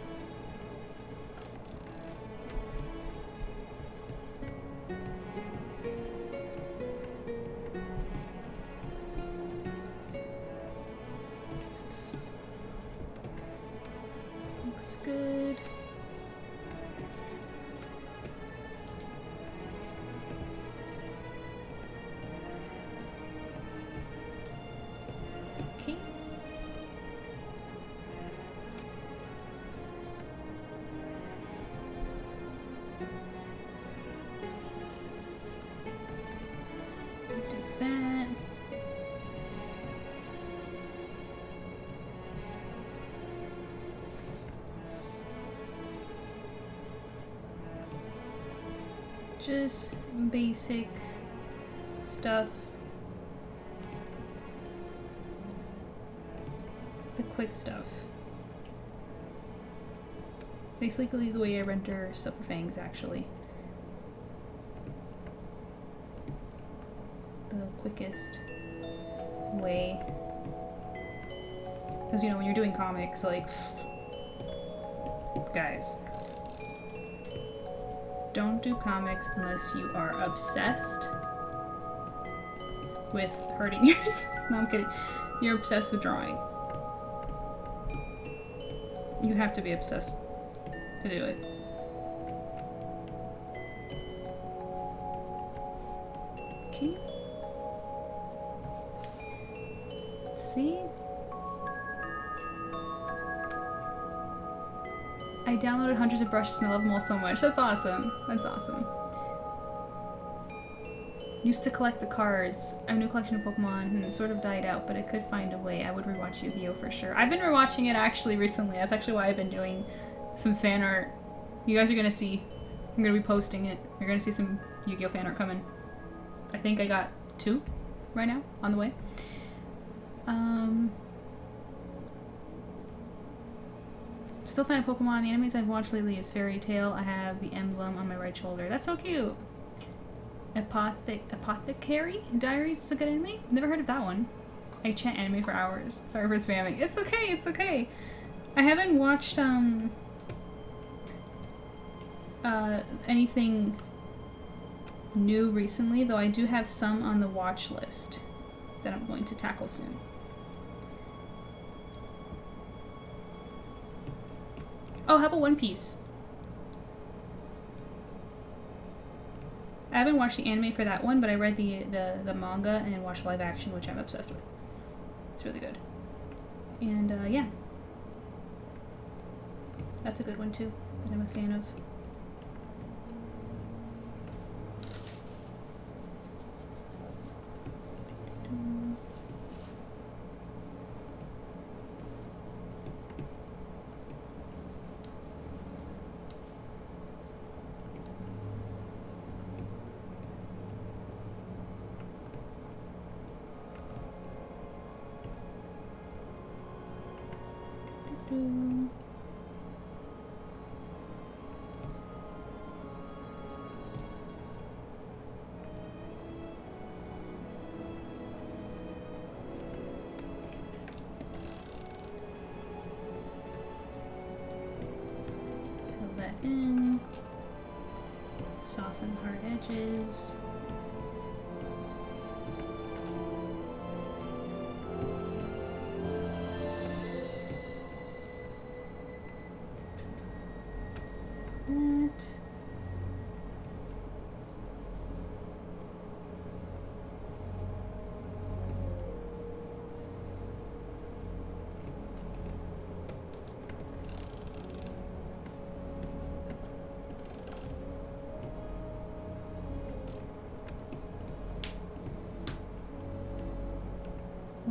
Looks good. Okay. Do that. Just basic stuff. The quick stuff. Basically the way I render Silver Fangs, actually. The quickest way. Because, you know, when you're doing comics, like... guys. Don't do comics unless you are obsessed with hurting yourself. No, I'm kidding. You're obsessed with drawing. You have to be obsessed to do it. Okay. Let's see. I downloaded hundreds of brushes and I love them all so much. That's awesome. That's awesome. Used to collect the cards. I have a new collection of Pokemon and it sort of died out, but I could find a way. I would rewatch Yu-Gi-Oh! For sure. I've been rewatching it actually recently. That's actually why I've been doing some fan art. You guys are gonna see. I'm gonna be posting it. You're gonna see some Yu-Gi-Oh! Fan art coming. I think I got 2 right now on the way. Still fan of Pokemon. The animes I've watched lately is Fairy Tail. I have the emblem on my right shoulder. That's so cute. Apothecary Diaries is a good anime? Never heard of that one. I chant anime for hours. Sorry for spamming. It's okay, it's okay. I haven't watched anything new recently, though I do have some on the watch list that I'm going to tackle soon. Oh, how about One Piece? I haven't watched the anime for that one, but I read the manga and watched live action, which I'm obsessed with. It's really good. And yeah. That's a good one too, that I'm a fan of. Fill that in. Soften the hard edges.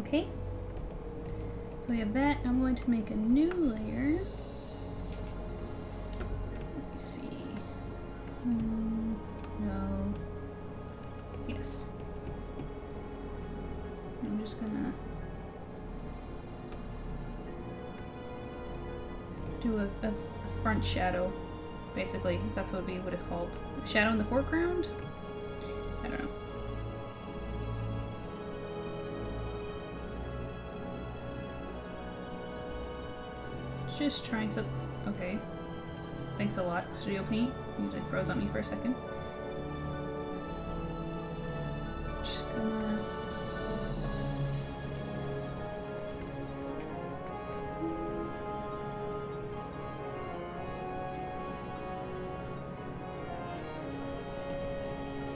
Okay, so we have that. I'm going to make a new layer. Let me see. No. Yes. I'm just gonna do a front shadow, basically. That's what would be what it's called. Shadow in the foreground? I don't know. Just trying some. Okay. Thanks a lot, Studio Paint. You like froze on me for a second. Just gonna.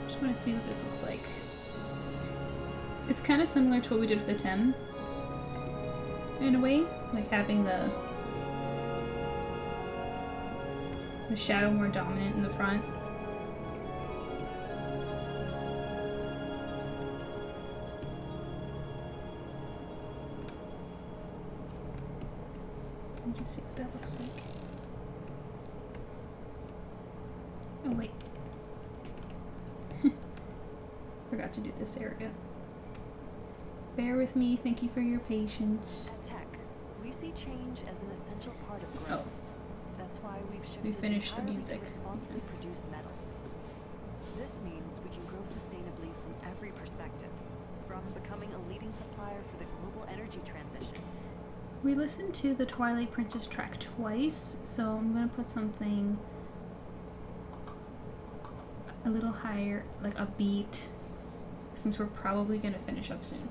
Just want to see what this looks like. It's kind of similar to what we did with the Tem, in a way, like having the shadow more dominant in the front. Let me just see what that looks like. Oh wait. Forgot to do this area. Bear with me, thank you for your patience. At Tech, we see change as an essential part of growth. Oh. That's why we've shifted We finished the entirely music. to responsibly produced metals. This means we can grow sustainably from every perspective, from becoming a leading supplier for the global energy transition. We listened to the Twilight Princess track twice, so I'm gonna put something a little higher, like a beat, since we're probably gonna finish up soon.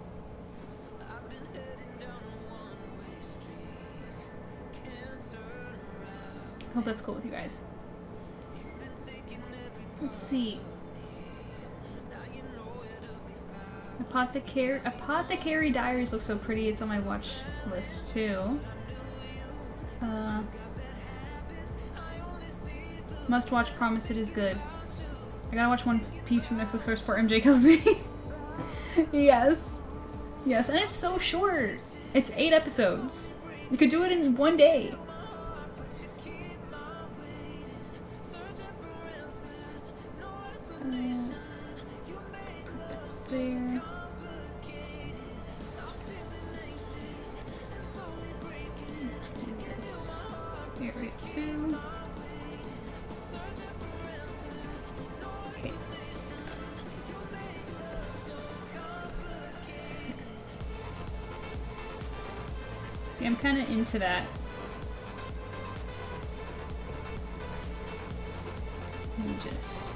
Hope that's cool with you guys. Let's see. Apothecary Diaries looks so pretty. It's on my watch list too. Must watch. Promise it is good. I gotta watch One Piece from Netflix first before MJ kills me. Yes. Yes, and it's so short. It's 8 episodes. You could do it in one day. There. Do this area too. Okay. See, I'm kind of into that. Let me just...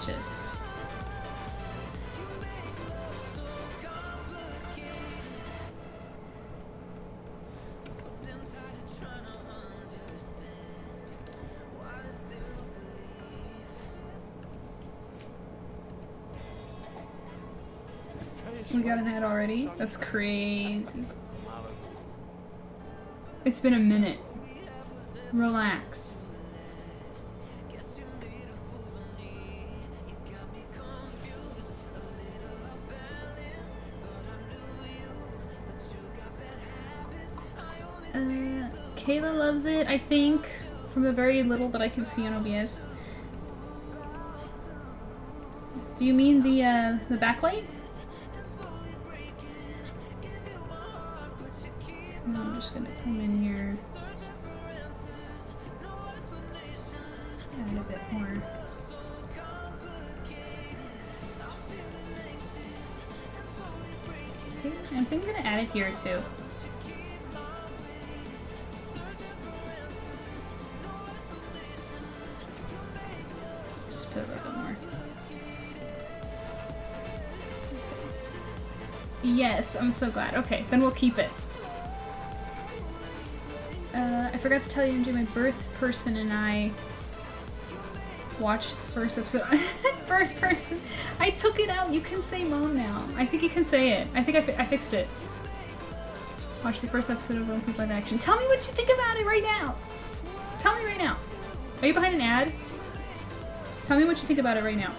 just... We got an ad already? That's crazy. It's been a minute. Relax. Kayla loves it, I think, from the very little that I can see on OBS. Do you mean the backlight? I'm just gonna come in here. Add a bit more. Okay, I think I'm gonna add it here too. Just put a little bit more. Yes, I'm so glad. Okay, then we'll keep it. I forgot to tell you, MJ, my birth person and I watched the first episode. Birth person. I took it out. You can say mom now. I think you can say it. I think I fixed it. Watch the first episode of One Quick Live Action. Tell me what you think about it right now. Tell me right now. Are you behind an ad? Tell me what you think about it right now.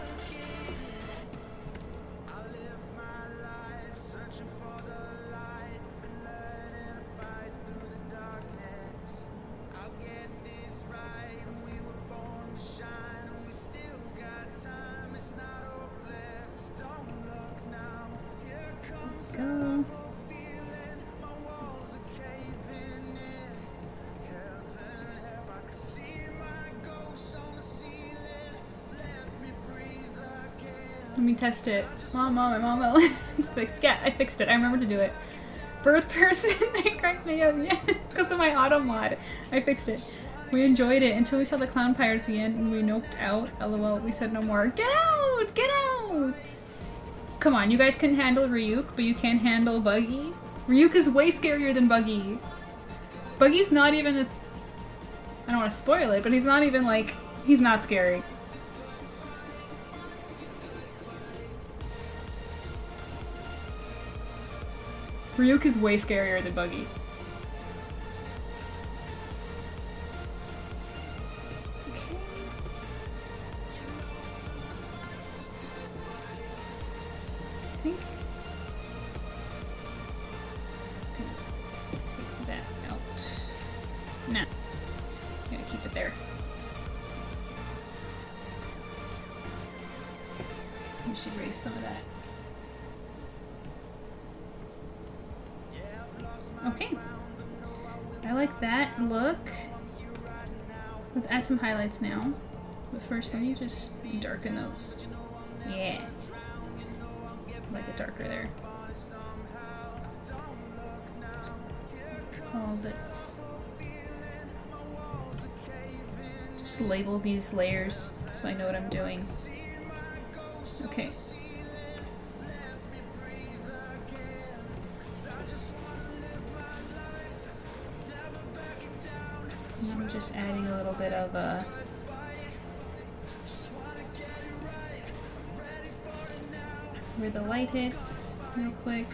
Go. Let me test it. Mom. It's fixed. Yeah, I fixed it. I remember to do it. Birth person, they cracked me up. Yeah, because of my auto mod. I fixed it. We enjoyed it until we saw the clown pirate at the end and we noped out. LOL, we said no more. Get out! Get out! Come on, you guys can handle Ryuk, but you can't handle Buggy? Ryuk is way scarier than Buggy. Buggy's not even a... I don't want to spoil it, but he's not even like... He's not scary. Ryuk is way scarier than Buggy. Take that out. No. I'm gonna keep it there. We should erase some of that. Okay. I like that look. Let's add some highlights now. But first, let me just darken those. Yeah. Like it darker there. Call this. Just label these layers so I know what I'm doing. Okay. And I'm just adding a little bit of where the light hits, real quick.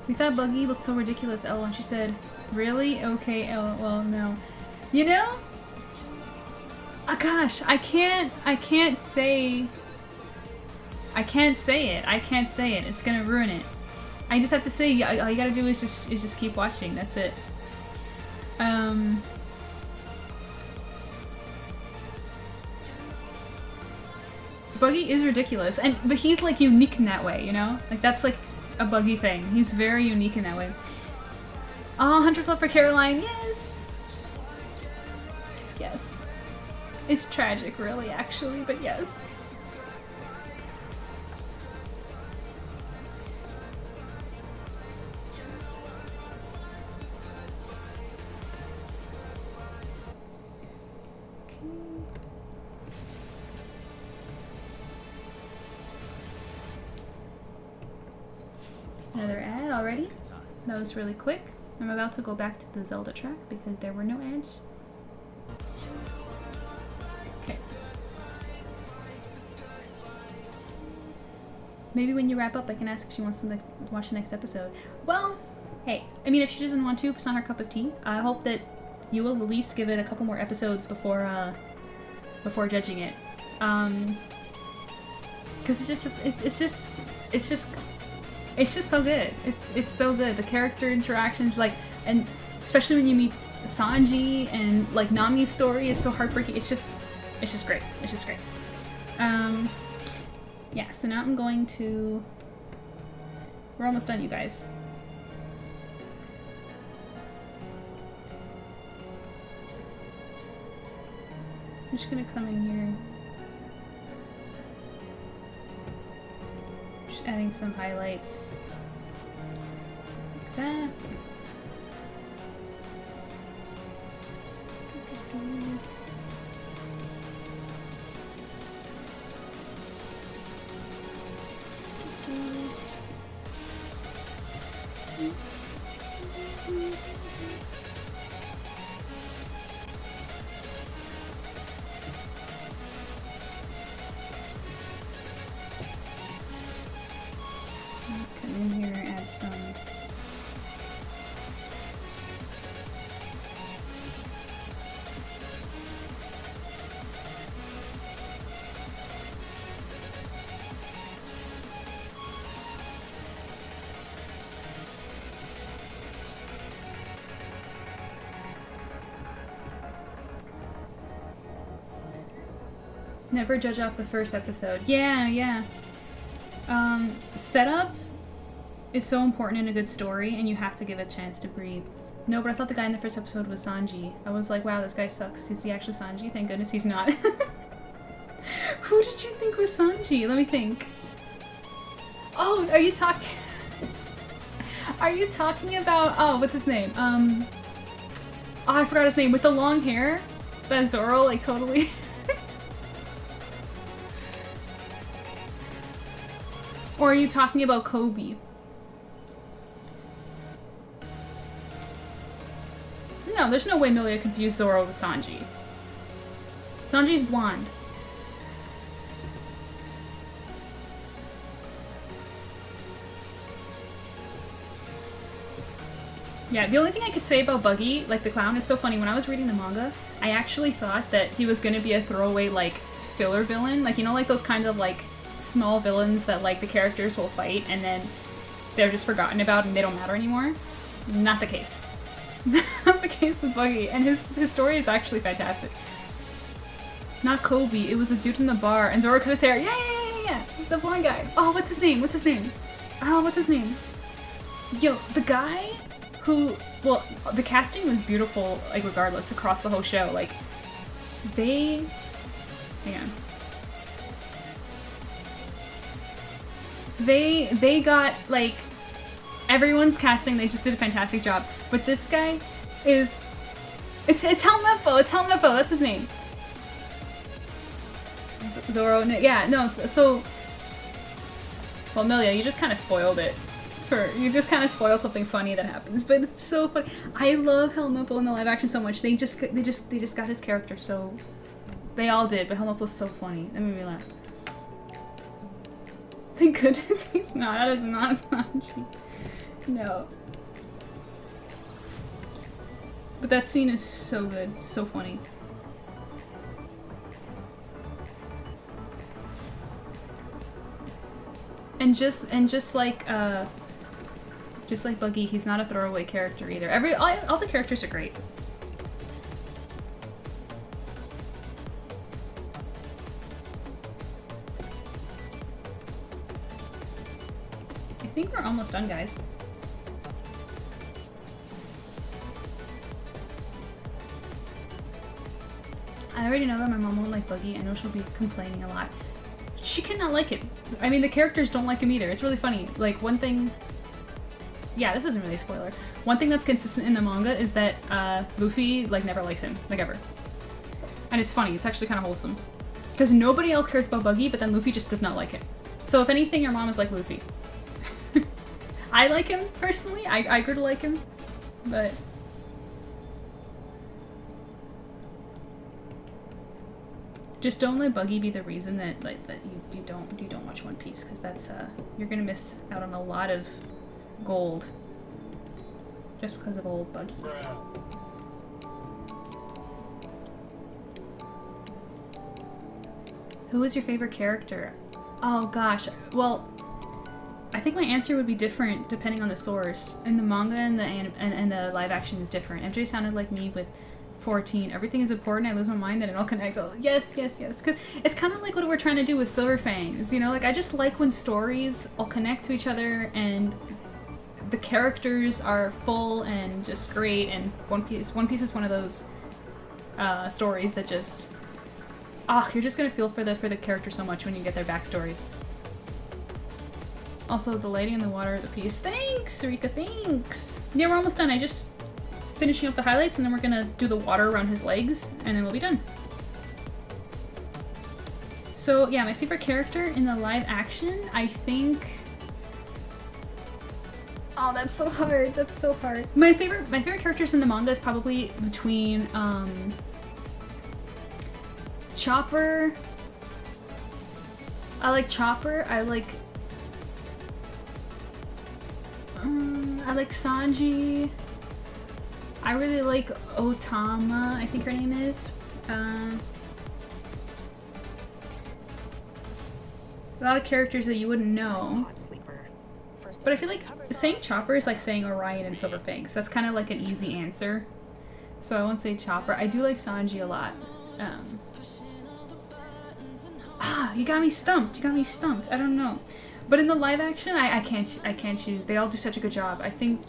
We thought Buggy looked so ridiculous, L, and she said, really? Okay, L, well, no. You know? Oh, gosh, I can't say it. It's gonna ruin it. I just have to say, all you gotta do is just keep watching. That's it. Buggy is ridiculous, but he's like unique in that way, you know? Like that's like a Buggy thing. He's very unique in that way. Oh, Hunter's love for Caroline, yes! Yes. It's tragic, really, actually, but yes. Another ad already? That was really quick. I'm about to go back to the Zelda track because there were no ads. Okay. Maybe when you wrap up I can ask if she wants to watch the next episode. Well, hey, I mean if she doesn't want to, if it's not her cup of tea, I hope that you will at least give it a couple more episodes before judging it. Because it's just so good. It's so good. The character interactions, like, and especially when you meet Sanji and like Nami's story is so heartbreaking. It's just great. It's just great. Yeah. So now I'm going to. We're almost done, you guys. I'm just gonna come in here. Just adding some highlights. Like that. Come in here and add some. Never judge off the first episode. Yeah. Setup is so important in a good story, and you have to give it a chance to breathe. No, but I thought the guy in the first episode was Sanji. I was like, wow, this guy sucks. Is he actually Sanji? Thank goodness he's not. Who did you think was Sanji? Let me think. Oh, are you talking... Are you talking about... Oh, what's his name? Oh, I forgot his name. With the long hair? That Zoro, like, totally... Or are you talking about Kobe? No, there's no way Milia confused Zoro with Sanji. Sanji's blonde. Yeah, the only thing I could say about Buggy, like the clown, it's so funny. When I was reading the manga, I actually thought that he was gonna be a throwaway, like, filler villain. Like, you know, like those kind of, like, small villains that like the characters will fight and then they're just forgotten about and they don't matter anymore. Not the case. Not the case with Buggy, and his story is actually fantastic. Not Kobe, it was a dude in the bar, and Zoro cut his hair. Yeah, the blonde guy. Oh, what's his name? Oh, what's his name? Yo, the guy who, well, the casting was beautiful, like regardless, across the whole show. Like, hang on. They got, like, everyone's casting, they just did a fantastic job. But this guy is... It's Helmeppo, that's his name. Zoro, yeah, no, so... Well, Milia, you just kind of spoiled it. You just kind of spoiled something funny that happens, but it's so funny. I love Helmeppo in the live action so much. They just got his character so... They all did, but Helmeppo's so funny. That made me laugh. Thank goodness he's not. That is not Sanji. No. But that scene is so good. So funny. And just like Just like Buggy, he's not a throwaway character either. All the characters are great. I think we're almost done, guys. I already know that my mom won't like Buggy. I know she'll be complaining a lot. She cannot like him. I mean, the characters don't like him either. It's really funny. Like, one thing... Yeah, this isn't really a spoiler. One thing that's consistent in the manga is that Luffy, like, never likes him. Like, ever. And it's funny. It's actually kind of wholesome. Because nobody else cares about Buggy, but then Luffy just does not like him. So if anything, your mom is like Luffy. I like him, personally. I grew to like him. But... just don't let Buggy be the reason that that you don't watch One Piece, because that's you're gonna miss out on a lot of gold just because of old Buggy. Who is your favorite character? Oh gosh, well, I think my answer would be different depending on the source. In the manga and the live action is different. MJ sounded like me with 14. Everything is important. I lose my mind, then it all connects. Oh, yes. Because it's kind of like what we're trying to do with Silver Fangs. You know, like I just like when stories all connect to each other and the characters are full and just great. And One Piece is one of those stories that just you're just gonna feel for the character so much when you get their backstories. Also, the lady in the water of the piece. Thanks, Rika. Thanks. Yeah, we're almost done. I just finishing up the highlights, and then we're gonna do the water around his legs, and then we'll be done. So yeah, my favorite character in the live action, I think... Oh, that's so hard. That's so hard. My favorite characters in the manga is probably between Chopper. I like Chopper. I like Sanji. I really like Otama, I think her name is. A lot of characters that you wouldn't know. But I feel like saying Chopper is like saying Orion and Silver Fangs. That's kind of like an easy answer. So I won't say Chopper. I do like Sanji a lot. You got me stumped. I don't know. But in the live action, I can't choose. They all do such a good job. I think...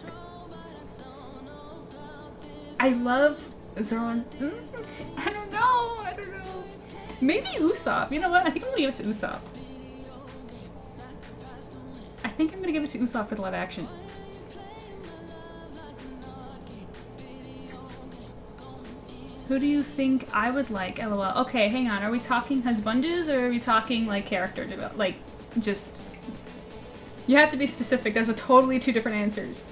I love Zoro's... I don't know. Maybe Usopp. You know what? I think I'm gonna give it to Usopp. I think I'm gonna give it to Usopp for the live action. Who do you think I would like? LOL. Okay, hang on. Are we talking husbandus or are we talking like character development? Like, just... You have to be specific. Those are totally two different answers.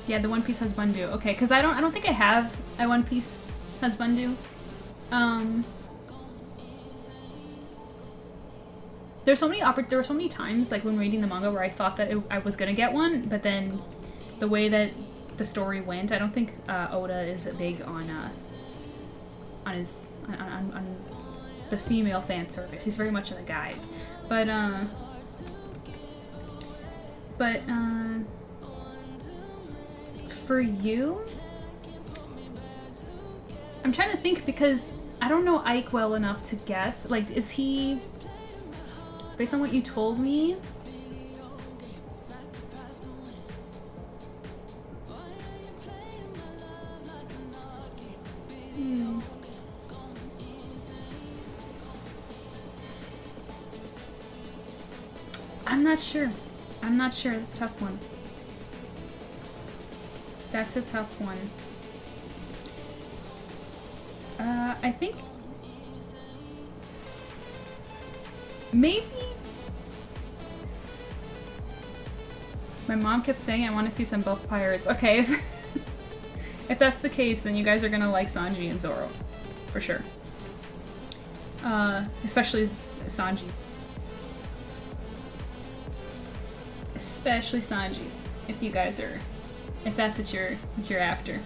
Yeah, the One Piece husbandu. Okay, because I don't think I have a One Piece husbandu. There were so many times, like when reading the manga, where I thought that I was gonna get one, but then the way that the story went, I don't think Oda is big on the female fan service. He's very much on the guys, but for you, I'm trying to think because I don't know Ike well enough to guess. Like, is he, based on what you told me? I'm not sure. It's a tough one. That's a tough one. I think maybe My mom kept saying I want to see some buff pirates. Okay, if that's the case, then you guys are gonna like Sanji and Zoro. For sure. Especially Sanji. Especially Sanji. If you guys are... If that's what you're after.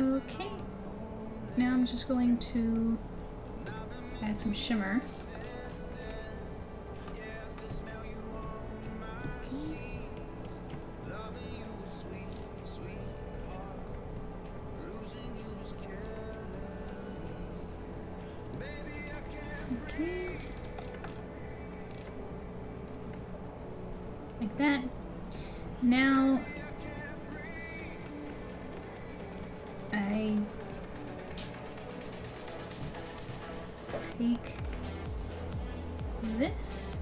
Okay, now I'm just going to add some shimmer. Okay. Like that. Now I take this,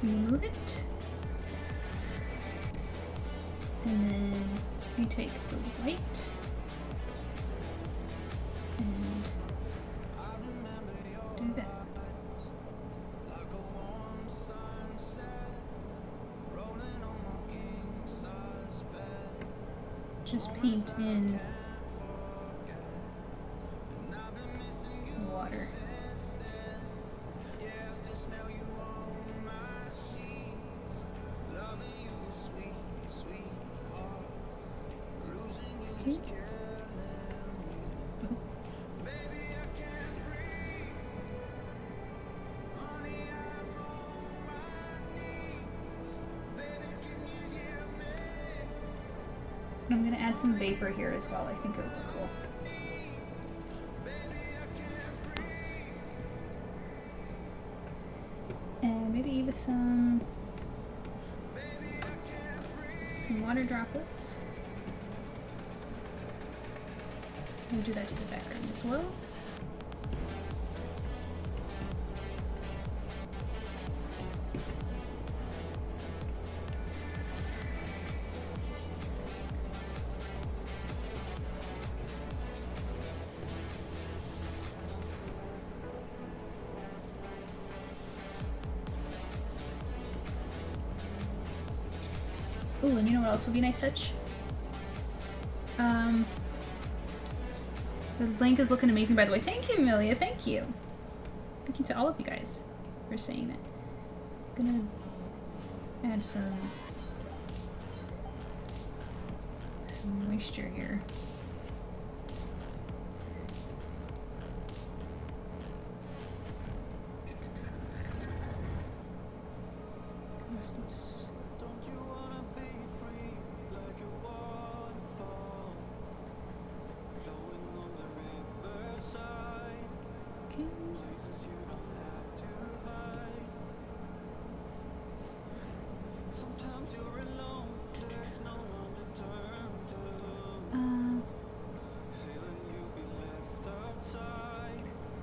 move it, and then we take the white and do that. Just paint in water. Okay. I'm gonna add some vapor here as well. I think it would look cool. And maybe even some water droplets. We'll do that to the background as well. Ooh, and you know what else would be a nice touch? The link is looking amazing, by the way. Thank you, Amelia. Thank you. Thank you to all of you guys for saying it. I'm gonna add some moisture here. Let's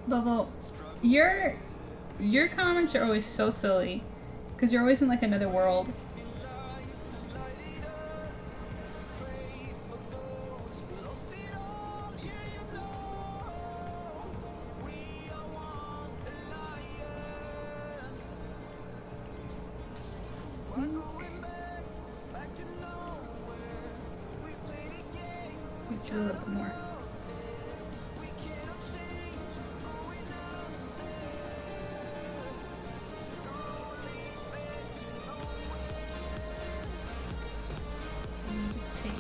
Bubble, your comments are always so silly, because you're always in like another world. Do a little bit more. Just take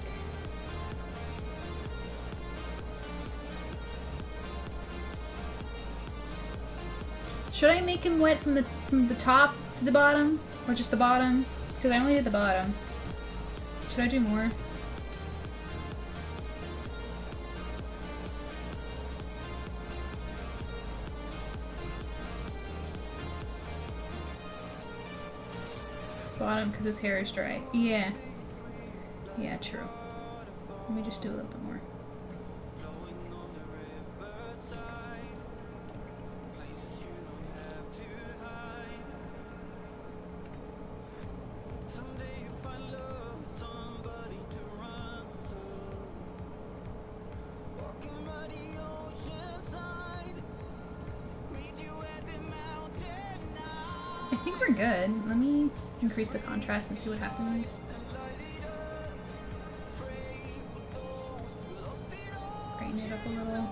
Should I make him wet from the top to the bottom, or just the bottom? Because I only did the bottom. Should I do more? Bottom, because his hair is dry. Yeah. Yeah, true. Let me just do a little bit more. we're good. Let me increase the contrast and see what happens. Brighten it up a little.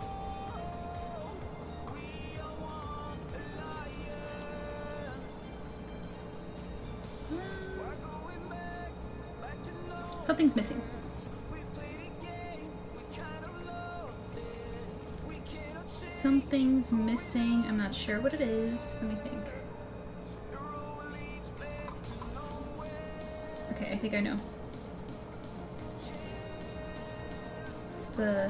Something's missing. Something's missing. I'm not sure what it is. Let me think. Okay, I think I know. It's the...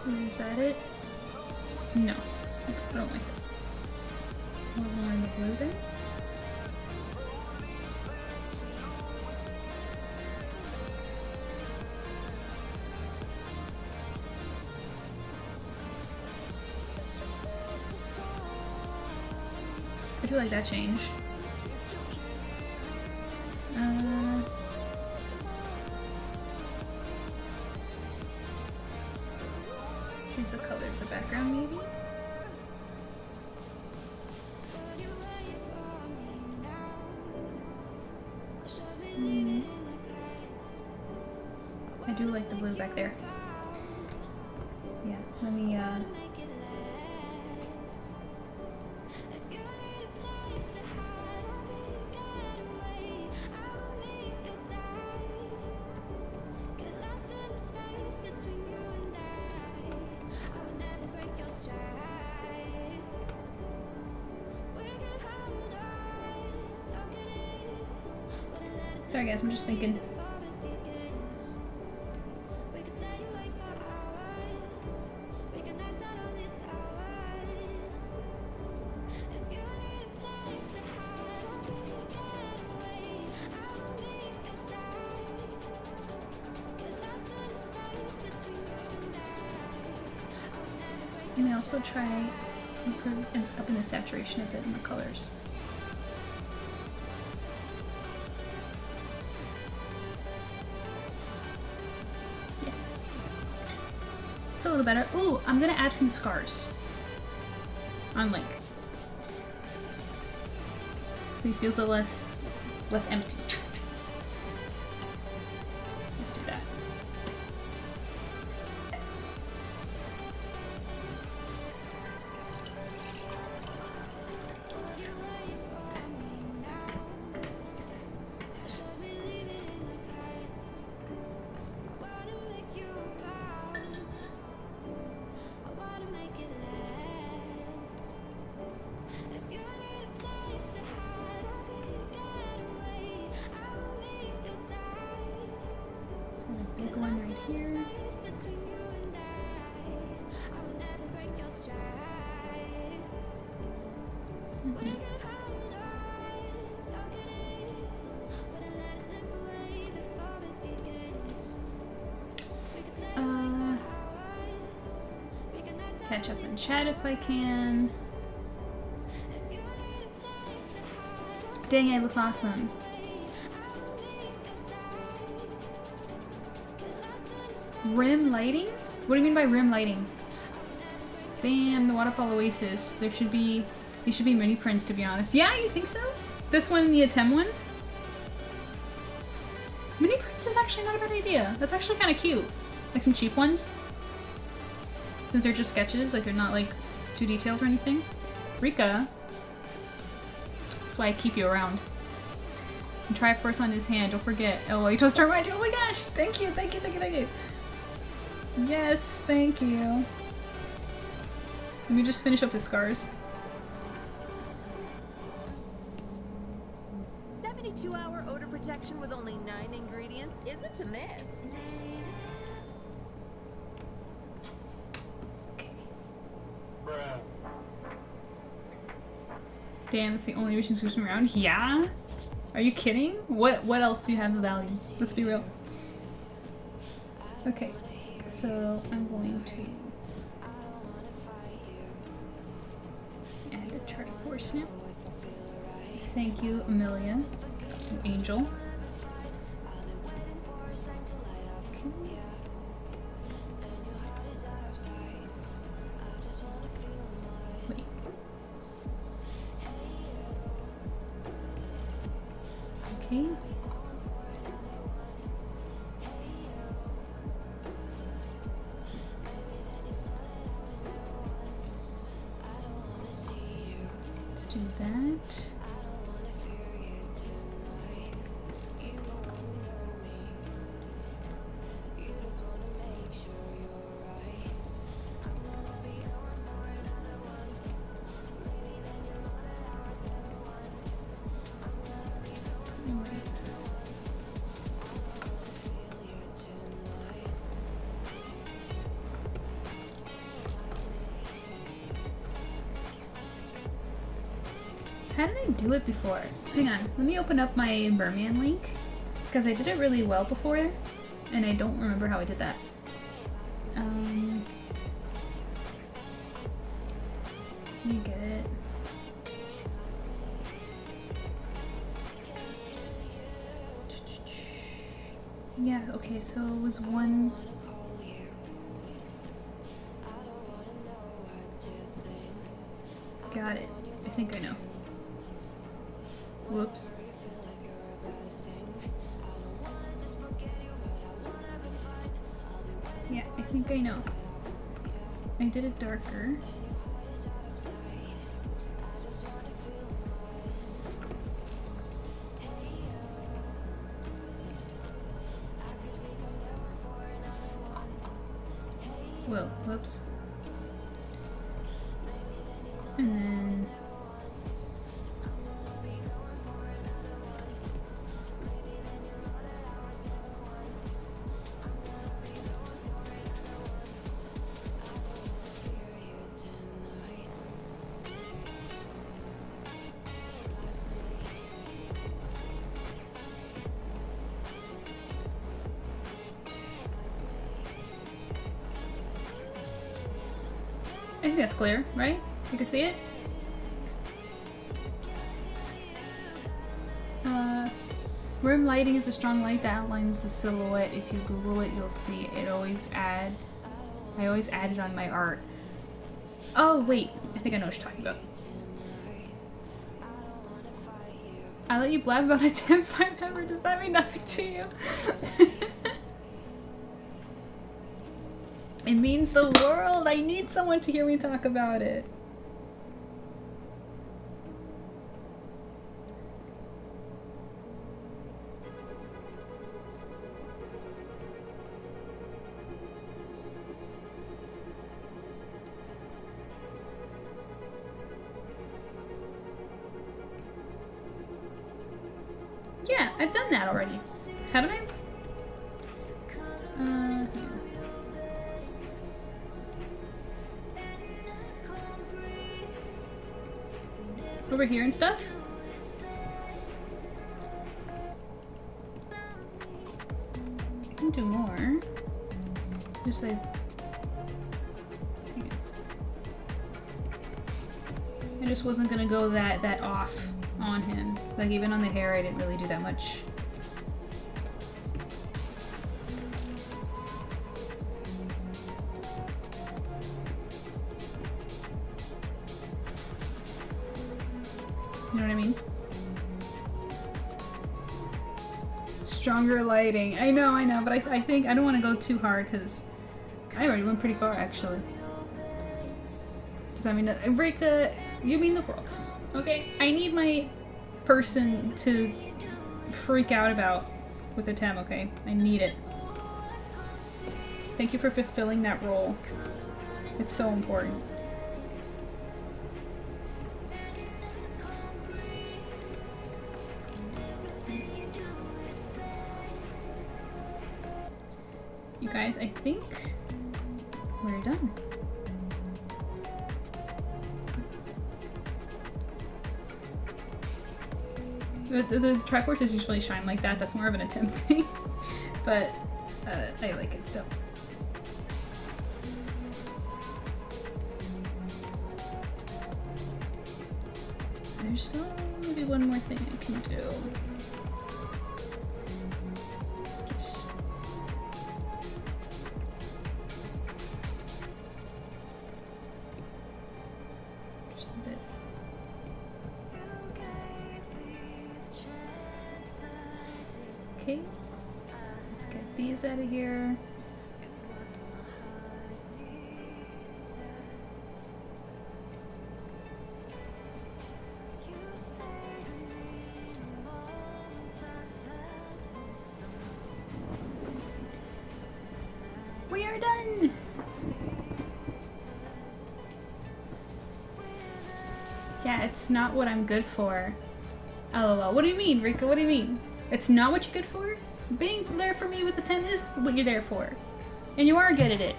Is that it? No. I don't like it. More in the blue then? I do like that change. Here's the color of the background, maybe? I do like the blue back there. Yeah, let me, sorry guys, I'm just thinking. And I also try up in the saturation a bit in the colors. Yeah. It's a little better. Ooh, I'm gonna add some scars on Link. So he feels a less empty. Let's do that. Big one right here. Catch up in chat if I can. Dang, it looks awesome. Rim lighting? What do you mean by rim lighting? Damn, the Waterfall Oasis. These should be mini prints, to be honest. Yeah, you think so? This one and the Atem one? Mini prints is actually not a bad idea. That's actually kind of cute. Like some cheap ones. Since they're just sketches, like they're not like too detailed or anything. Rika. That's why I keep you around. And try first on his hand, don't forget. Oh, you told us to remind you. Oh my gosh! Thank you, thank you, thank you, thank you. Yes, thank you. Let me just finish up his scars. 72-hour odor protection with only 9 ingredients isn't a miss. Damn, that's the only reason she's around? Yeah? Are you kidding? What else do you have of value? Let's be real. Okay, so I'm going to add the Tri-4 snap. Thank you, Amelia. Angel. Okay. Okay. Let's do that. How did I do it before? Hang on, let me open up my merman link, because I did it really well before, and I don't remember how I did that. Let me get it. Yeah, okay, so it was one... Got it. I think I know. Whoops. Yeah, I think I know. I did it darker. Whoa, whoops. And then... I think that's clear, right? You can see it? Room lighting is a strong light that outlines the silhouette. If you Google it, you'll see it. I always add it on my art. Oh, wait. I think I know what you're talking about. I let you blab about a 10-5 member. Does that mean nothing to you? It means the world. I need someone to hear me talk about it. Yeah, I've done that already. Haven't I? Yeah. Over here and stuff? I can do more. Just like... I just wasn't gonna go that off on him. Like even on the hair I didn't really do that much. You know what I mean? Stronger lighting. I know, but I think I don't want to go too hard because I already went pretty far actually. Does that mean that Eureka? You mean the world? Okay, I need my person to freak out about with a Tem. Okay, I need it. Thank you for fulfilling that role. It's so important. You guys, I think we're done. The Triforces usually shine like that. That's more of an attempt thing. But I like it still. There's still maybe one more thing I can do. Just a bit. Okay. Let's get these out of here. We are done! Yeah, it's not what I'm good for. LOL. What do you mean, Rika? What do you mean? It's not what you're good for? Being there for me with the 10 is what you're there for. And you are good at it.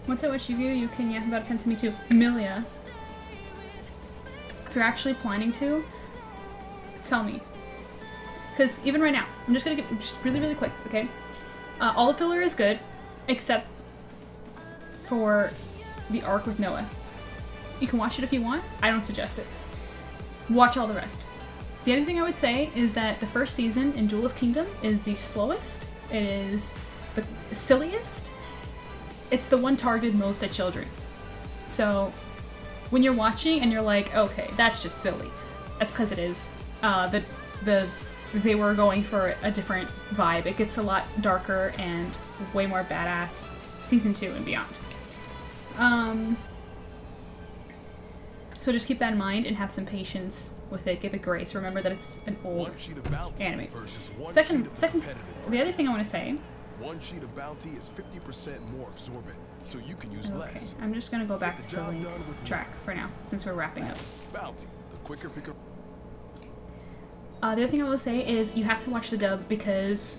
Once I watch you, you can yeah, about 10 to me too. Milia. If you're actually planning to, tell me. Because even right now, I'm just gonna get just really quick, okay? All the filler is good, except for the arc with Noah. You can watch it if you want. I don't suggest it. Watch all the rest. The other thing I would say is that the first season in Duelist Kingdom is the slowest. It is the silliest. It's the one targeted most at children. So when you're watching and you're like, okay, that's just silly. That's because it is. They were going for a different vibe. It gets a lot darker and way more badass season 2 and beyond. So just keep that in mind and have some patience with it. Give it grace. Remember that it's an old anime. The other thing I want to say. One sheet of bounty is 50% more absorbent, so you can use less. I'm just gonna go back to the link track for now, since we're wrapping up. Bounty, the quicker picker. The other thing I will say is you have to watch the dub because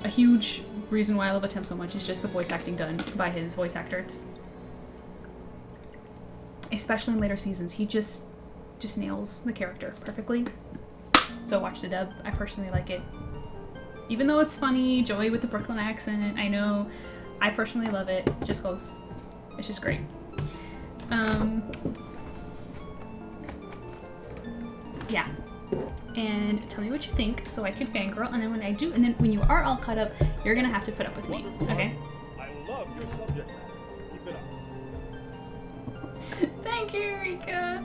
a huge reason why I love Atem so much is just the voice acting done by his voice actors. Especially in later seasons, he just nails the character perfectly. So watch the dub. I personally like it. Even though it's funny, Joey with the Brooklyn accent, I know. I personally love it. It just goes, it's just great. Yeah. And tell me what you think so I can fangirl, and then when I do, and then when you are all caught up, you're gonna have to put up with me, okay? I love your subject matter. Keep it up. Thank you, Rika.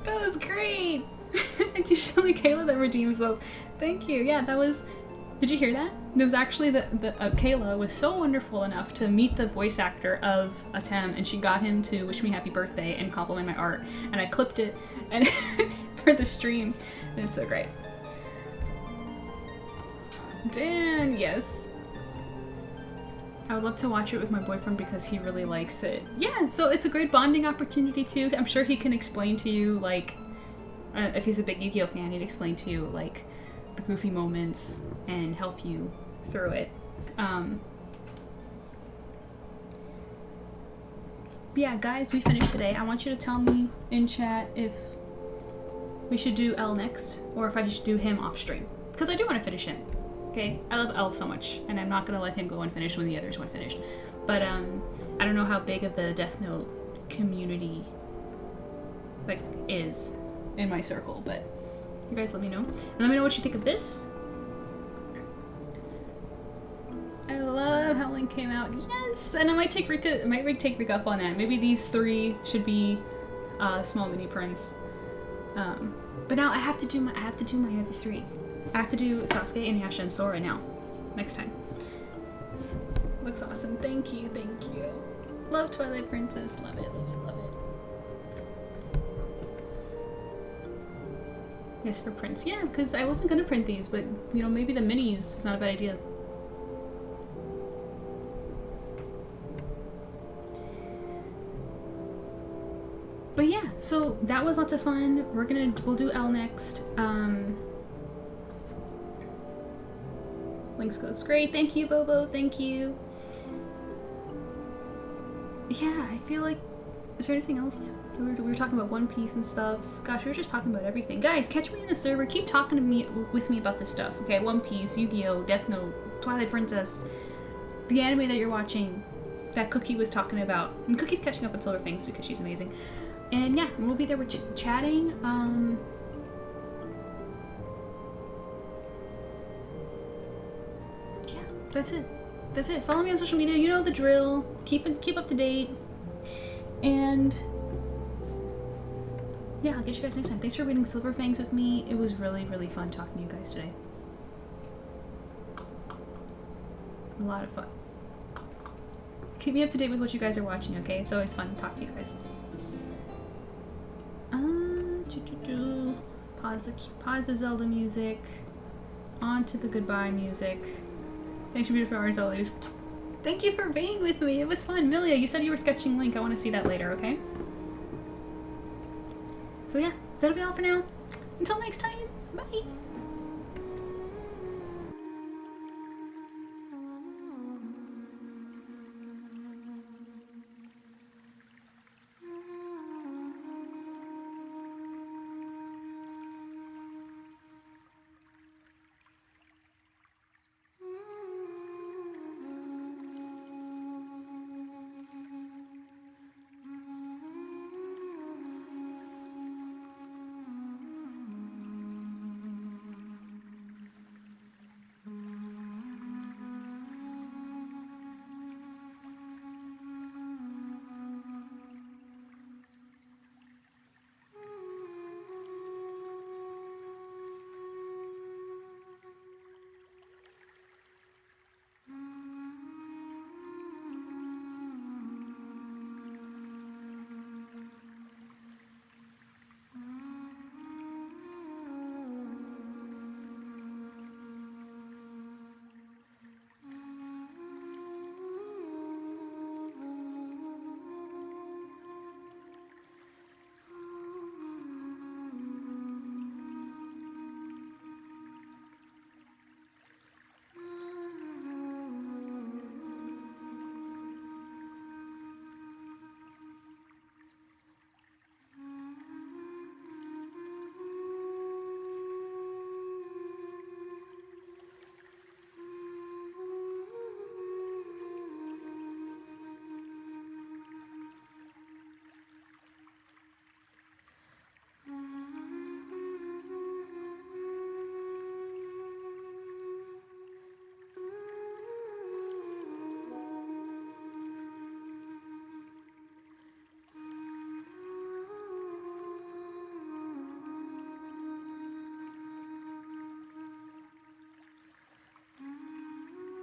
That was great. It's usually Kayla that redeems those. Thank you. Yeah, that was. Did you hear that? It was actually Kayla was so wonderful enough to meet the voice actor of Atem, and she got him to wish me happy birthday and compliment my art, and I clipped it and for the stream, and it's so great. Dan, yes. I would love to watch it with my boyfriend because he really likes it. Yeah, so it's a great bonding opportunity too. I'm sure he can explain to you, like, if he's a big Yu-Gi-Oh fan, he'd explain to you, like, the goofy moments and help you through it. Yeah, guys, we finished today. I want you to tell me in chat if we should do L next or if I should do him off stream. Because I do want to finish him. Okay? I love L so much, and I'm not going to let him go unfinished when the others went finished. But I don't know how big of the Death Note community like is in my circle, but you guys let me know. And let me know what you think of this. I love how Link came out. Yes! And I might take Rika up on that. Maybe these 3 should be small mini prints. But now I have to do my other 3. I have to do Sasuke, Inuyasha, and Sora now. Next time. Looks awesome. Thank you, thank you. Love Twilight Princess. Love it, love it, love it. Yes, for prints. Yeah, because I wasn't gonna print these, but you know, maybe the minis is not a bad idea. But yeah, so that was lots of fun. We'll do L next. Link's looks great. Thank you, Bobo. Thank you. Yeah, I feel like, is there anything else? We were talking about One Piece and stuff. Gosh, we were just talking about everything. Guys, catch me in the server. Keep talking to me with me about this stuff. Okay, One Piece, Yu-Gi-Oh, Death Note, Twilight Princess, the anime that you're watching, that Cookie was talking about. And Cookie's catching up on Silver Fangs because she's amazing. And yeah, we'll be there. We're chatting. Yeah, that's it. That's it. Follow me on social media. You know the drill. Keep up to date. And yeah, I'll get you guys next time. Thanks for reading Silver Fangs with me. It was really, really fun talking to you guys today. A lot of fun. Keep me up to date with what you guys are watching, okay? It's always fun to talk to you guys. Pause the Zelda music. On to the goodbye music. Thanks for beautiful hours always. Thank you for being with me. It was fun. Milia, you said you were sketching Link. I want to see that later, okay? So yeah, that'll be all for now. Until next time. Bye.